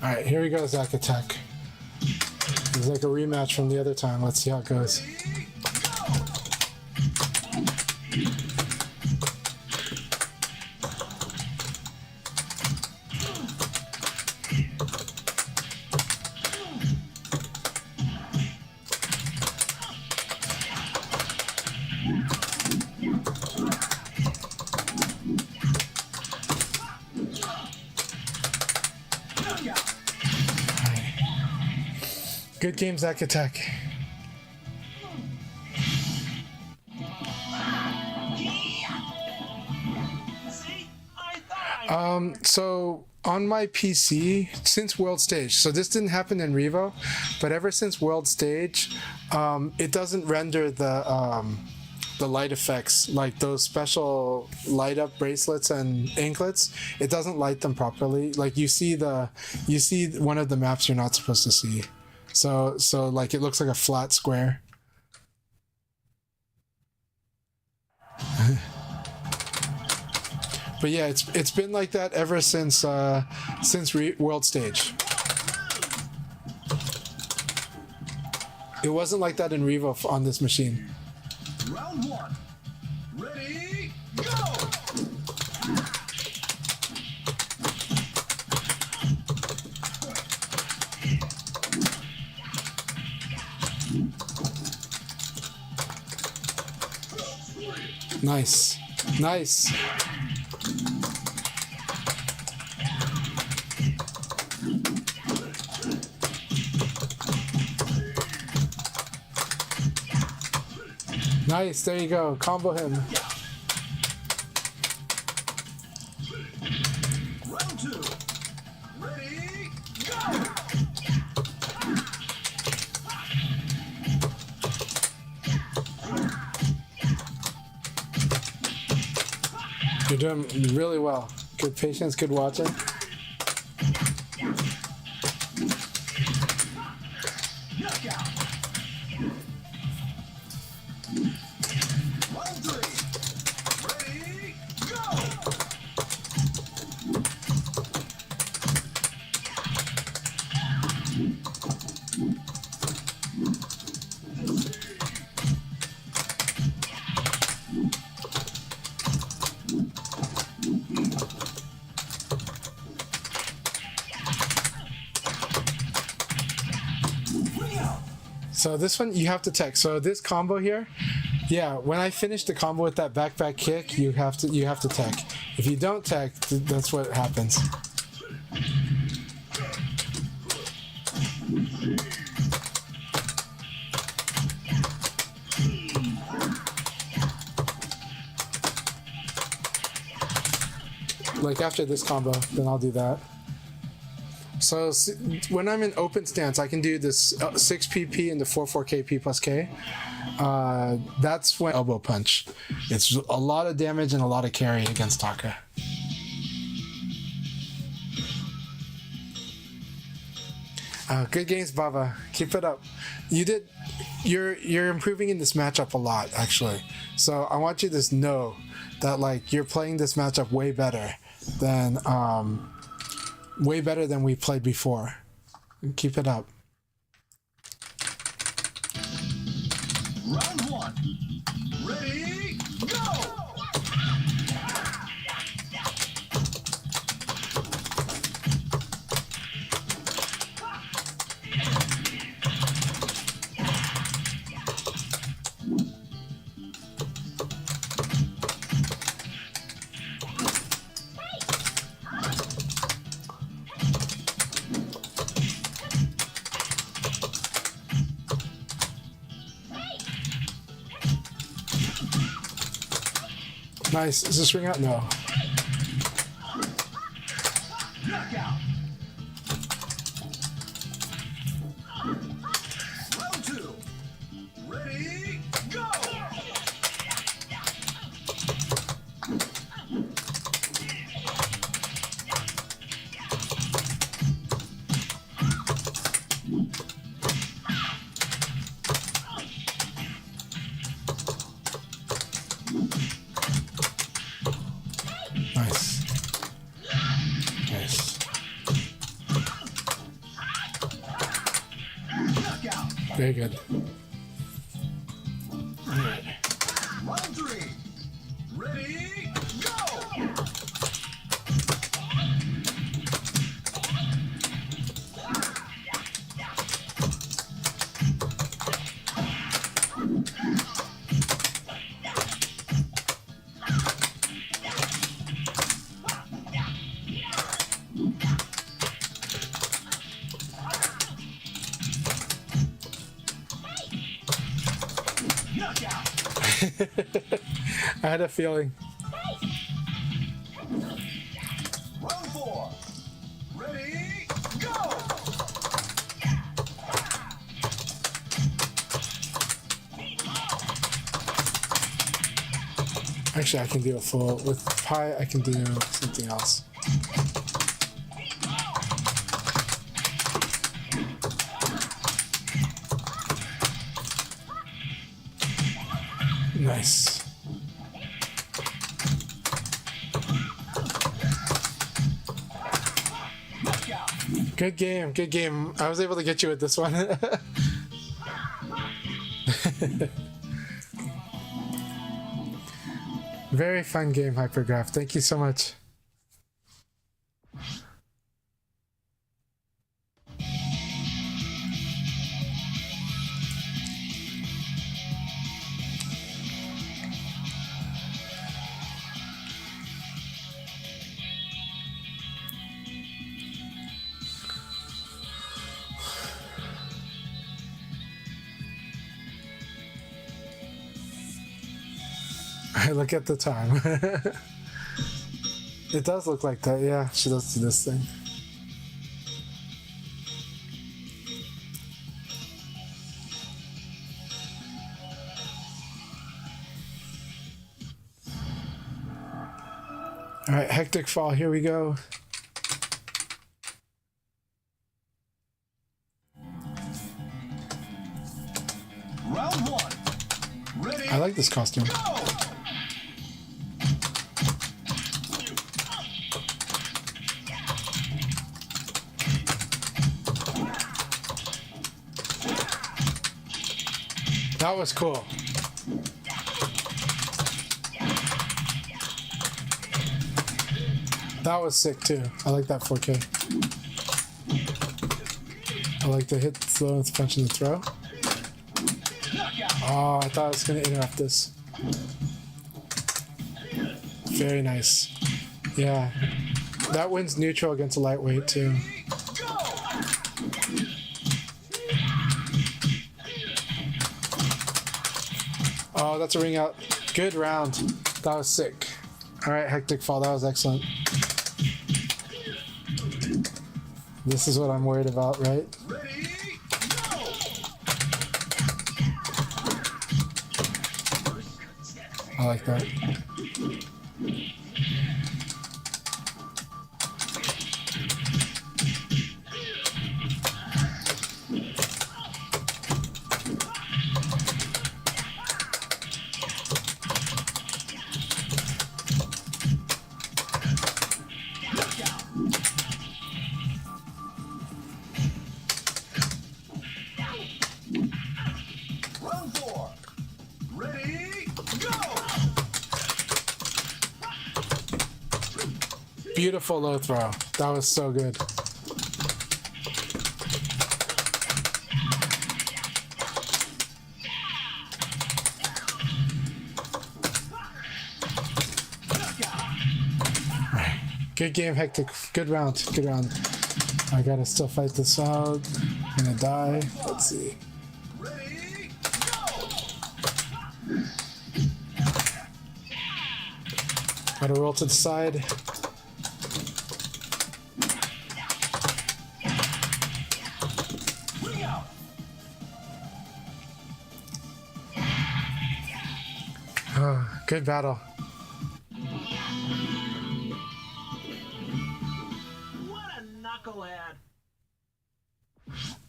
Speaker 1: Alright, here we go, Zack attack. It's like a rematch from the other time. Let's see how it goes. Good game, Zack attack. So on my PC, since World Stage, so this didn't happen in Revo, but ever since World Stage, it doesn't render the light effects, like those special light up bracelets and anklets. It doesn't light them properly. Like you see one of the maps you're not supposed to see. So like it looks like a flat square. But yeah, it's been like that ever since World Stage. It wasn't like that in Revo on this machine.
Speaker 2: Round one. Ready, go!
Speaker 1: Nice. Nice. Nice, there you go. Combo him.
Speaker 2: Round 2. Ready, go!
Speaker 1: You're doing really well. Good patience, good watching.
Speaker 2: Knockout. Round 3. Ready, go!
Speaker 1: So this one you have to tech. So this combo here, yeah, when I finish the combo with that back kick, you have to tech. If you don't tech, that's what happens. Like after this combo, then I'll do that. So when I'm in open stance, I can do this 6 PP into 4 KP plus K. That's when elbow punch. It's a lot of damage and a lot of carry against Taka. Good games, Baba. Keep it up. You're improving in this matchup a lot, actually. So I want you to know that like you're playing this matchup way better than we played before. Keep it up.
Speaker 2: Round 1. Ready, go!
Speaker 1: Nice. Is this ring out? No.
Speaker 2: Knockout. Round 2. Ready, go!
Speaker 1: Nice. Nice.
Speaker 2: Knockout.
Speaker 1: Very good. Alright.
Speaker 2: Round 3. Ready, go! Knockout.
Speaker 1: I had a feeling.
Speaker 2: Round 4. Ready, go!
Speaker 1: Actually, I can do a full with Pi. I can do something else. Nice.
Speaker 2: Knockout.
Speaker 1: Good game. Good game. I was able to get you with this one. Very fun game, Hypergraph. Thank you so much. Look at the time. It does look like that, yeah. She does do this thing. All right, hectic fall, here we go.
Speaker 2: Round one. Ready?
Speaker 1: I like this costume.
Speaker 2: Go!
Speaker 1: That was cool. That was sick too. I like that 4K. I like the hit slow and punch and the throw. Oh, I thought I was going to interrupt this. Very nice. Yeah. That wins neutral against a lightweight too. Oh, that's a ring out. Good round. That was sick. All right, hectic fall. That was excellent. This is what I'm worried about, right?
Speaker 2: Ready? Go!
Speaker 1: I like that.
Speaker 2: Round four. Ready? Go!
Speaker 1: Beautiful low throw. That was so good. Good game, hectic. Good round. Good round. I gotta still fight this out. I'm gonna die. Let's see.
Speaker 2: Ready? Go!
Speaker 1: Gotta roll to the side.
Speaker 2: Ring out.
Speaker 1: Oh, good battle.
Speaker 2: What a knucklehead.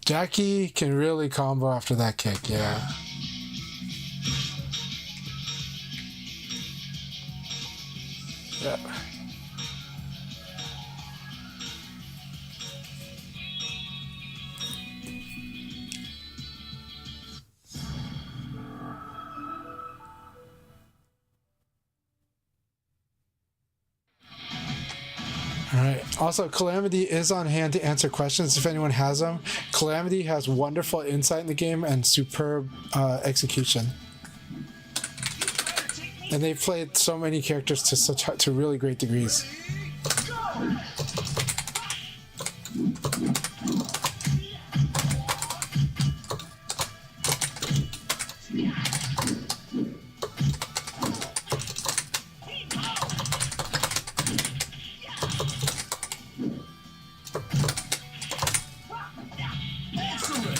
Speaker 1: Jackie can really combo after that kick, yeah. Yeah. All right. Also, Calamity is on hand to answer questions if anyone has them. Calamity has wonderful insight in the game and superb execution. And they've played so many characters to really great degrees.
Speaker 2: Go! Excellent.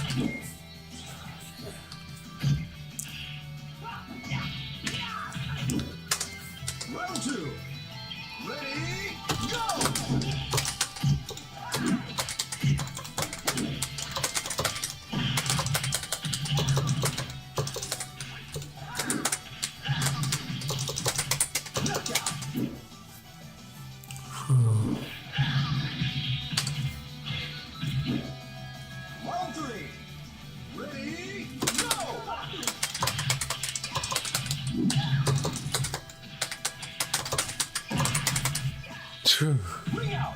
Speaker 2: Round two. Ready? Go! Knockout. Round three. Ready? Go!
Speaker 1: Phew.
Speaker 2: Ring out.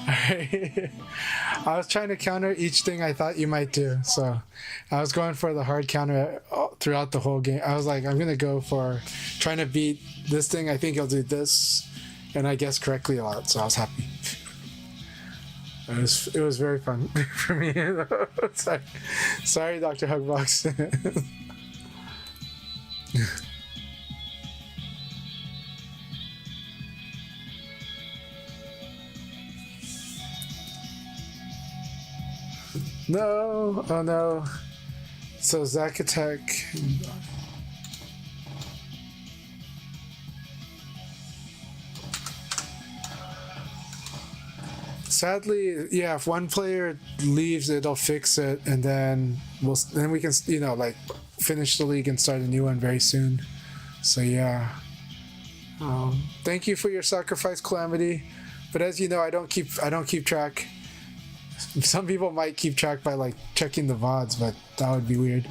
Speaker 1: Alright. I was trying to counter each thing I thought you might do, so I was going for the hard counter throughout the whole game. I was like, I'm gonna go for trying to beat this thing. I think he'll do this, and I guessed correctly a lot, so I was happy. It was very fun for me. Sorry, Dr. Hugbox. No, oh no. So Zacatech. Sadly, yeah. If one player leaves, it'll fix it, and then we can like finish the league and start a new one very soon. So yeah. Thank you for your sacrifice, Calamity. But as you know, I don't keep track. Some people might keep track by like checking the VODs, but that would be weird.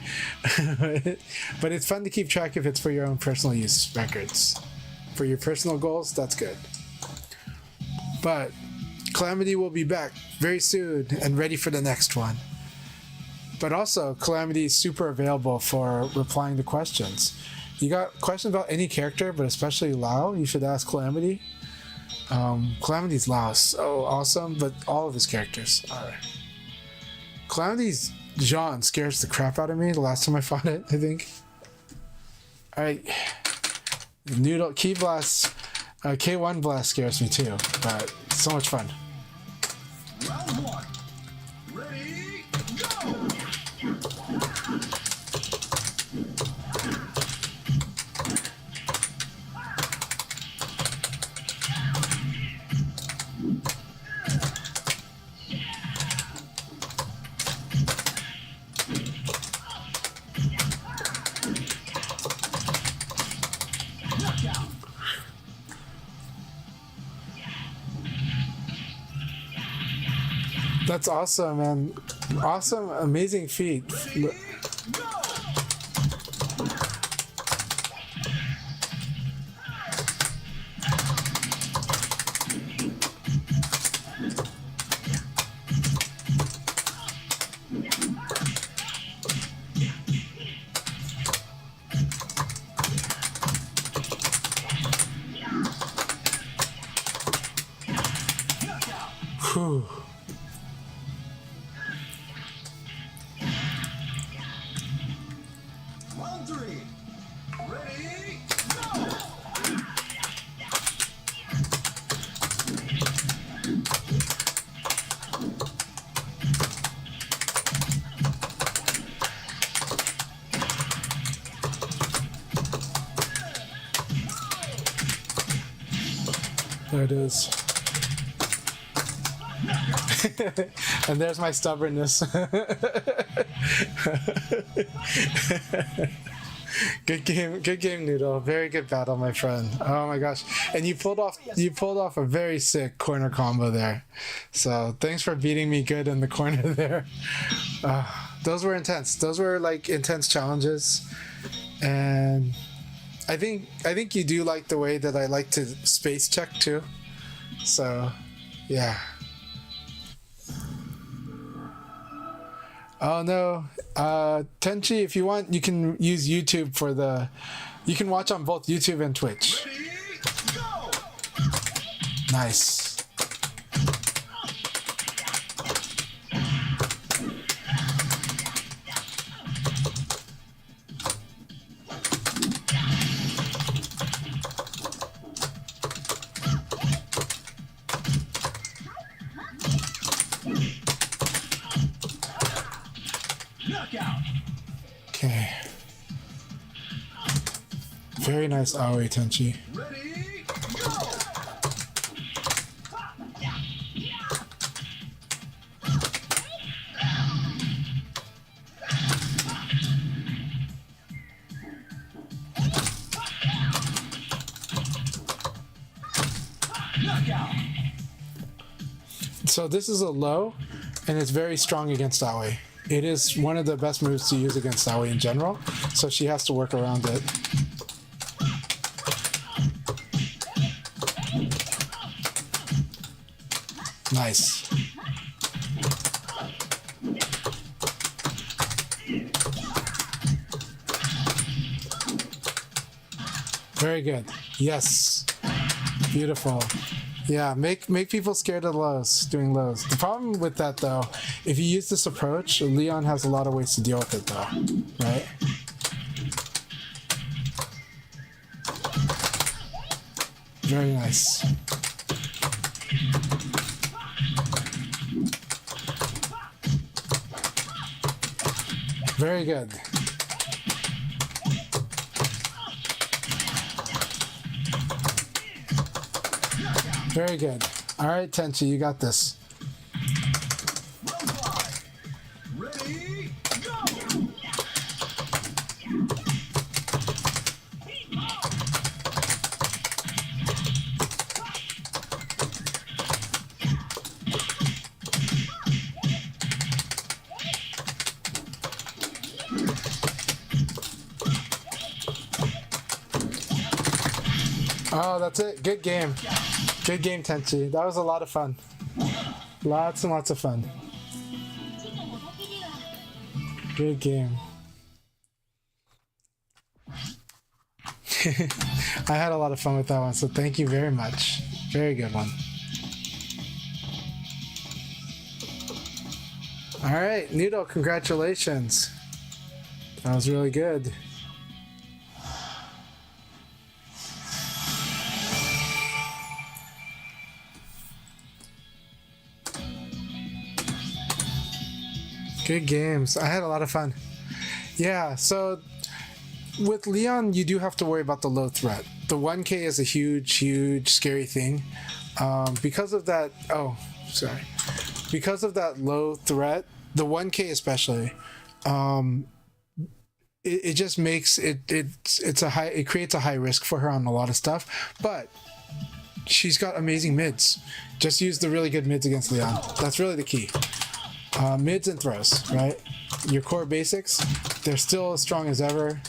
Speaker 1: But it's fun to keep track if it's for your own personal use records. For your personal goals, that's good. But Calamity will be back very soon and ready for the next one. But also, Calamity is super available for replying to questions. You got questions about any character, but especially Lao, you should ask Calamity. Calamity's Lao is so awesome, but all of his characters are. Calamity's Jean scares the crap out of me the last time I fought it, I think. Alright. Noodle Key Blast, K1 Blast scares me too, but it's so much fun.
Speaker 2: Round one. Ready, go!
Speaker 1: That's awesome, man. Awesome, amazing feat. Whew.
Speaker 2: Round three. Ready, go!
Speaker 1: There it is. And there's my stubbornness. Good game, Noodle. Very good battle, my friend. Oh my gosh. And you pulled off a very sick corner combo there. So thanks for beating me good in the corner there. Those were intense. Those were like intense challenges. And I think you do like the way that I like to space check too. So yeah. Oh no, Tenchi, if you want, you can use YouTube you can watch on both YouTube and Twitch.
Speaker 2: Ready, go!
Speaker 1: Nice.
Speaker 2: Knockout!
Speaker 1: Okay. Very nice Aoi, Tenchi.
Speaker 2: Ready, go! Knockout!
Speaker 1: So this is a low, and it's very strong against Aoi. It is one of the best moves to use against Aoi in general, so she has to work around it. Nice. Very good. Yes. Beautiful. Yeah, make people scared of lows, doing lows. The problem with that though, if you use this approach, Leon has a lot of ways to deal with it though, right? Very nice. Very good. Very good. All right, Tenchi, you got this.
Speaker 2: Ready, go!
Speaker 1: Oh, that's it. Good game. Good game, Tenchi. That was a lot of fun. Lots and lots of fun. Good game. I had a lot of fun with that one, so thank you very much. Very good one. All right, Noodle, congratulations. That was really good. Good games. I had a lot of fun. Yeah, so with Leon, you do have to worry about the low threat. The 1K is a huge, scary thing. Because of that, because of that low threat, the 1K especially, it just makes it creates a high risk for her on a lot of stuff. But she's got amazing mids. Just use the really good mids against Leon. That's really the key. Mids and throws, right? Your core basics, they're still as strong as ever.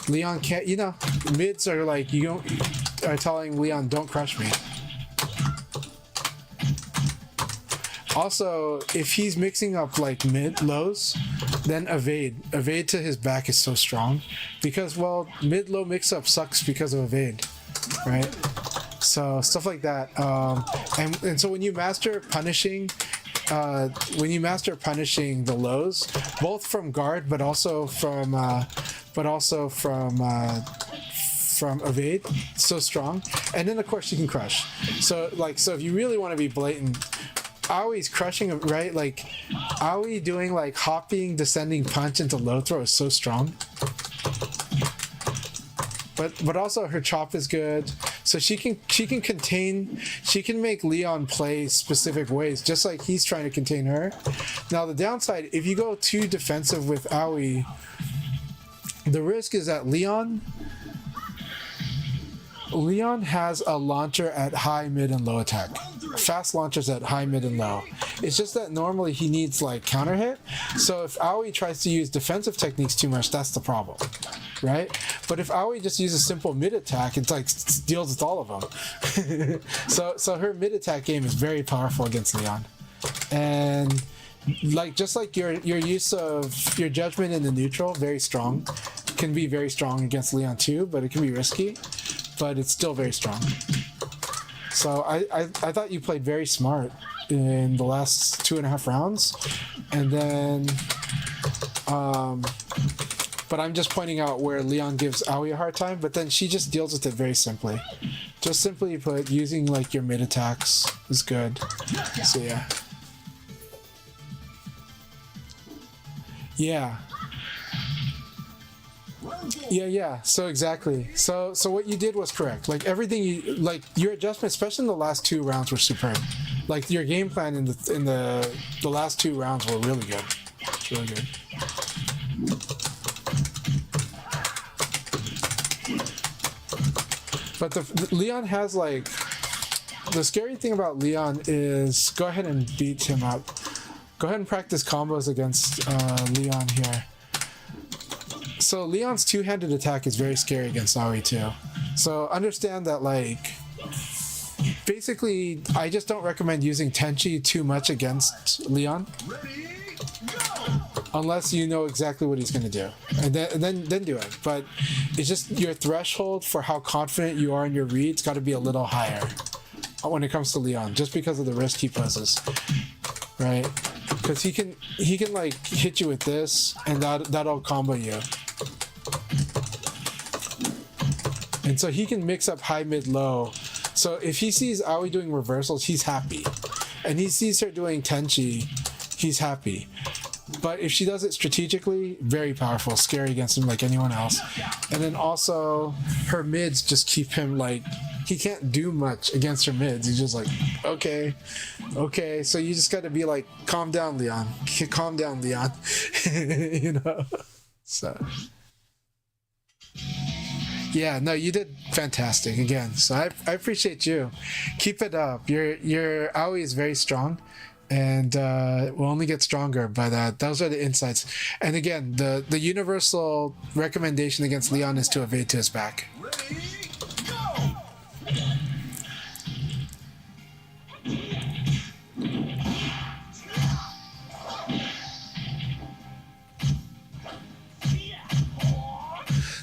Speaker 1: Leon can't, mids are like, are telling Leon, don't crush me. Also, if he's mixing up like mid lows, then evade. Evade to his back is so strong because, well, mid low mix up sucks because of evade, right? So stuff like that. And so when you master punishing the lows, both from guard but also from evade, so strong. And then of course you can crush. So if you really want to be blatant, Aoi's crushing, right? Like Aoi doing like hopping descending punch into low throw is so strong. But also her chop is good. So she can make Leon play specific ways, just like he's trying to contain her. Now the downside, if you go too defensive with Aoi, the risk is that Leon has a launcher at high, mid, and low attack. Fast launchers at high, mid, and low. It's just that normally he needs like counter hit. So if Aoi tries to use defensive techniques too much, that's the problem, right? But if Aoi just uses simple mid attack, it's like deals with all of them. so her mid attack game is very powerful against Leon, and just like your use of your judgment in the neutral, very strong, can be very strong against Leon too, but it can be risky. But it's still very strong. So I thought you played very smart in the last 2.5 rounds, and then but I'm just pointing out where Leon gives Aoi a hard time, but then she just deals with it very simply. Just simply put, using like your mid attacks is good. So yeah, so exactly. So what you did was correct. Like everything your adjustment, especially in the last 2 rounds, were superb. Like your game plan in the last 2 rounds were really good. It's really good. But Leon has like, the scary thing about Leon is, go ahead and beat him up. Go ahead and practice combos against Leon here. So Leon's two-handed attack is very scary against Aoi too. So understand that, like, basically, I just don't recommend using Tenchi too much against Leon.
Speaker 2: Ready, go!
Speaker 1: unless you know exactly what he's going to do, and then do it. But it's just your threshold for how confident you are in your read's got to be a little higher when it comes to Leon, just because of the risk he poses, right? Because he can like hit you with this, and that'll combo you. And so he can mix up high, mid, low. So if he sees Aoi doing reversals, he's happy. And he sees her doing Tenchi, he's happy. But if she does it strategically, very powerful, scary against him like anyone else. And then also, her mids just keep him like, he can't do much against her mids. He's just like, okay. So you just got to be like, calm down, Leon. Calm down, Leon. You know? So... yeah, no, you did fantastic again. So I appreciate you. Keep it up. Your Aoi is very strong, and will only get stronger. But those are the insights. And again, the universal recommendation against Leon is to evade to his back.
Speaker 2: Ready, go!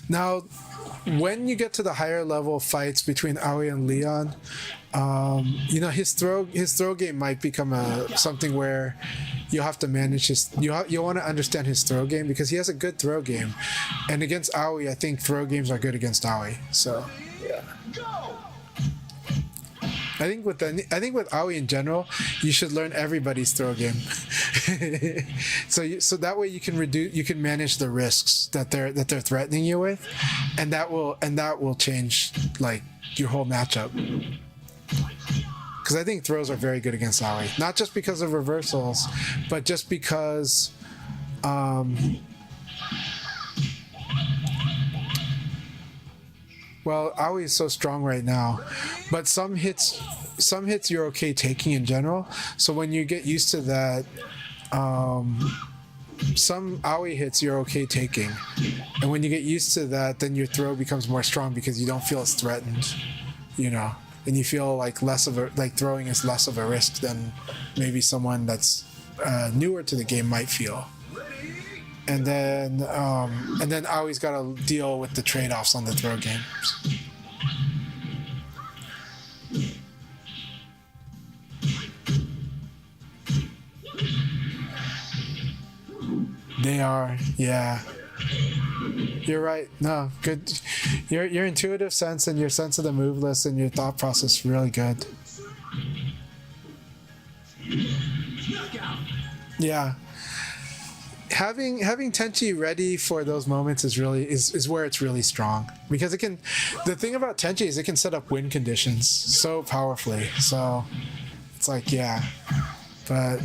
Speaker 1: Now, when you get to the higher level fights between Aoi and Leon, you know, his throw game might become something where you have to manage his. You want to understand his throw game because he has a good throw game, and against Aoi, I think throw games are good against Aoi. So yeah. I think with Aoi in general, you should learn everybody's throw game. so that way you can manage the risks that they're threatening you with, and that will change like your whole matchup. Because I think throws are very good against Aoi, not just because of reversals, but just because well, Aoi is so strong right now, but some hits you're okay taking in general. So when you get used to that, some Aoi hits you're okay taking, and when you get used to that, then your throw becomes more strong because you don't feel as threatened, you know, and you feel like throwing is less of a risk than maybe someone that's newer to the game might feel. And then Aoi's got to deal with the trade-offs on the throw games. They are, yeah. You're right. No, good. Your intuitive sense and your sense of the move list and your thought process is really good. Yeah. Having Tenchi ready for those moments is where it's really strong, because it can. The thing about Tenchi is it can set up win conditions so powerfully. So it's like, yeah, but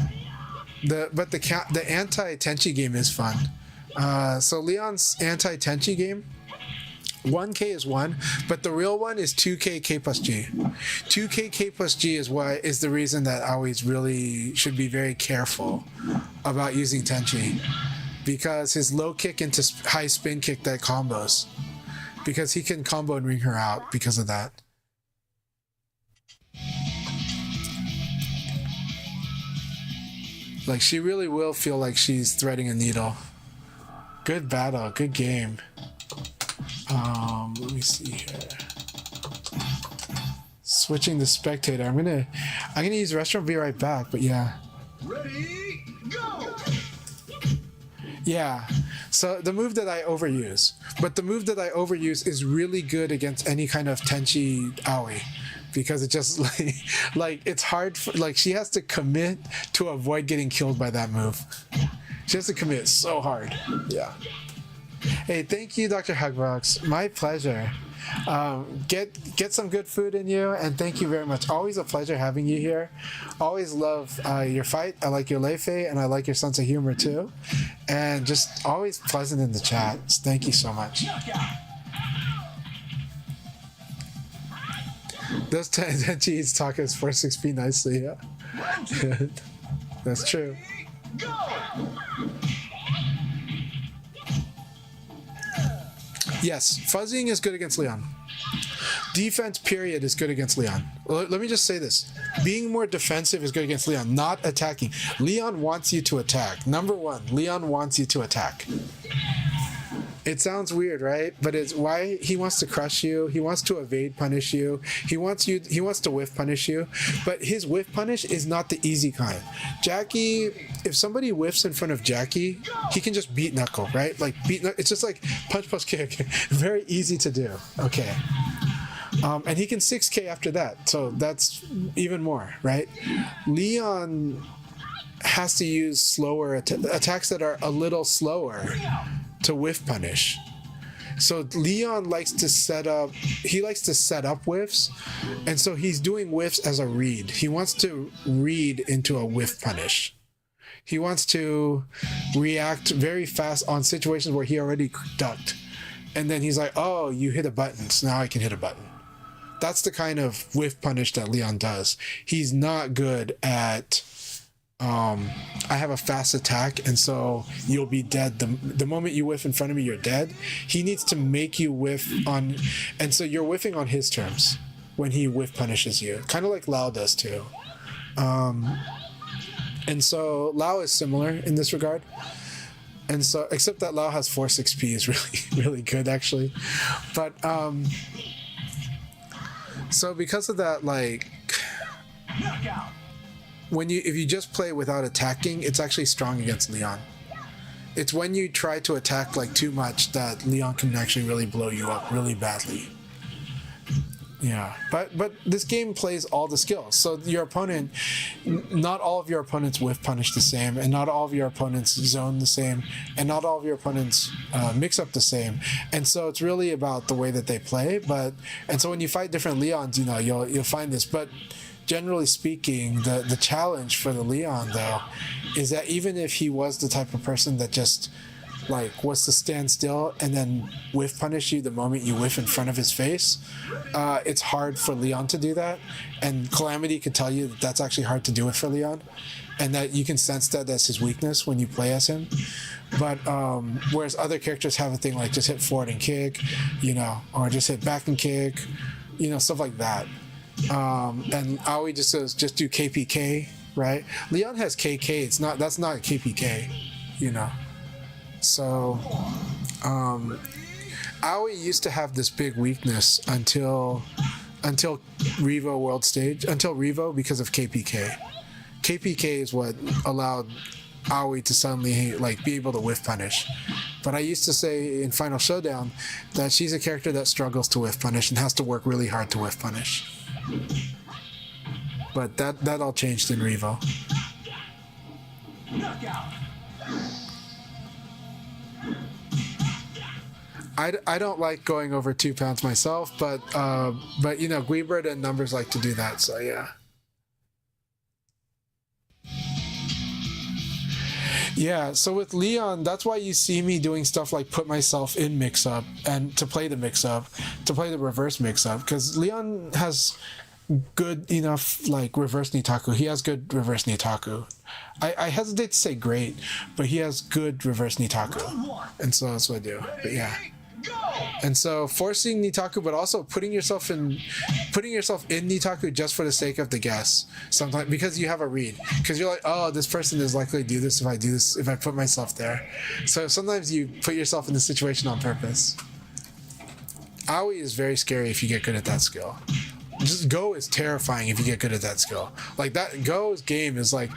Speaker 1: the anti Tenchi game is fun. So Leon's anti Tenchi game, 1K is 1, but the real one is 2K K plus G. 2K K plus G is the reason that Aoi's really should be very careful about using Tenchi, because his low kick into high spin kick that combos, because he can combo and ring her out because of that. Like, she really will feel like she's threading a needle. Good battle, good game. Let me see here. Switching to spectator. I'm gonna use restaurant, be right back, but yeah.
Speaker 2: Ready, go!
Speaker 1: Yeah. So the move that I overuse. But the move that I overuse is really good against any kind of Tenchi Aoi. Because it just like it's hard for, like, she has to commit to avoid getting killed by that move. She has to commit so hard. Yeah. Hey, thank you, Dr. Hugbox. My pleasure. Get some good food in you, and thank you very much. Always a pleasure having you here. Always love your fight. I like your Leifei, and I like your sense of humor too. And just always pleasant in the chat. Thank you so much. Those Tenchi's talk as 4-6P nicely, yeah. That's true. Yes, fuzzying is good against Leon. defense period is good against Leon. Let me just say this. Being more defensive is good against Leon, not attacking. Leon wants you to attack. Number one, Leon wants you to attack. It sounds weird, right? But it's why he wants to crush you. He wants to evade punish you. He wants to whiff punish you. But his whiff punish is not the easy kind. Jackie, if somebody whiffs in front of Jackie, he can just beat Knuckle, right? Like it's just like punch plus kick. Very easy to do. Okay. And he can 6K after that. So that's even more, right? Leon has to use slower attacks that are a little slower to whiff punish. So Leon likes to set up whiffs, and so he's doing whiffs as a read. He wants to read into a whiff punish. He wants to react very fast on situations where he already ducked. And then he's like, oh, you hit a button, so now I can hit a button. That's the kind of whiff punish that Leon does. He's not good at I have a fast attack, and so you'll be dead. The moment you whiff in front of me, you're dead. He needs to make you whiff on, and so you're whiffing on his terms when he whiff punishes you. Kind of like Lao does too. And so Lao is similar in this regard. And so, except that Lao has Force XP is really, really good actually. But, so because of that, like, if you just play without attacking, it's actually strong against Leon. It's when you try to attack like too much that Leon can actually really blow you up really badly. Yeah, but this game plays all the skills. So your opponent, not all of your opponents whiff punish the same, and not all of your opponents zone the same, and not all of your opponents mix up the same. And so it's really about the way that they play. And so when you fight different Leons, you know, you'll find this. But generally speaking, the challenge for the Leon though is that even if he was the type of person that just like was to stand still and then whiff punish you the moment you whiff in front of his face, it's hard for Leon to do that. And Calamity could tell you that that's actually hard to do it for Leon, and that you can sense that as his weakness when you play as him. But whereas other characters have a thing like just hit forward and kick, you know, or just hit back and kick, you know, stuff like that. And Aoi just says just do KPK, right? Leon has KK. That's not KPK, you know. So Aoi used to have this big weakness until Revo World Stage, until Revo, because of KPK. KPK is what allowed Aoi to suddenly like be able to whiff punish. But I used to say in Final Showdown that she's a character that struggles to whiff punish and has to work really hard to whiff punish. But that all changed in Revo. I don't like going over 2 pounds myself, but you know, Guibert and Numbers like to do that, so yeah. Yeah, so with Leon, that's why you see me doing stuff like put myself in mix-up and to play the mix-up, to play the reverse mix-up, because Leon has good enough like reverse Nitaku. He has good reverse Nitaku. I hesitate to say great, but he has good reverse Nitaku. And so that's what I do. But yeah. And so forcing Nitaku, but also putting yourself in Nitaku just for the sake of the guess. Sometimes because you have a read. Because you're like, oh, this person is likely to do this if I put myself there. So sometimes you put yourself in the situation on purpose. Aoi is very scary if you get good at that skill. Just Go is terrifying if you get good at that skill. Like that Go's game is like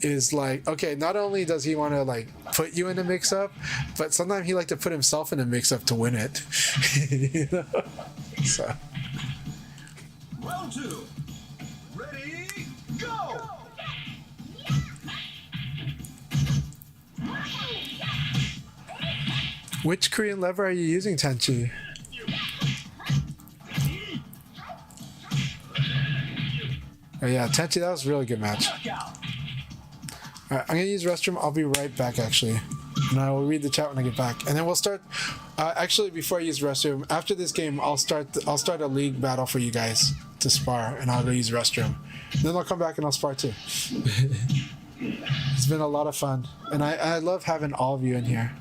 Speaker 1: okay, not only does he want to like put you in a mix-up, but sometimes he like to put himself in a mix-up to win it. You know? So.
Speaker 2: Round 2. Ready, go!
Speaker 1: Which Korean lever are you using, Tenchi? Oh yeah, Tenchi, that was a really good match. Alright, I'm gonna use restroom. I'll be right back actually. And I will read the chat when I get back. And then we'll start actually before I use restroom, after this game I'll start a league battle for you guys to spar, and I'll go use restroom. And then I'll come back and I'll spar too. It's been a lot of fun. And I love having all of you in here.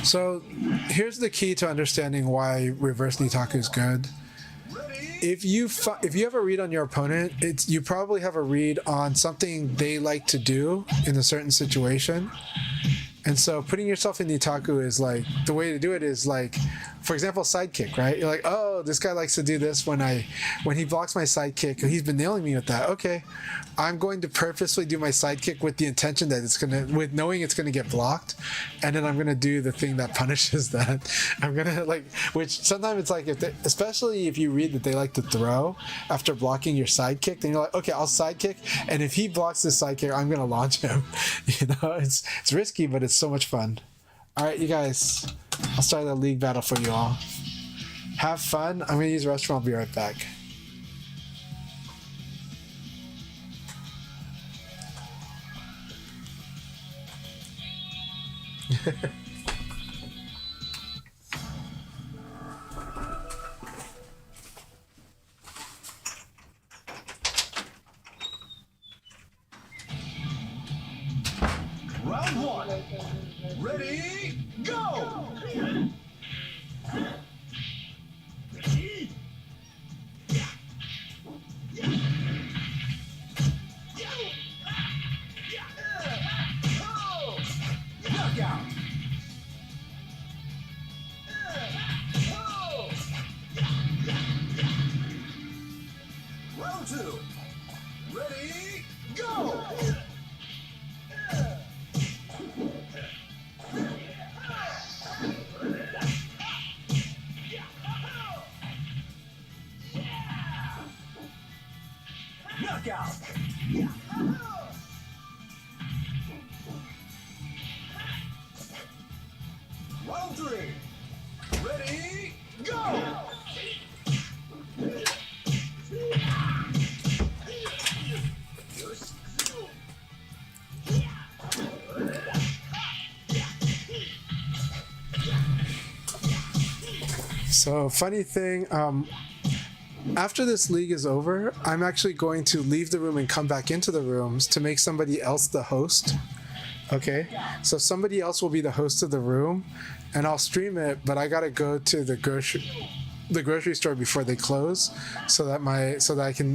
Speaker 1: So here's the key to understanding why reverse Nitaku is good. If you have a read on your opponent, you probably have a read on something they like to do in a certain situation. And so putting yourself in Nitaku is like, the way to do it is like, for example, sidekick, right? You're like, oh, this guy likes to do this when he blocks my sidekick, he's been nailing me with that. Okay, I'm going to purposely do my sidekick with the intention that with knowing it's gonna get blocked, and then I'm gonna do the thing that punishes that. I'm gonna which sometimes it's like, especially if you read that they like to throw after blocking your sidekick, then you're like, okay, I'll sidekick, and if he blocks this sidekick, I'm gonna launch him. It's risky, but it's so much fun. All right, you guys, I'll start the league battle for you all. Have fun. I'm gonna use the restroom. I'll be right back.
Speaker 2: Round one. Ready, go! Knockout! Round two. Ready, go! Knockout! Round three. Ready, go!
Speaker 1: So funny thing, after this league is over, I'm actually going to leave the room and come back into the rooms to make somebody else the host. Okay, so somebody else will be the host of the room, and I'll stream it, but I gotta go to the grocery store before they close, so that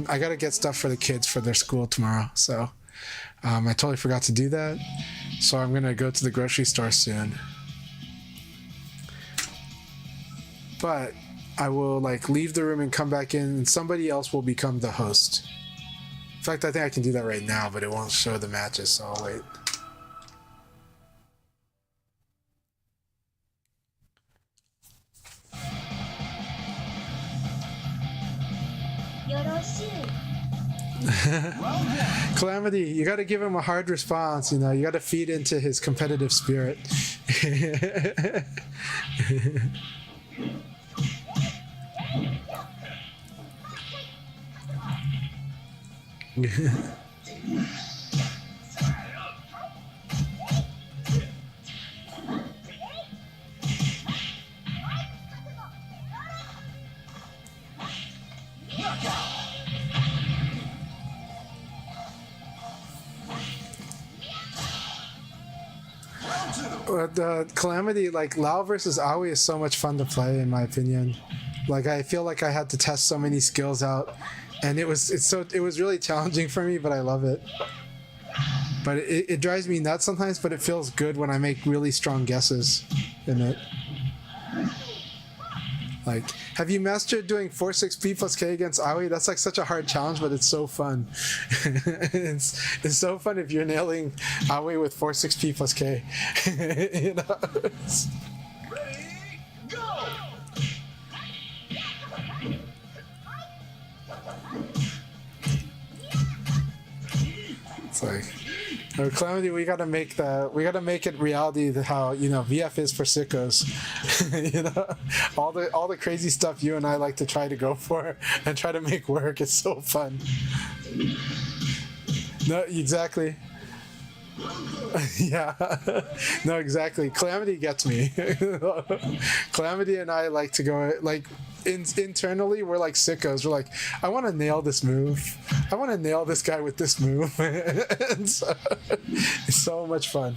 Speaker 1: I gotta get stuff for the kids for their school tomorrow. So I totally forgot to do that, so I'm gonna go to the grocery store soon. But I will leave the room and come back in, and somebody else will become the host. In fact, I think I can do that right now, but it won't show the matches, so I'll wait. Calamity, you got to give him a hard response. You got to feed into his competitive spirit. The Calamity, Lao versus Aoi is so much fun to play, in my opinion. I feel like I had to test so many skills out, and it was really challenging for me, but I love it. But it drives me nuts sometimes, but it feels good when I make really strong guesses in it. Have you mastered doing 4-6 plus K against Aoi? That's such a hard challenge, but it's so fun. it's so fun if you're nailing Aoi with 4-6 plus K.
Speaker 2: Ready, go!
Speaker 1: It's Calamity, we gotta make it reality how VF is for sickos. all the crazy stuff you and I like to try to go for and try to make work. It's so fun. No, exactly. Yeah. No, exactly. Calamity gets me. Calamity and I like to go internally, we're like sickos. We're like, I want to nail this move. I want to nail this guy with this move. And so, it's so much fun.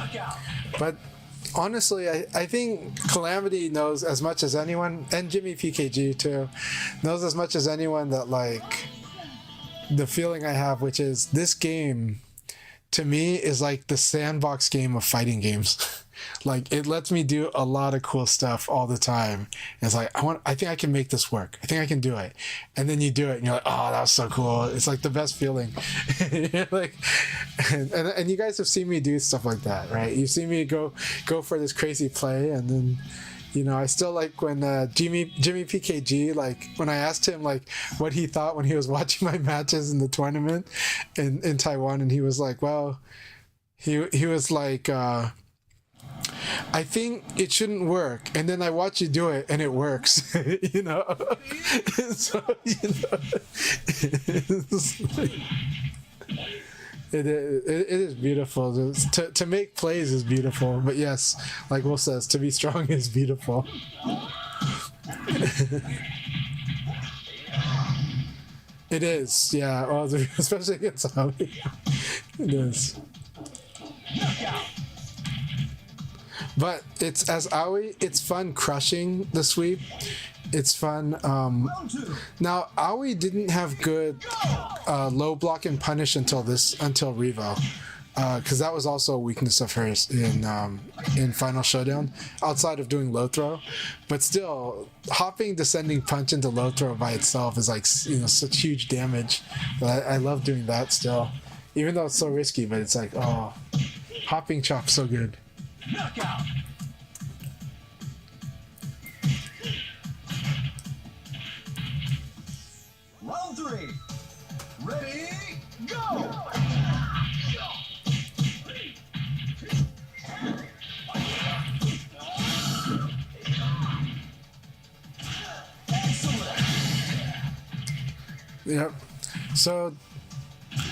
Speaker 2: Knockout.
Speaker 1: But honestly, I think Calamity knows as much as anyone, and Jimmy PKG too, knows as much as anyone that like the feeling I have, which is this game to me is like the sandbox game of fighting games. Like it lets me do a lot of cool stuff all the time. And it's like I think I can make this work. I think I can do it. And then you do it and you're like, oh, that was so cool. It's like the best feeling. Like and you guys have seen me do stuff like that, right? You've seen me go for this crazy play, and then you know, I still like when Jimmy PKG, like when I asked him like what he thought when he was watching my matches in the tournament in Taiwan, and he was like, well, he was like, I think it shouldn't work, and then I watch you do it and it works. You know. So you know, it is beautiful. To make plays is beautiful, but yes, like Will says, to be strong is beautiful. It is, yeah. Well, especially against Howie. It is. But it's as Aoi, it's fun crushing the sweep. It's fun. Now Aoi didn't have good low block and punish until Revo, because that was also a weakness of hers in Final Showdown. Outside of doing low throw, but still hopping descending punch into low throw by itself is like, you know, such huge damage. But I love doing that still, even though it's so risky. But it's like, oh, hopping chop so good.
Speaker 2: Knockout. Round 3. Ready, go!
Speaker 1: Yep. So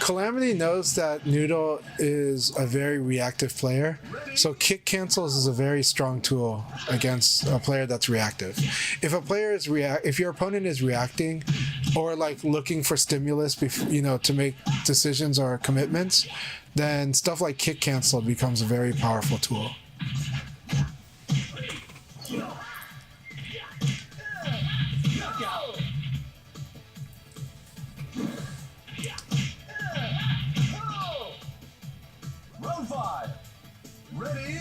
Speaker 1: Calamity knows that Noodle is a very reactive player, so kick cancels is a very strong tool against a player that's reactive. If a player is if your opponent is reacting or like looking for stimulus, you know, to make decisions or commitments, then stuff like kick cancel becomes a very powerful tool.
Speaker 2: Round 5. Ready,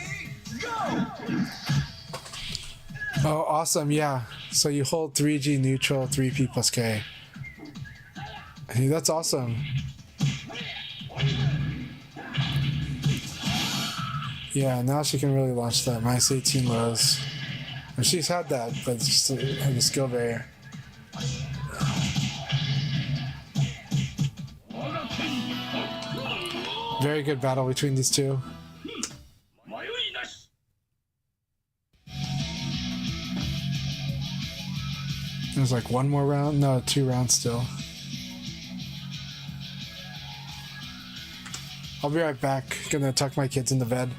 Speaker 2: go!
Speaker 1: Oh, awesome, yeah. So you hold 3G neutral, 3P plus K. Hey, that's awesome. Yeah, now she can really launch that minus 18 lows. And she's had that, but it's just like a skill barrier. Very good battle between these two. There's like one more round? No, 2 rounds still. I'll be right back. Gonna tuck my kids into bed.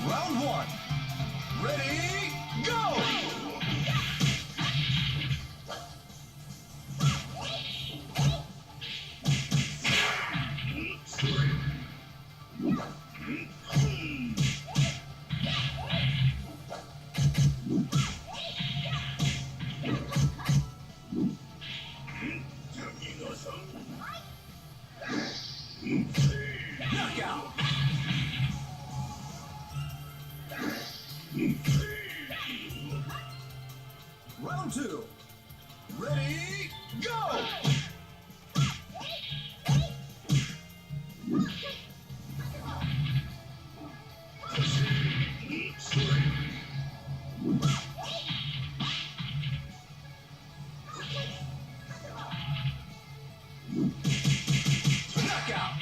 Speaker 2: Round 1. Ready, go! Knockout. Round 2. Ready, go! Knockout.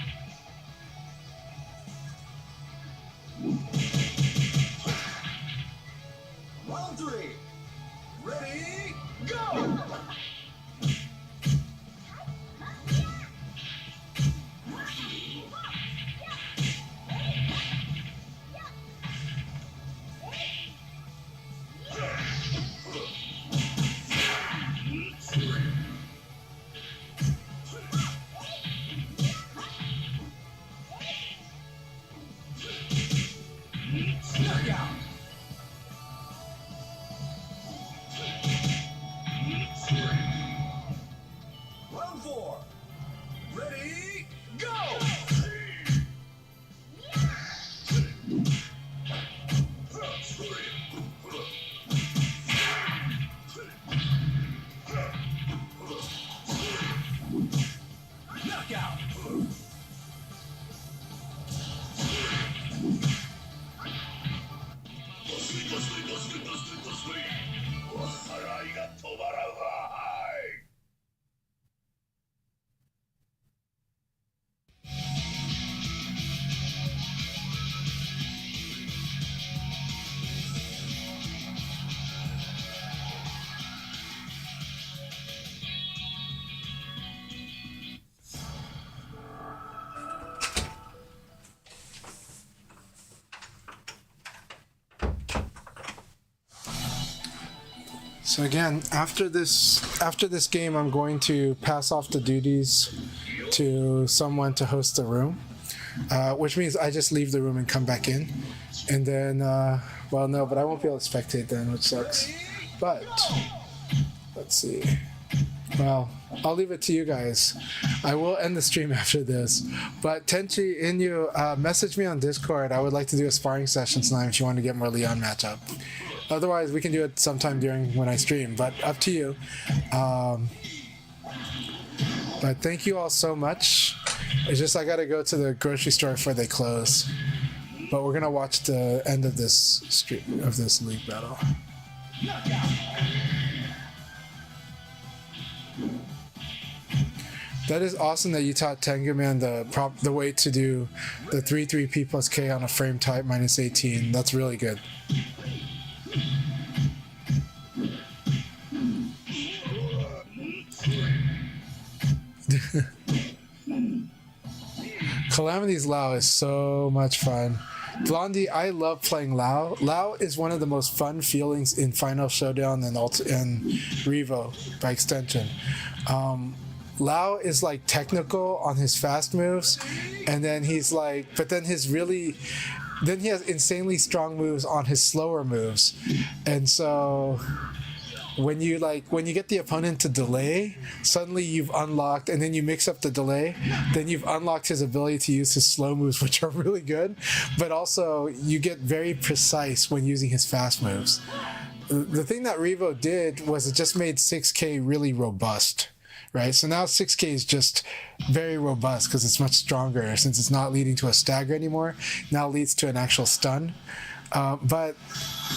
Speaker 1: So again, after this game, I'm going to pass off the duties to someone to host the room, which means I just leave the room and come back in, and then well, no, but I won't be able to spectate then, which sucks. But let's see. Well, I'll leave it to you guys. I will end the stream after this. But Tenchi, Inyu, message me on Discord. I would like to do a sparring session tonight if you want to get more Leon matchup. Otherwise, we can do it sometime during when I stream, but up to you. But thank you all so much. It's just I gotta go to the grocery store before they close. But we're gonna watch the end of this stream of this league battle. That is awesome that you taught Tengu Man the way to do the 3-3P plus K on a frame type minus 18. That's really good. Calamity's Lao is so much fun. Blondie, I love playing Lao. Lao is one of the most fun feelings in Final Showdown and Revo by extension. Lao is like technical on his fast moves, and then he's like, but then then he has insanely strong moves on his slower moves, and so when you get the opponent to delay, suddenly you've unlocked, and then you mix up the delay, then you've unlocked his ability to use his slow moves, which are really good, but also you get very precise when using his fast moves. The thing that Revo did was it just made 6K really robust. Right, so now 6K is just very robust because it's much stronger since it's not leading to a stagger anymore. Now leads to an actual stun. But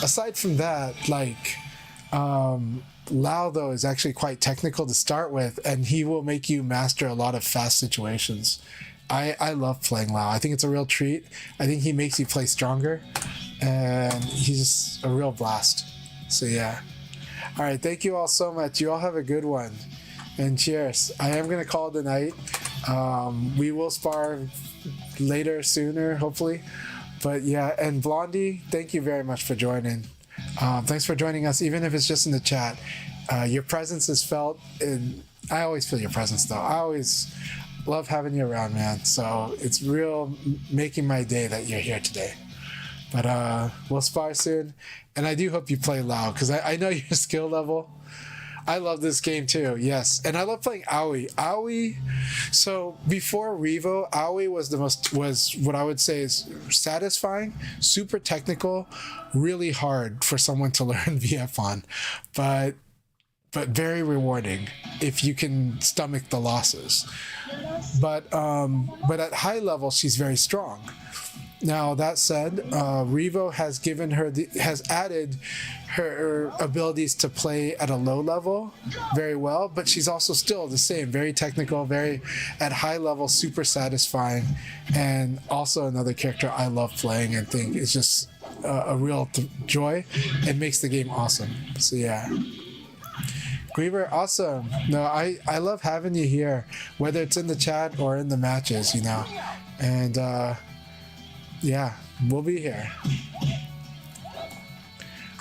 Speaker 1: aside from that, Lao though is actually quite technical to start with, and he will make you master a lot of fast situations. I love playing Lao. I think it's a real treat. I think he makes you play stronger, and he's just a real blast. So yeah. All right, thank you all so much. You all have a good one. And cheers. I am going to call it a night. We will spar later, sooner, hopefully. But yeah, and Blondie, thank you very much for joining. Thanks for joining us, even if it's just in the chat. Your presence is felt. I always feel your presence, though. I always love having you around, man. So it's real making my day that you're here today. But we'll spar soon. And I do hope you play Lao, because I know your skill level. I love this game too, yes. And I love playing Aoi. Aoi, so before Revo, Aoi was what I would say is satisfying, super technical, really hard for someone to learn VF on, but very rewarding if you can stomach the losses. But at high level, she's very strong. Now that said, Revo has added her abilities to play at a low level very well, but she's also still the same, very technical, very at high level, super satisfying, and also another character I love playing and think is just a real joy and makes the game awesome. So yeah. Griever, awesome. No, I love having you here, whether it's in the chat or in the matches, and yeah, we'll be here.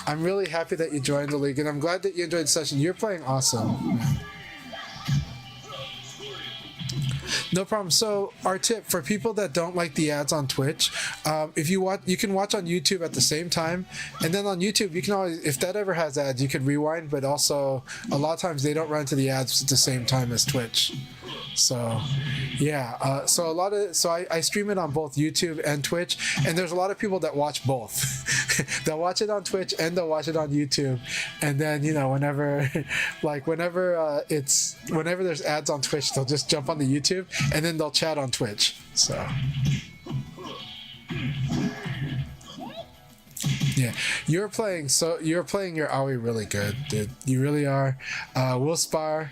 Speaker 1: I'm really happy that you joined the league, and I'm glad that you enjoyed the session. You're playing awesome. No problem. So our tip for people that don't like the ads on Twitch, if you want, you can watch on YouTube at the same time, and then on YouTube you can always, if that ever has ads, you could rewind. But also, a lot of times they don't run to the ads at the same time as Twitch. So yeah, I stream it on both YouTube and Twitch, and there's a lot of people that watch both. They'll watch it on Twitch and they'll watch it on YouTube, and then whenever there's ads on Twitch, they'll just jump on the YouTube and then they'll chat on Twitch. So yeah, you're playing your Aoi really good, dude. You really are. We'll spar,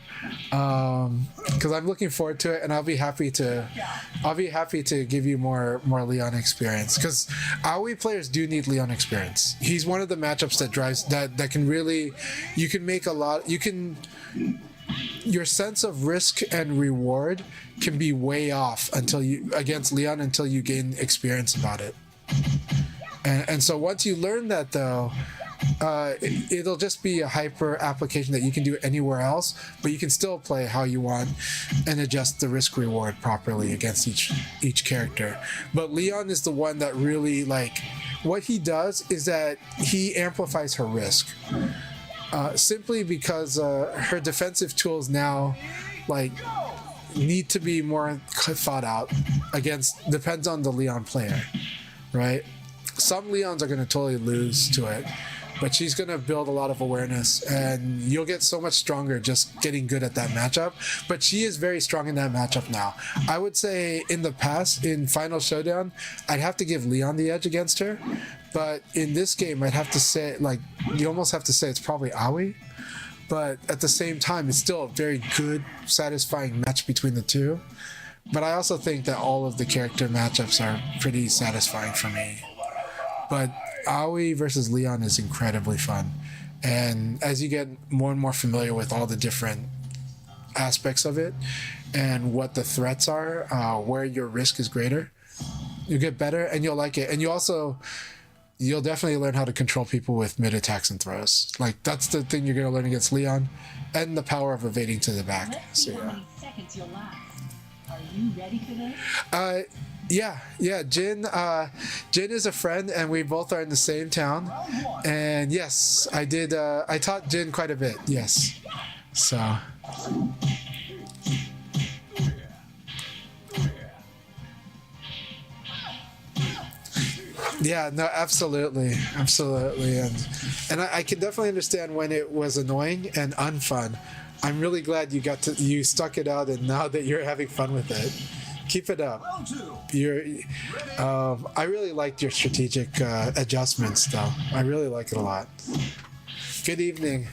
Speaker 1: because I'm looking forward to it, and I'll be happy to give you more Leon experience, because Aoi players do need Leon experience. He's one of the matchups that drives that can really, you can make a lot. Your sense of risk and reward can be way off against Leon until you gain experience about it. And so once you learn that, though, it'll just be a hyper application that you can do anywhere else, but you can still play how you want and adjust the risk reward properly against each character. But Leon is the one that really, like, what he does is that he amplifies her risk. Simply because her defensive tools now, like, need to be more thought out against, depends on the Leon player, right? Some Leons are going to totally lose to it, but she's going to build a lot of awareness, and you'll get so much stronger just getting good at that matchup. But she is very strong in that matchup now. I would say in the past, in Final Showdown, I'd have to give Leon the edge against her, but in this game, I'd have to say, like, you almost have to say it's probably Aoi. But at the same time, it's still a very good, satisfying match between the two. But I also think that all of the character matchups are pretty satisfying for me. But Aoi versus Leon is incredibly fun. And as you get more and more familiar with all the different aspects of it and what the threats are, where your risk is greater, you get better and you'll like it. And you'll definitely learn how to control people with mid attacks and throws. Like, that's the thing you're going to learn against Leon, and the power of evading to the back.
Speaker 3: Let's see
Speaker 1: So,
Speaker 3: how many seconds you'll last. Are you ready for this?
Speaker 1: yeah. Jin is a friend, and we both are in the same town. And yes, I did. I taught Jin quite a bit. Yes. So. Yeah, no, absolutely, and I can definitely understand when it was annoying and unfun. I'm really glad you stuck it out, and now that you're having fun with it, keep it up. I really liked your strategic adjustments, though. I really like it a lot. Good evening,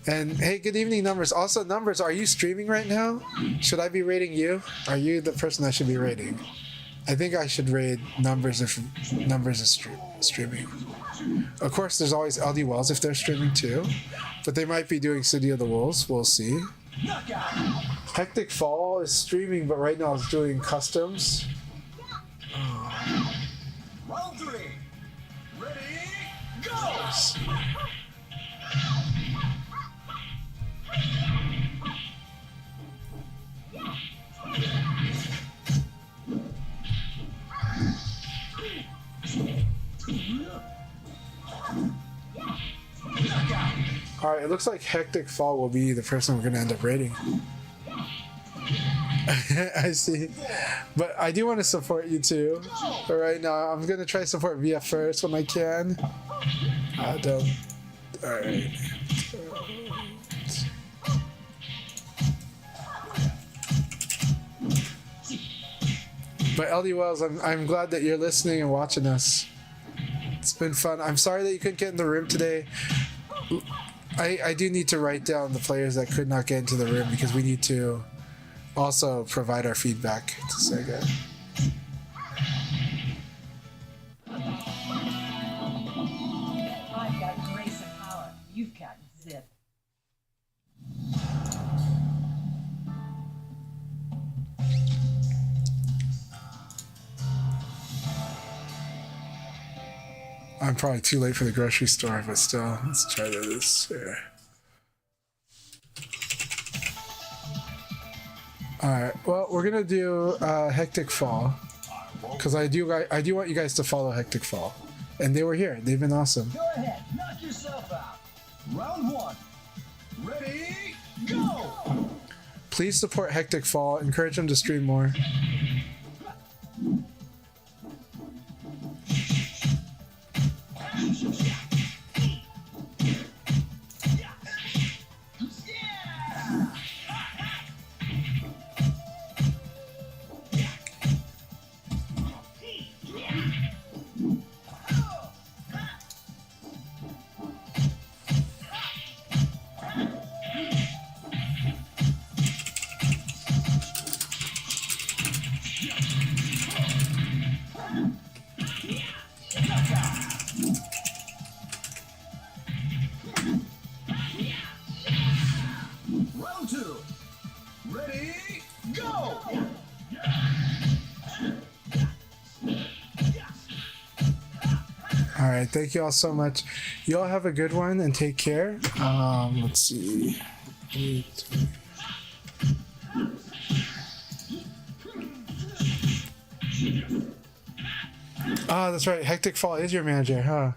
Speaker 1: and hey, good evening, Numbers. Also, Numbers, are you streaming right now? Should I be rating you? Are you the person I should be rating? I think I should rate Numbers if Numbers is streaming. Of course, there's always LD Wells if they're streaming too, but they might be doing City of the Wolves. We'll see. Hectic Fall is streaming, but right now it's doing customs.
Speaker 2: Round 3. Ready, go!
Speaker 1: Alright, it looks like Hectic Fall will be the person we're going to end up rating. I see. But I do want to support you too. But right now, I'm going to try to support VF first when I can. Don't. Alright. But LD Wells, I'm glad that you're listening and watching us. It's been fun. I'm sorry that you couldn't get in the room today. I do need to write down the players that could not get into the room because we need to also provide our feedback to Sega.
Speaker 4: I've got grace and power. You've got zip.
Speaker 1: I'm probably too late for the grocery store, but still, let's try this here. Alright, well, we're gonna do Hectic Fall, because I do want you guys to follow Hectic Fall. And they were here, they've been awesome.
Speaker 2: Go ahead, knock yourself out. Round 1. Ready, go!
Speaker 1: Please support Hectic Fall, encourage them to stream more. All right, thank you all so much. You all have a good one and take care. Let's see. Ah, that's right. Hectic Fall is your manager, huh?